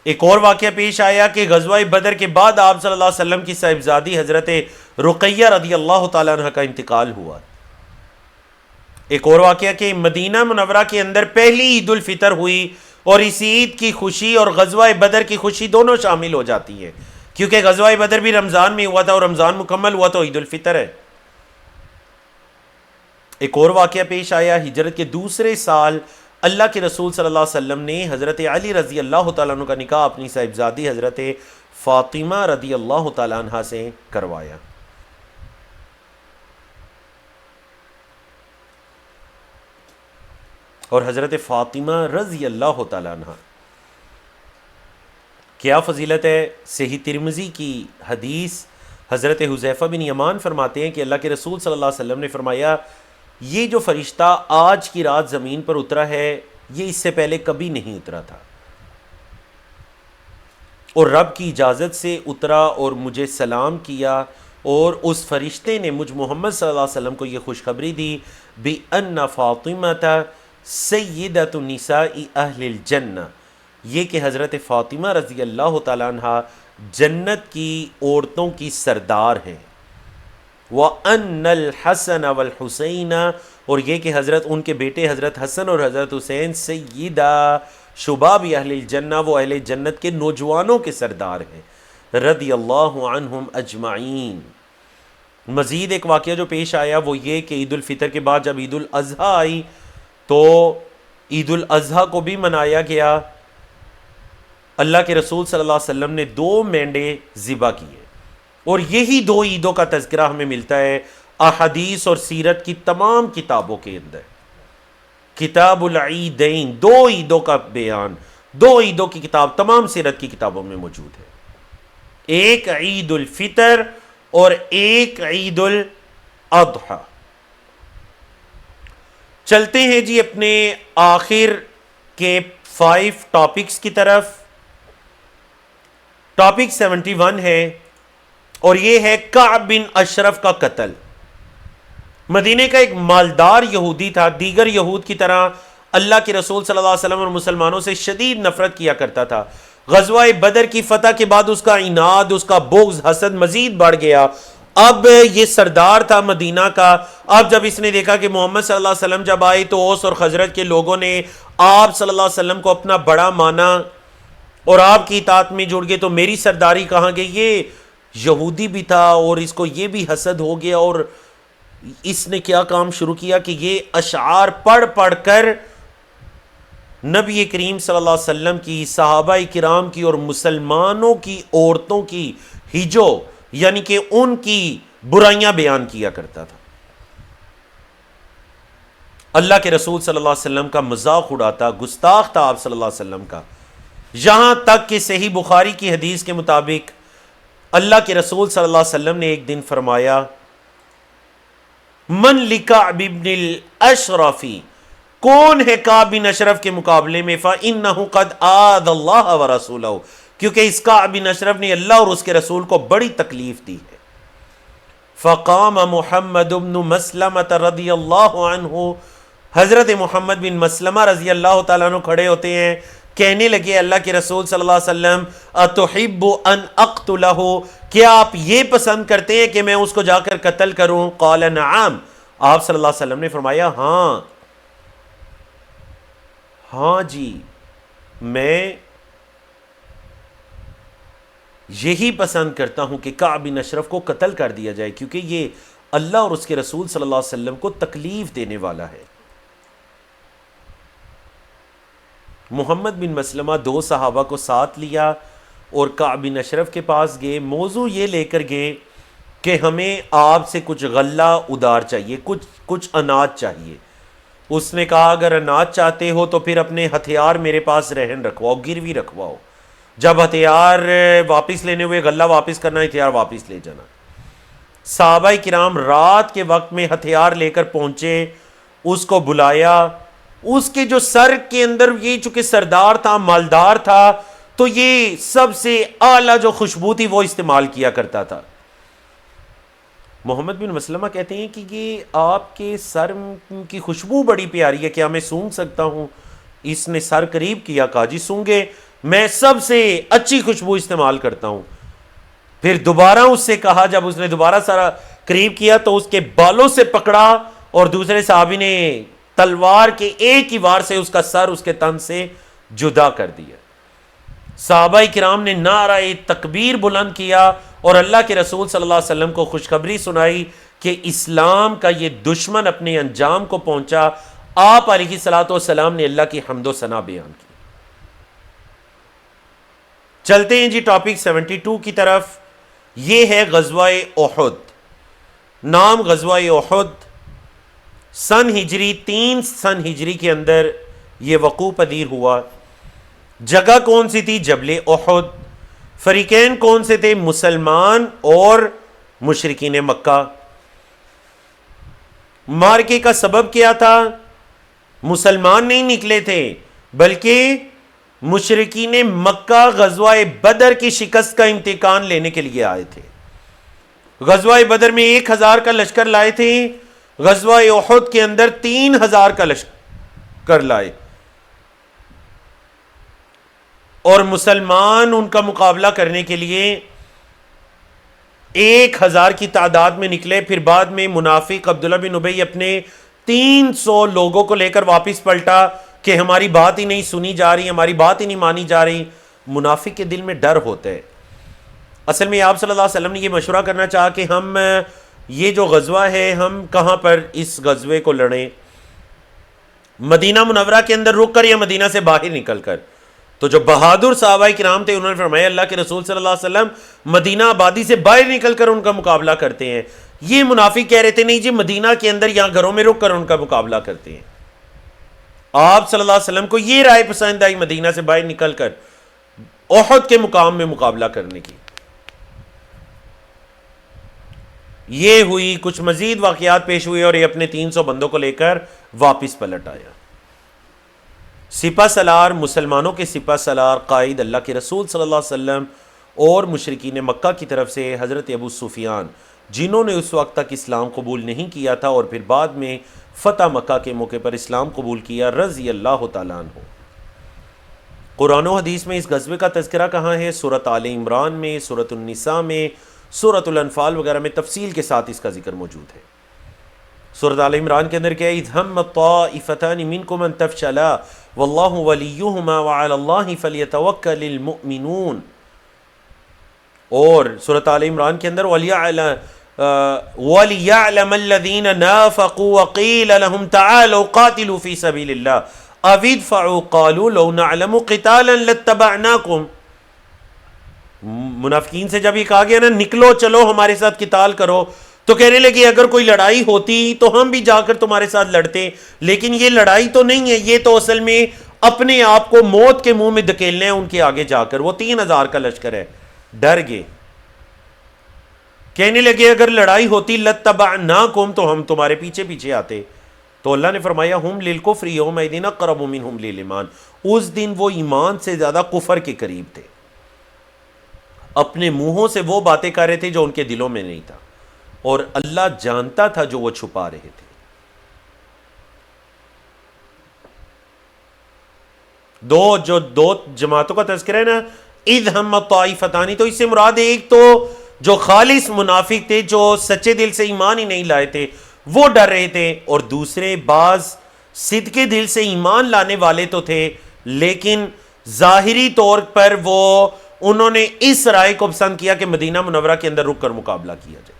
ایک اور واقعہ پیش آیا کہ غزوہ بدر کے بعد آپ صلی اللہ علیہ وسلم کی صاحبزادی حضرت رقیہ رضی اللہ تعالیٰ عنہ کا انتقال ہوا. ایک اور واقعہ کہ مدینہ منورہ کے اندر پہلی عید الفطر ہوئی، اور اس عید کی خوشی اور غزوہ بدر کی خوشی دونوں شامل ہو جاتی ہیں، کیونکہ غزوہ بدر بھی رمضان میں ہوا تھا اور رمضان مکمل ہوا تو عید الفطر ہے. ایک اور واقعہ پیش آیا، ہجرت کے دوسرے سال اللہ کے رسول صلی اللہ علیہ وسلم نے حضرت علی رضی اللہ تعالیٰ عنہ کا نکاح اپنی صاحبزادی حضرت فاطمہ رضی اللہ تعالیٰ عنہ سے کروایا. اور حضرت فاطمہ رضی اللہ تعالیٰ عنہ کیا فضیلت ہے. صحیح ترمذی کی حدیث حضرت حذیفہ بن یمان فرماتے ہیں کہ اللہ کے رسول صلی اللہ علیہ وسلم نے فرمایا یہ جو فرشتہ آج کی رات زمین پر اترا ہے یہ اس سے پہلے کبھی نہیں اترا تھا، اور رب کی اجازت سے اترا اور مجھے سلام کیا، اور اس فرشتے نے مجھ محمد صلی اللہ علیہ وسلم کو یہ خوشخبری دی بِأَنَّ فَاطِمَةَ سَيِّدَةُ نِسَاءِ أَهْلِ الْجَنَّةِ، یہ کہ حضرت فاطمہ رضی اللہ تعالیٰ عنہ جنت کی عورتوں کی سردار ہیں. وَأَنَّ الْحَسَنَ وَالْحُسَيْنَ، اور یہ کہ حضرت ان کے بیٹے حضرت حسن اور حضرت حسین سیدہ شباب اہل الجنہ، وہ اہل جنت کے نوجوانوں کے سردار ہیں، رضی اللہ عنہم اجمعین. مزید ایک واقعہ جو پیش آیا وہ یہ کہ عید الفطر کے بعد جب عید الاضحیٰ آئی تو عید الاضحیٰ کو بھی منایا گیا. اللہ کے رسول صلی اللہ علیہ وسلم نے 2 مینڈے ذبح کیے، اور یہی 2 عیدوں کا تذکرہ ہمیں ملتا ہے احادیث اور سیرت کی تمام کتابوں کے اندر. کتاب العیدین، 2 عیدوں کا بیان، 2 عیدوں کی کتاب تمام سیرت کی کتابوں میں موجود ہے، ایک عید الفطر اور ایک عید الاضحیٰ. چلتے ہیں جی اپنے آخر کے 5 ٹاپکس کی طرف. ٹاپک 71 ہے اور یہ ہے کعب بن اشرف کا قتل. مدینے کا ایک مالدار یہودی تھا، دیگر یہود کی طرح اللہ کے رسول صلی اللہ علیہ وسلم اور مسلمانوں سے شدید نفرت کیا کرتا تھا. غزوہ بدر کی فتح کے بعد اس کا عناد، اس کا بغض، حسد مزید بڑھ گیا. اب یہ سردار تھا مدینہ کا. اب جب اس نے دیکھا کہ محمد صلی اللہ علیہ وسلم جب آئے تو اوس اور خزرج کے لوگوں نے آپ صلی اللہ علیہ وسلم کو اپنا بڑا مانا اور آپ کی اطاعت میں جڑ گئے، تو میری سرداری کہاں گئی؟ یہ یہودی بھی تھا اور اس کو یہ بھی حسد ہو گیا، اور اس نے کیا کام شروع کیا کہ یہ اشعار پڑھ پڑھ کر نبی کریم صلی اللہ علیہ وسلم کی، صحابہ کرام کی اور مسلمانوں کی عورتوں کی ہجو یعنی کہ ان کی برائیاں بیان کیا کرتا تھا. اللہ کے رسول صلی اللہ علیہ وسلم کا مذاق اڑاتا، گستاخ تھا آپ صلی اللہ علیہ وسلم کا. یہاں تک کہ صحیح بخاری کی حدیث کے مطابق اللہ کے رسول صلی اللہ علیہ وسلم نے ایک دن فرمایا من لکعب بن الاشرفی، کون ہے کعب بن اشرف کے مقابلے میں؟ فإنہ قد آذ اللہ ورسولہ، کیونکہ اس کعب بن اشرف نے اللہ اور اس کے رسول کو بڑی تکلیف دی ہے. فقام محمد بن مسلمہ رضی اللہ عنہ، حضرت محمد بن مسلمہ رضی اللہ تعالیٰ عنہ کھڑے ہوتے ہیں. کہنے لگے اللہ کے رسول صلی اللہ علیہ وسلم اتحب ان اقتلہ، کیا آپ یہ پسند کرتے ہیں کہ میں اس کو جا کر قتل کروں؟ قال نعم، آپ صلی اللہ علیہ وسلم نے فرمایا ہاں ہاں جی، میں یہی پسند کرتا ہوں کہ کعب بن اشرف کو قتل کر دیا جائے، کیونکہ یہ اللہ اور اس کے رسول صلی اللہ علیہ وسلم کو تکلیف دینے والا ہے۔ محمد بن مسلمہ 2 صحابہ کو ساتھ لیا اور کعب بن اشرف کے پاس گئے، موضوع یہ لے کر گئے کہ ہمیں آپ سے کچھ غلہ ادار چاہیے، کچھ اناج چاہیے۔ اس نے کہا اگر اناج چاہتے ہو تو پھر اپنے ہتھیار میرے پاس رہن رکھواؤ، گروی رکھواؤ، جب ہتھیار واپس لینے ہوئے غلہ واپس کرنا، ہتھیار واپس لے جانا۔ صحابہ کرام رات کے وقت میں ہتھیار لے کر پہنچے، اس کو بلایا، اس کے جو سر کے اندر، یہ چونکہ سردار تھا، مالدار تھا، تو یہ سب سے اعلیٰ جو خوشبو تھی وہ استعمال کیا کرتا تھا۔ محمد بن مسلمہ کہتے ہیں کہ یہ آپ کے سر کی خوشبو بڑی پیاری ہے، کیا میں سونگھ سکتا ہوں؟ اس نے سر قریب کیا، کہا جی سونگے، میں سب سے اچھی خوشبو استعمال کرتا ہوں۔ پھر دوبارہ اس سے کہا، جب اس نے دوبارہ سر قریب کیا تو اس کے بالوں سے پکڑا اور دوسرے صحابی نے تلوار کے ایک ہی وار سے اس کا سر اس کے تن سے جدا کر دیا۔ صحابہ کرام نے نعرہ تکبیر بلند کیا اور اللہ کے رسول صلی اللہ علیہ وسلم کو خوشخبری سنائی کہ اسلام کا یہ دشمن اپنے انجام کو پہنچا۔ آپ علیہ الصلوۃ والسلام نے اللہ کی حمد و ثنا بیان کی۔ چلتے ہیں جی ٹاپک 72 کی طرف۔ یہ ہے غزوہ احد۔ نام غزوہ احد سن ہجری 3 سن ہجری کے اندر یہ وقوع پذیر ہوا۔ جگہ کون سی تھی؟ جبل احد۔ فریقین کون سے تھے؟ مسلمان اور مشرکین مکہ۔ مارکے کا سبب کیا تھا؟ مسلمان نہیں نکلے تھے بلکہ مشرکین مکہ غزوہ بدر کی شکست کا امتحان لینے کے لیے آئے تھے۔ غزوہ بدر میں 1000 کا لشکر لائے تھے، غزوہ احد کے اندر 3000 کا لشکر لائے، اور مسلمان ان کا مقابلہ کرنے کے لیے 1000 کی تعداد میں نکلے۔ پھر بعد میں منافق عبداللہ بن ابی اپنے 300 لوگوں کو لے کر واپس پلٹا کہ ہماری بات ہی نہیں سنی جا رہی، ہماری بات ہی نہیں مانی جا رہی۔ منافق کے دل میں ڈر ہوتا ہے۔ اصل میں آپ صلی اللہ علیہ وسلم نے یہ مشورہ کرنا چاہا کہ ہم یہ جو غزوہ ہے ہم کہاں پر اس غزوے کو لڑیں، مدینہ منورہ کے اندر رک کر یا مدینہ سے باہر نکل کر؟ تو جو بہادر صحابہ کرام تھے انہوں نے فرمایا اللہ کے رسول صلی اللہ علیہ وسلم مدینہ آبادی سے باہر نکل کر ان کا مقابلہ کرتے ہیں۔ یہ منافق کہہ رہے تھے نہیں جی مدینہ کے اندر یہاں گھروں میں رک کر ان کا مقابلہ کرتے ہیں۔ آپ صلی اللہ علیہ وسلم کو یہ رائے پسند آئی مدینہ سے باہر نکل کر احد کے مقام میں مقابلہ کرنے کی۔ یہ ہوئی، کچھ مزید واقعات پیش ہوئے اور یہ اپنے 300 بندوں کو لے کر واپس پلٹ آیا۔ سپہ سالار، مسلمانوں کے سپہ سالار قائد اللہ کے رسول صلی اللہ علیہ وسلم اور مشرکین مکہ کی طرف سے حضرت ابو سفیان، جنہوں نے اس وقت تک اسلام قبول نہیں کیا تھا اور پھر بعد میں فتح مکہ کے موقع پر اسلام قبول کیا، رضی اللہ تعالیٰ عنہ۔ قرآن و حدیث میں اس غزوے کا تذکرہ کہاں ہے؟ سورۃ آل عمران میں، سورۃ النساء میں، سورۃ الانفال وغیرہ میں تفصیل کے ساتھ اس کا ذکر موجود ہے۔ سورۃ آل عمران کے اندر کیا ہے؟ اذ ہم طائفتان منکم ان تفشلا واللہ ولیہما وعلی اللہ فلیتوکل المؤمنون۔ اور سورۃ آل عمران کے اندر وَلِيَعْلَمَ الَّذِينَ نَافَقُوا وَقِيلَ لَهُمْ تَعَالَوْا قَاتِلُوا فِي سَبِيلِ اللَّهِ أَوِ ادْفَعُوا قَالُوا لَوْ نَعْلَمُ قِتَالًا لَاتَّبَعْنَاكُمْ۔ منافقین سے جب یہ کہا گیا نا نکلو چلو ہمارے ساتھ قتال کرو، تو کہنے لگے اگر کوئی لڑائی ہوتی تو ہم بھی جا کر تمہارے ساتھ لڑتے، لیکن یہ لڑائی تو نہیں ہے، یہ تو اصل میں اپنے آپ کو موت کے منہ میں دھکیلنا ہے ان کے آگے جا کر۔ وہ 3000 کا لشکر ہے، ڈر گئے، کہنے لگے اگر لڑائی ہوتی لَاتَّبَعْنَاكُمْ تو ہم تمہارے پیچھے پیچھے آتے۔ تو اللہ نے فرمایا ہم للکفر یومئذ اقرب منہم للایمان، اس دن وہ ایمان سے زیادہ کفر کے قریب تھے، اپنے منہوں سے وہ باتیں کر رہے تھے جو ان کے دلوں میں نہیں تھا، اور اللہ جانتا تھا جو وہ چھپا رہے تھے۔ دو جماعتوں کا تذکرہ ہے نا، اذ ہم طائفتانی، تو اس سے مراد ایک تو جو خالص منافق تھے، جو سچے دل سے ایمان ہی نہیں لائے تھے، وہ ڈر رہے تھے، اور دوسرے بعض صدقے دل سے ایمان لانے والے تو تھے، لیکن ظاہری طور پر انہوں نے اس رائے کو پسند کیا کہ مدینہ منورہ کے اندر رک کر مقابلہ کیا جائے۔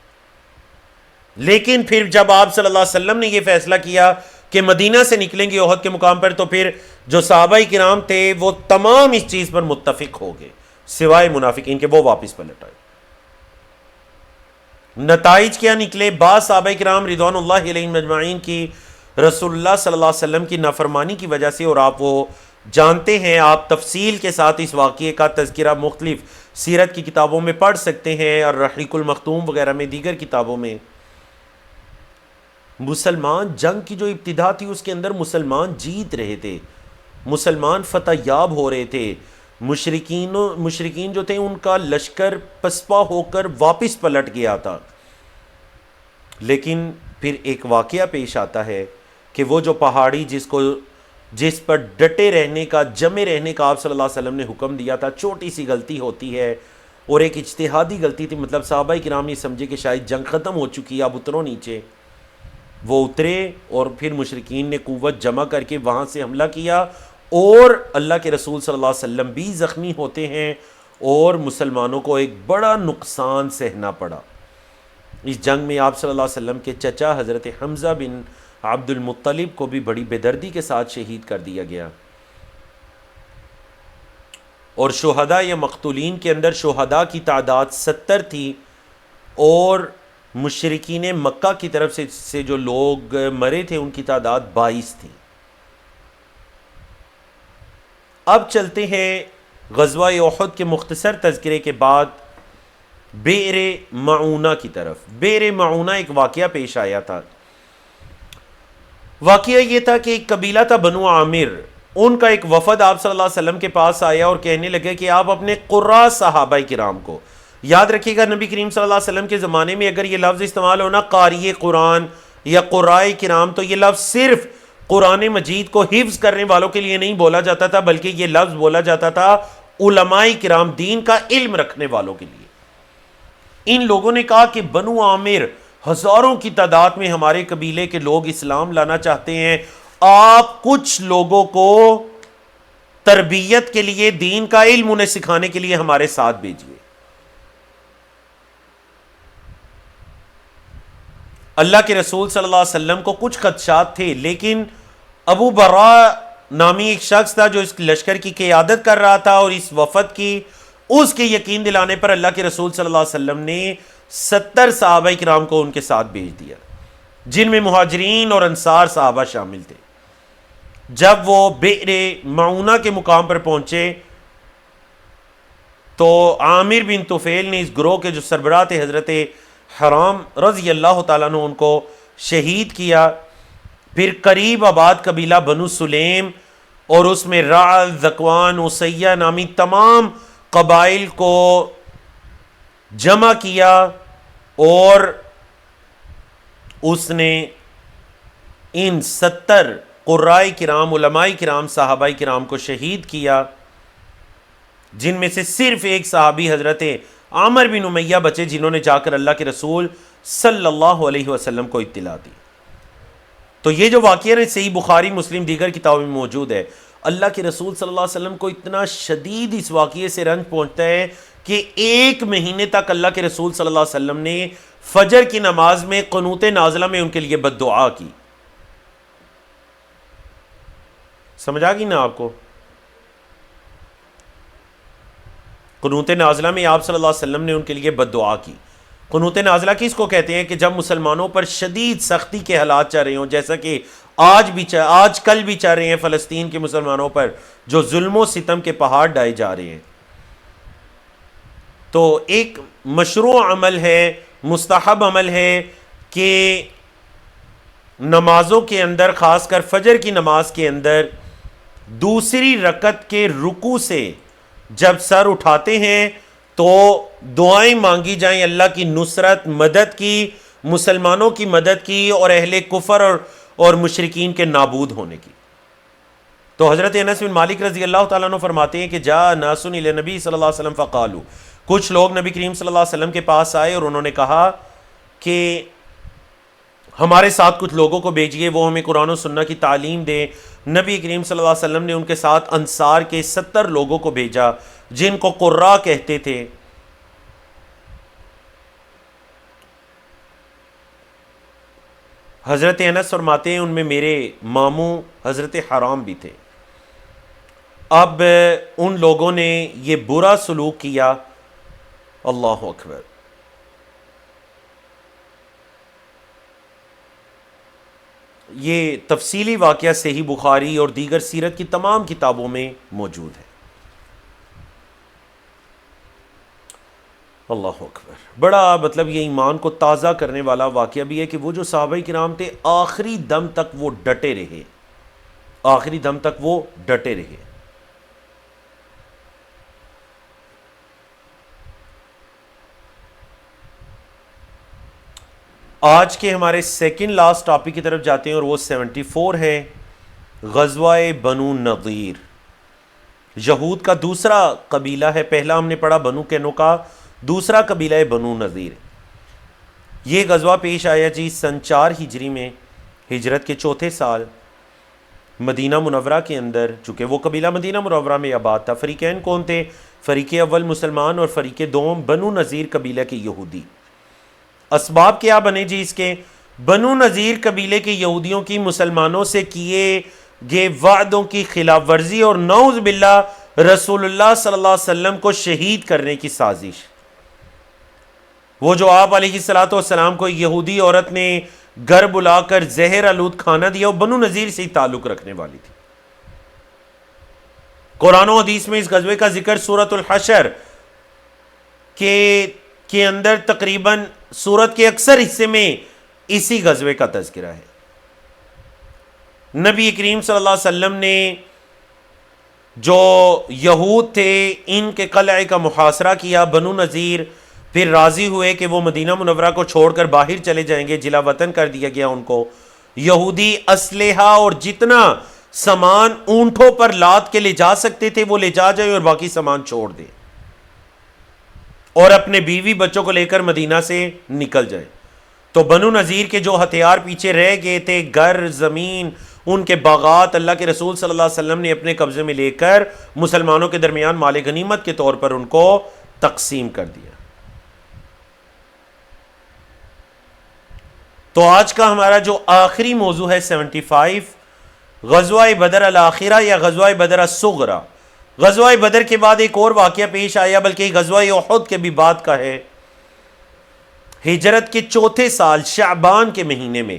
لیکن پھر جب آپ صلی اللہ علیہ وسلم نے یہ فیصلہ کیا کہ مدینہ سے نکلیں گے احد کے مقام پر، تو پھر جو صحابہ کرام تھے وہ تمام اس چیز پر متفق ہو گئے سوائے منافقین کے، وہ واپس پلٹ آئے۔ نتائج کیا نکلے؟ بعض صحابہ کرام رضوان اللہ علیہم اجمعین کی رسول اللہ صلی اللہ علیہ وسلم کی نافرمانی کی وجہ سے، اور آپ وہ جانتے ہیں، آپ تفصیل کے ساتھ اس واقعے کا تذکرہ مختلف سیرت کی کتابوں میں پڑھ سکتے ہیں، اور رحیق المختوم وغیرہ میں، دیگر کتابوں میں۔ مسلمان جنگ کی جو ابتدا تھی اس کے اندر مسلمان جیت رہے تھے، مسلمان فتح یاب ہو رہے تھے، مشرکین جو تھے ان کا لشکر پسپا ہو کر واپس پلٹ گیا تھا۔ لیکن پھر ایک واقعہ پیش آتا ہے کہ وہ جو پہاڑی جس پر ڈٹے رہنے کا، جمے رہنے کا آپ صلی اللہ علیہ وسلم نے حکم دیا تھا، چھوٹی سی غلطی ہوتی ہے اور ایک اجتہادی غلطی تھی، مطلب صحابہ کرام یہ سمجھے کہ شاید جنگ ختم ہو چکی ہے، اب اترو نیچے۔ وہ اترے اور پھر مشرکین نے قوت جمع کر کے وہاں سے حملہ کیا، اور اللہ کے رسول صلی اللہ علیہ وسلم بھی زخمی ہوتے ہیں، اور مسلمانوں کو ایک بڑا نقصان سہنا پڑا۔ اس جنگ میں آپ صلی اللہ علیہ وسلم کے چچا حضرت حمزہ بن عبد المطلب کو بھی بڑی بے دردی کے ساتھ شہید کر دیا گیا، اور شہداء یا مقتولین کے اندر شہداء کی تعداد 70 تھی، اور مشرکین مکہ کی طرف سے جو لوگ مرے تھے ان کی تعداد 22 تھی۔ اب چلتے ہیں غزوہ احد کے مختصر تذکرے کے بعد بئر معونہ کی طرف۔ بئر معونہ ایک واقعہ پیش آیا تھا۔ واقعہ یہ تھا کہ ایک قبیلہ تھا بنو عامر، ان کا ایک وفد آپ صلی اللہ علیہ وسلم کے پاس آیا اور کہنے لگے کہ آپ اپنے قراء صحابہ کرام کو، یاد رکھیے گا نبی کریم صلی اللہ علیہ وسلم کے زمانے میں اگر یہ لفظ استعمال ہونا قاری قرآن یا قراء کرام، تو یہ لفظ صرف قرآن مجید کو حفظ کرنے والوں کے لیے نہیں بولا جاتا تھا، بلکہ یہ لفظ بولا جاتا تھا علماء کرام، دین کا علم رکھنے والوں کے لیے۔ ان لوگوں نے کہا کہ بنو عامر ہزاروں کی تعداد میں ہمارے قبیلے کے لوگ اسلام لانا چاہتے ہیں، آپ کچھ لوگوں کو تربیت کے لیے، دین کا علم انہیں سکھانے کے لیے ہمارے ساتھ بھیجیے۔ اللہ کے رسول صلی اللہ علیہ وسلم کو کچھ خدشات تھے، لیکن ابو برا نامی ایک شخص تھا جو اس لشکر کی قیادت کر رہا تھا، اور اس وفد کی، اس کے یقین دلانے پر اللہ کے رسول صلی اللہ علیہ وسلم نے 70 صحابہ کرام کو ان کے ساتھ بھیج دیا، جن میں مہاجرین اور انصار صحابہ شامل تھے۔ جب وہ بئر معونہ کے مقام پر پہنچے تو عامر بن طفیل نے اس گروہ کے جو سربراہ تھے حضرت حرام رضی اللہ تعالیٰ نے ان کو شہید کیا۔ پھر قریب آباد قبیلہ بنو سلیم اور اس میں رعل، ذکوان، اسیہ نامی تمام قبائل کو جمع کیا، اور اس نے ان 70 قراء کرام، علماء کرام، صحابہ کرام کو شہید کیا، جن میں سے صرف ایک صحابی حضرت عامر بن امیہ بچے، جنہوں نے جا کر اللہ کے رسول صلی اللہ علیہ وسلم کو اطلاع دی۔ تو یہ جو واقعہ ہے صحیح بخاری، مسلم، دیگر کتابوں میں موجود ہے۔ اللہ کے رسول صلی اللہ علیہ وسلم کو اتنا شدید اس واقعے سے رنج پہنچتا ہے کہ 1 مہینے تک اللہ کے رسول صلی اللہ علیہ وسلم نے فجر کی نماز میں قنوت نازلہ میں ان کے لیے بد دعا کی۔ سمجھ آ گئی نا آپ کو؟ قنوت نازلہ میں آپ صلی اللہ علیہ وسلم نے ان کے لیے بد دعا کی۔ قنوت نازلہ کس کو کہتے ہیں؟ کہ جب مسلمانوں پر شدید سختی کے حالات چل رہے ہوں، جیسا کہ آج کل بھی چل رہے ہیں فلسطین کے مسلمانوں پر، جو ظلم و ستم کے پہاڑ ڈائے جا رہے ہیں۔ تو ایک مشروع عمل ہے، مستحب عمل ہے کہ نمازوں کے اندر، خاص کر فجر کی نماز کے اندر، دوسری رکعت کے رکوع سے جب سر اٹھاتے ہیں تو دعائیں مانگی جائیں اللہ کی نصرت، مدد کی، مسلمانوں کی مدد کی، اور اہل کفر اور مشرکین کے نابود ہونے کی۔ تو حضرت انس بن مالک رضی اللہ تعالیٰ عنہ فرماتے ہیں کہ جاء ناس الی نبی صلی اللہ علیہ وسلم فقالوا، کچھ لوگ نبی کریم صلی اللہ علیہ وسلم کے پاس آئے اور انہوں نے کہا کہ ہمارے ساتھ کچھ لوگوں کو بھیجیے، وہ ہمیں قرآن و سنت کی تعلیم دے۔ نبی کریم صلی اللہ علیہ وسلم نے ان کے ساتھ انصار کے 70 لوگوں کو بھیجا جن کو قراء کہتے تھے۔ حضرت انس فرماتے ہیں ان میں میرے ماموں حضرت حرام بھی تھے۔ اب ان لوگوں نے یہ برا سلوک کیا، اللہ اکبر۔ یہ تفصیلی واقعہ صحیح بخاری اور دیگر سیرت کی تمام کتابوں میں موجود ہے۔ اللہ اکبر۔ بڑا مطلب یہ ایمان کو تازہ کرنے والا واقعہ بھی ہے کہ وہ جو صحابہ کرام تھے آخری دم تک وہ ڈٹے رہے، آخری دم تک وہ ڈٹے رہے۔ آج کے ہمارے سیکنڈ لاسٹ ٹاپک کی طرف جاتے ہیں اور وہ 74 ہے، غزوہ بنو نضیر۔ یہود کا دوسرا قبیلہ ہے، پہلا ہم نے پڑھا بنو قینقاع، دوسرا قبیلہ ہے بنو نضیر۔ یہ غزوہ پیش آیا جی سن 4 ہجری میں، ہجرت کے چوتھے سال، مدینہ منورہ کے اندر، چونکہ وہ قبیلہ مدینہ منورہ میں آباد تھا۔ فریقین کون تھے؟ فریق اول مسلمان اور فریق دوم بنو نضیر قبیلہ کے یہودی۔ اسباب کیا بنے جی اس کے؟ بنو نضیر قبیلے کے یہودیوں کی مسلمانوں سے کیے گئے وعدوں کی خلاف ورزی اور نعوذ باللہ رسول اللہ صلی اللہ علیہ وسلم کو شہید کرنے کی سازش۔ وہ جو آپ علیہ الصلوۃ والسلام کو یہودی عورت نے گھر بلا کر زہر آلود کھانا دیا، وہ بنو نضیر سے ہی تعلق رکھنے والی تھی۔ قرآن و حدیث میں اس غزوے کا ذکر سورۃ الحشر کے اندر تقریباً سورت کے اکثر حصے میں اسی غزوے کا تذکرہ ہے۔ نبی کریم صلی اللہ علیہ وسلم نے جو یہود تھے ان کے قلعے کا محاصرہ کیا، بنو نذیر، پھر راضی ہوئے کہ وہ مدینہ منورہ کو چھوڑ کر باہر چلے جائیں گے، جلا وطن کر دیا گیا ان کو۔ یہودی اسلحہ اور جتنا سامان اونٹوں پر لاد کے لے جا سکتے تھے وہ لے جا جائیں اور باقی سامان چھوڑ دیں اور اپنے بیوی بچوں کو لے کر مدینہ سے نکل جائیں۔ تو بنو نذیر کے جو ہتھیار پیچھے رہ گئے تھے، گھر، زمین، ان کے باغات، اللہ کے رسول صلی اللہ علیہ وسلم نے اپنے قبضے میں لے کر مسلمانوں کے درمیان مال غنیمت کے طور پر ان کو تقسیم کر دیا۔ تو آج کا ہمارا جو آخری موضوع ہے 75، غزوہ بدر الاخرہ یا غزوہ بدر الصغریٰ۔ غزوہ بدر کے بعد ایک اور واقعہ پیش آیا، بلکہ غزوہ احد کے بھی بعد کا ہے۔ ہجرت کے چوتھے سال شعبان کے مہینے میں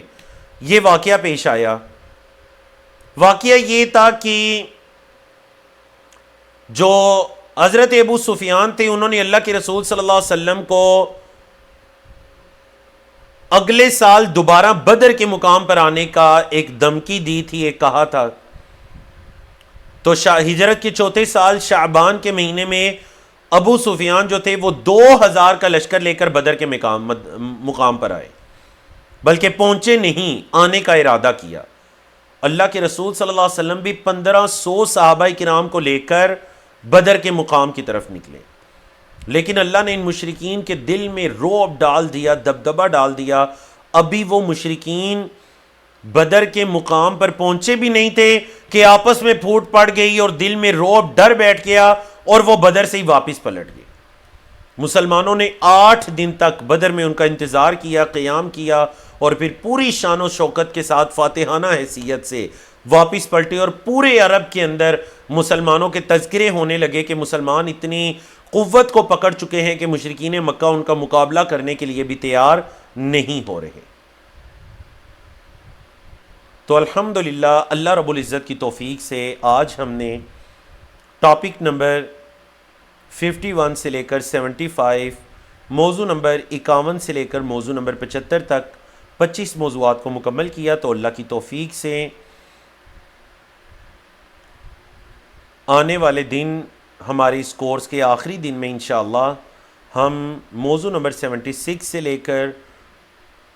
یہ واقعہ پیش آیا۔ واقعہ یہ تھا کہ جو حضرت ابو سفیان تھے انہوں نے اللہ کے رسول صلی اللہ علیہ وسلم کو اگلے سال دوبارہ بدر کے مقام پر آنے کا ایک دھمکی دی تھی، ایک کہا تھا۔ تو ہجرت کے چوتھے سال شعبان کے مہینے میں ابو سفیان جو تھے وہ 2000 کا لشکر لے کر بدر کے مقام پر آئے، بلکہ پہنچے نہیں، آنے کا ارادہ کیا۔ اللہ کے رسول صلی اللہ علیہ وسلم بھی 1500 صحابہ کرام کو لے کر بدر کے مقام کی طرف نکلے، لیکن اللہ نے ان مشرکین کے دل میں رعب ڈال دیا، دبدبہ ڈال دیا۔ ابھی وہ مشرکین بدر کے مقام پر پہنچے بھی نہیں تھے کہ آپس میں پھوٹ پڑ گئی اور دل میں رعب ڈر بیٹھ گیا اور وہ بدر سے ہی واپس پلٹ گئے۔ مسلمانوں نے 8 دن تک بدر میں ان کا انتظار کیا، قیام کیا، اور پھر پوری شان و شوکت کے ساتھ فاتحانہ حیثیت سے واپس پلٹے، اور پورے عرب کے اندر مسلمانوں کے تذکرے ہونے لگے کہ مسلمان اتنی قوت کو پکڑ چکے ہیں کہ مشرکین مکہ ان کا مقابلہ کرنے کے لیے بھی تیار نہیں ہو رہے۔ تو الحمدللہ اللہ رب العزت کی توفیق سے آج ہم نے ٹاپک نمبر 51 سے لے کر 75، موضوع نمبر 51 سے لے کر موضوع نمبر 75 تک 25 موضوعات کو مکمل کیا۔ تو اللہ کی توفیق سے آنے والے دن ہمارے اس کورس کے آخری دن میں انشاءاللہ ہم موضوع نمبر 76 سے لے کر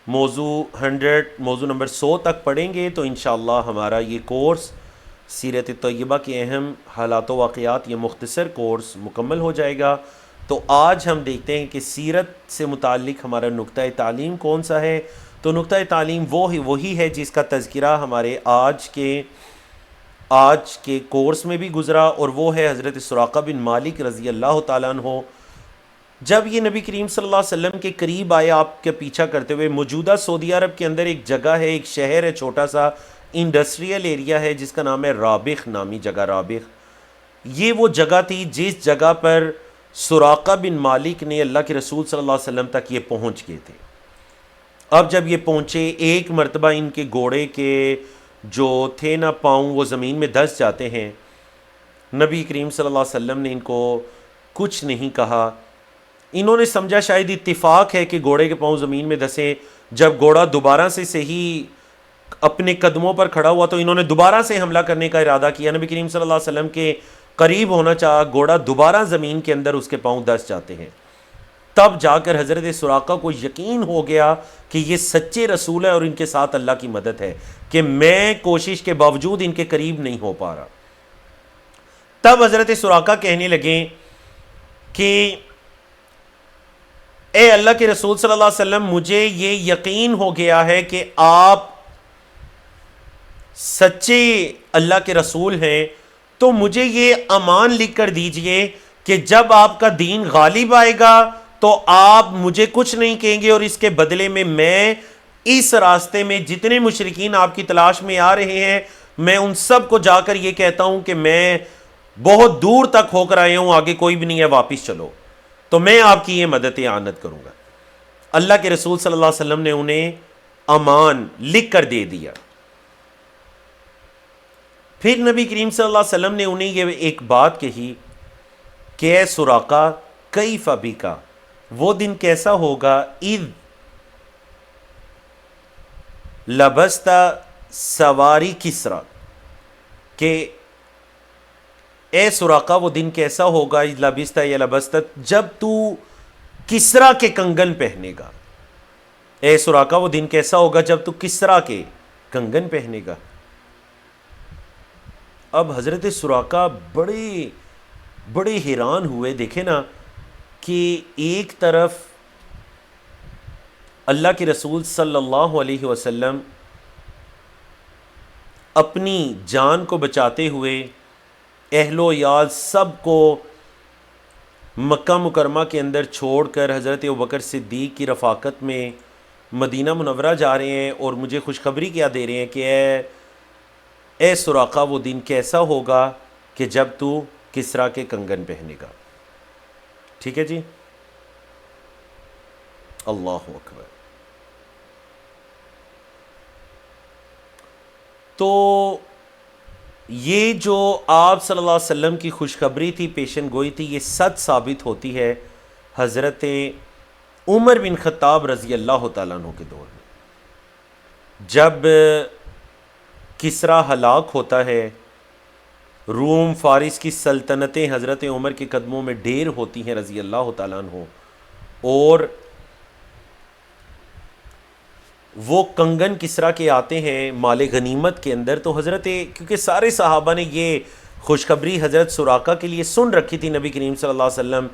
موضوع نمبر 100 تک پڑھیں گے۔ تو انشاءاللہ ہمارا یہ کورس سیرت طیبہ کے اہم حالات و واقعات، یہ مختصر کورس مکمل ہو جائے گا۔ تو آج ہم دیکھتے ہیں کہ سیرت سے متعلق ہمارا نقطہ تعلیم کون سا ہے۔ تو نقطہ تعلیم وہی ہے جس کا تذکرہ ہمارے آج کے کورس میں بھی گزرا، اور وہ ہے حضرت سراقہ بن مالک رضی اللہ تعالیٰ عنہ۔ جب یہ نبی کریم صلی اللہ علیہ وسلم کے قریب آئے آپ کے پیچھا کرتے ہوئے، موجودہ سعودی عرب کے اندر ایک جگہ ہے، ایک شہر ہے، چھوٹا سا انڈسٹریل ایریا ہے جس کا نام ہے رابغ نامی جگہ۔ رابغ یہ وہ جگہ تھی جس جگہ پر سراقہ بن مالک نے اللہ کے رسول صلی اللہ علیہ وسلم تک یہ پہنچ گئے تھے۔ اب جب یہ پہنچے، ایک مرتبہ ان کے گھوڑے کے جو تھے نا پاؤں وہ زمین میں دھس جاتے ہیں۔ نبی کریم صلی اللہ علیہ وسلم نے ان کو کچھ نہیں کہا۔ انہوں نے سمجھا شاید اتفاق ہے کہ گھوڑے کے پاؤں زمین میں دھسے۔ جب گھوڑا دوبارہ سے صحیح اپنے قدموں پر کھڑا ہوا تو انہوں نے دوبارہ سے حملہ کرنے کا ارادہ کیا۔ نبی کریم صلی اللہ علیہ وسلم کے قریب ہونا چاہا، گھوڑا دوبارہ زمین کے اندر اس کے پاؤں دھس جاتے ہیں۔ تب جا کر حضرت سراقہ کو یقین ہو گیا کہ یہ سچے رسول ہے اور ان کے ساتھ اللہ کی مدد ہے، کہ میں کوشش کے باوجود ان کے قریب نہیں ہو پا رہا۔ تب حضرت سراقہ کہنے لگے کہ اے اللہ کے رسول صلی اللہ علیہ وسلم، مجھے یہ یقین ہو گیا ہے کہ آپ سچے اللہ کے رسول ہیں، تو مجھے یہ امان لکھ کر دیجئے کہ جب آپ کا دین غالب آئے گا تو آپ مجھے کچھ نہیں کہیں گے، اور اس کے بدلے میں اس راستے میں جتنے مشرکین آپ کی تلاش میں آ رہے ہیں، میں ان سب کو جا کر یہ کہتا ہوں کہ میں بہت دور تک ہو کر آیا ہوں، آگے کوئی بھی نہیں ہے، واپس چلو، تو میں آپ کی یہ مدد اعانت کروں گا۔ اللہ کے رسول صلی اللہ علیہ وسلم نے انہیں امان لکھ کر دے دیا۔ پھر نبی کریم صلی اللہ علیہ وسلم نے انہیں یہ ایک بات کہی کہ اے سراقہ، کیف بک، وہ دن کیسا ہوگا، اذ لبست سواری کسرا، کہ اے سراقہ وہ دن کیسا ہوگا، اذ لبست یا لبست، جب تو کسرا کے کنگن پہنے گا۔ اے سراقہ وہ دن کیسا ہوگا جب تو کسرا کے کنگن پہنے گا۔ اب حضرت سراقہ بڑے حیران ہوئے۔ دیکھیں نا کہ ایک طرف اللہ کے رسول صلی اللہ علیہ وسلم اپنی جان کو بچاتے ہوئے اہل و عیال سب کو مکہ مکرمہ کے اندر چھوڑ کر حضرت ابوبکر صدیق کی رفاقت میں مدینہ منورہ جا رہے ہیں، اور مجھے خوشخبری کیا دے رہے ہیں کہ اے سراقہ وہ دن کیسا ہوگا کہ جب تو کسرا کے کنگن پہنے گا۔ ٹھیک ہے جی، اللہ اکبر۔ تو یہ جو آپ صلی اللہ علیہ وسلم کی خوشخبری تھی، پیشن گوئی تھی، یہ سچ ثابت ہوتی ہے حضرت عمر بن خطاب رضی اللہ تعالیٰ عنہ کے دور میں۔ جب کسرا ہلاک ہوتا ہے، روم فارس کی سلطنتیں حضرت عمر کے قدموں میں ڈھیر ہوتی ہیں رضی اللہ تعالیٰ عنہ، اور وہ کنگن کسرا کے آتے ہیں مال غنیمت کے اندر، تو کیونکہ سارے صحابہ نے یہ خوشخبری حضرت سراقہ کے لیے سن رکھی تھی، نبی کریم صلی اللہ علیہ وسلم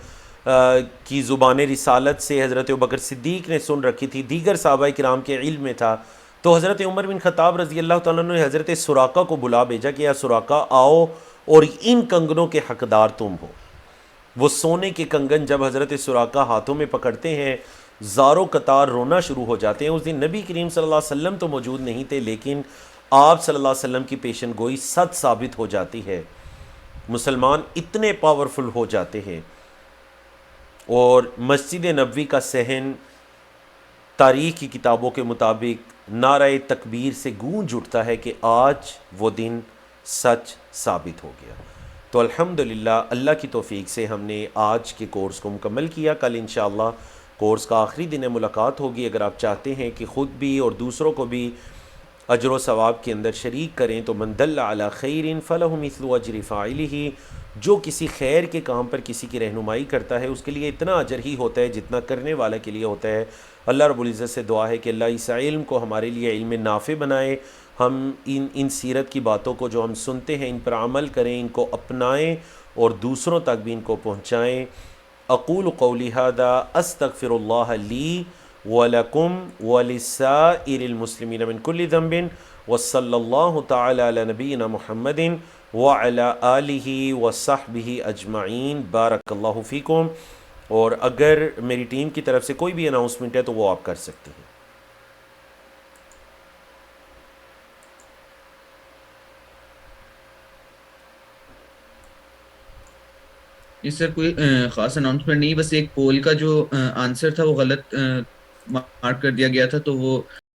کی زبان رسالت سے حضرت ابوبکر صدیق نے سن رکھی تھی، دیگر صحابہ کرام کے علم میں تھا، تو حضرت عمر بن خطاب رضی اللہ تعالیٰ نے حضرت سراقہ کو بلا بھیجا کہ یا سراقہ آؤ اور ان کنگنوں کے حقدار تم ہو۔ وہ سونے کے کنگن جب حضرت سراقہ ہاتھوں میں پکڑتے ہیں، زاروں قطار رونا شروع ہو جاتے ہیں۔ اس دن نبی کریم صلی اللہ علیہ وسلم تو موجود نہیں تھے، لیکن آپ صلی اللہ علیہ وسلم کی پیشن گوئی سچ ثابت ہو جاتی ہے۔ مسلمان اتنے پاورفل ہو جاتے ہیں، اور مسجد نبوی کا صحن تاریخ کی کتابوں کے مطابق نعرہ تکبیر سے گونج اٹھتا ہے کہ آج وہ دن سچ ثابت ہو گیا۔ تو الحمدللہ اللہ کی توفیق سے ہم نے آج کے کورس کو مکمل کیا۔ کل انشاءاللہ کورس کا آخری دن ملاقات ہوگی۔ اگر آپ چاہتے ہیں کہ خود بھی اور دوسروں کو بھی اجر و ثواب کے اندر شریک کریں تو من دل علی خیر فلہ مثل اجر فاعلہ، جو کسی خیر کے کام پر کسی کی رہنمائی کرتا ہے اس کے لیے اتنا اجر ہی ہوتا ہے جتنا کرنے والے کے لیے ہوتا ہے۔ اللہ رب العزت سے دعا ہے کہ اللہ اس علم کو ہمارے لیے علم نافع بنائے، ہم ان سیرت کی باتوں کو جو ہم سنتے ہیں ان پر عمل کریں، ان کو اپنائیں اور دوسروں تک بھی ان کو پہنچائیں۔ اقول قولی ھذا استغفر اللہ لی ولکم ولسائر المسلمین من کل ذنب وصلی اللہ تعالی علی نبینا محمد وعلی آلہ وصحبہ اجمعین۔ بارک اللہ فیکم۔ اور اگر میری ٹیم کی طرف سے کوئی بھی اناؤنسمنٹ ہے تو وہ آپ کر سکتے ہیں۔ اس سے کوئی خاص اناؤنسمنٹ نہیں، بس ایک پول کا جو آنسر تھا وہ غلط مارک کر دیا گیا تھا، تو وہ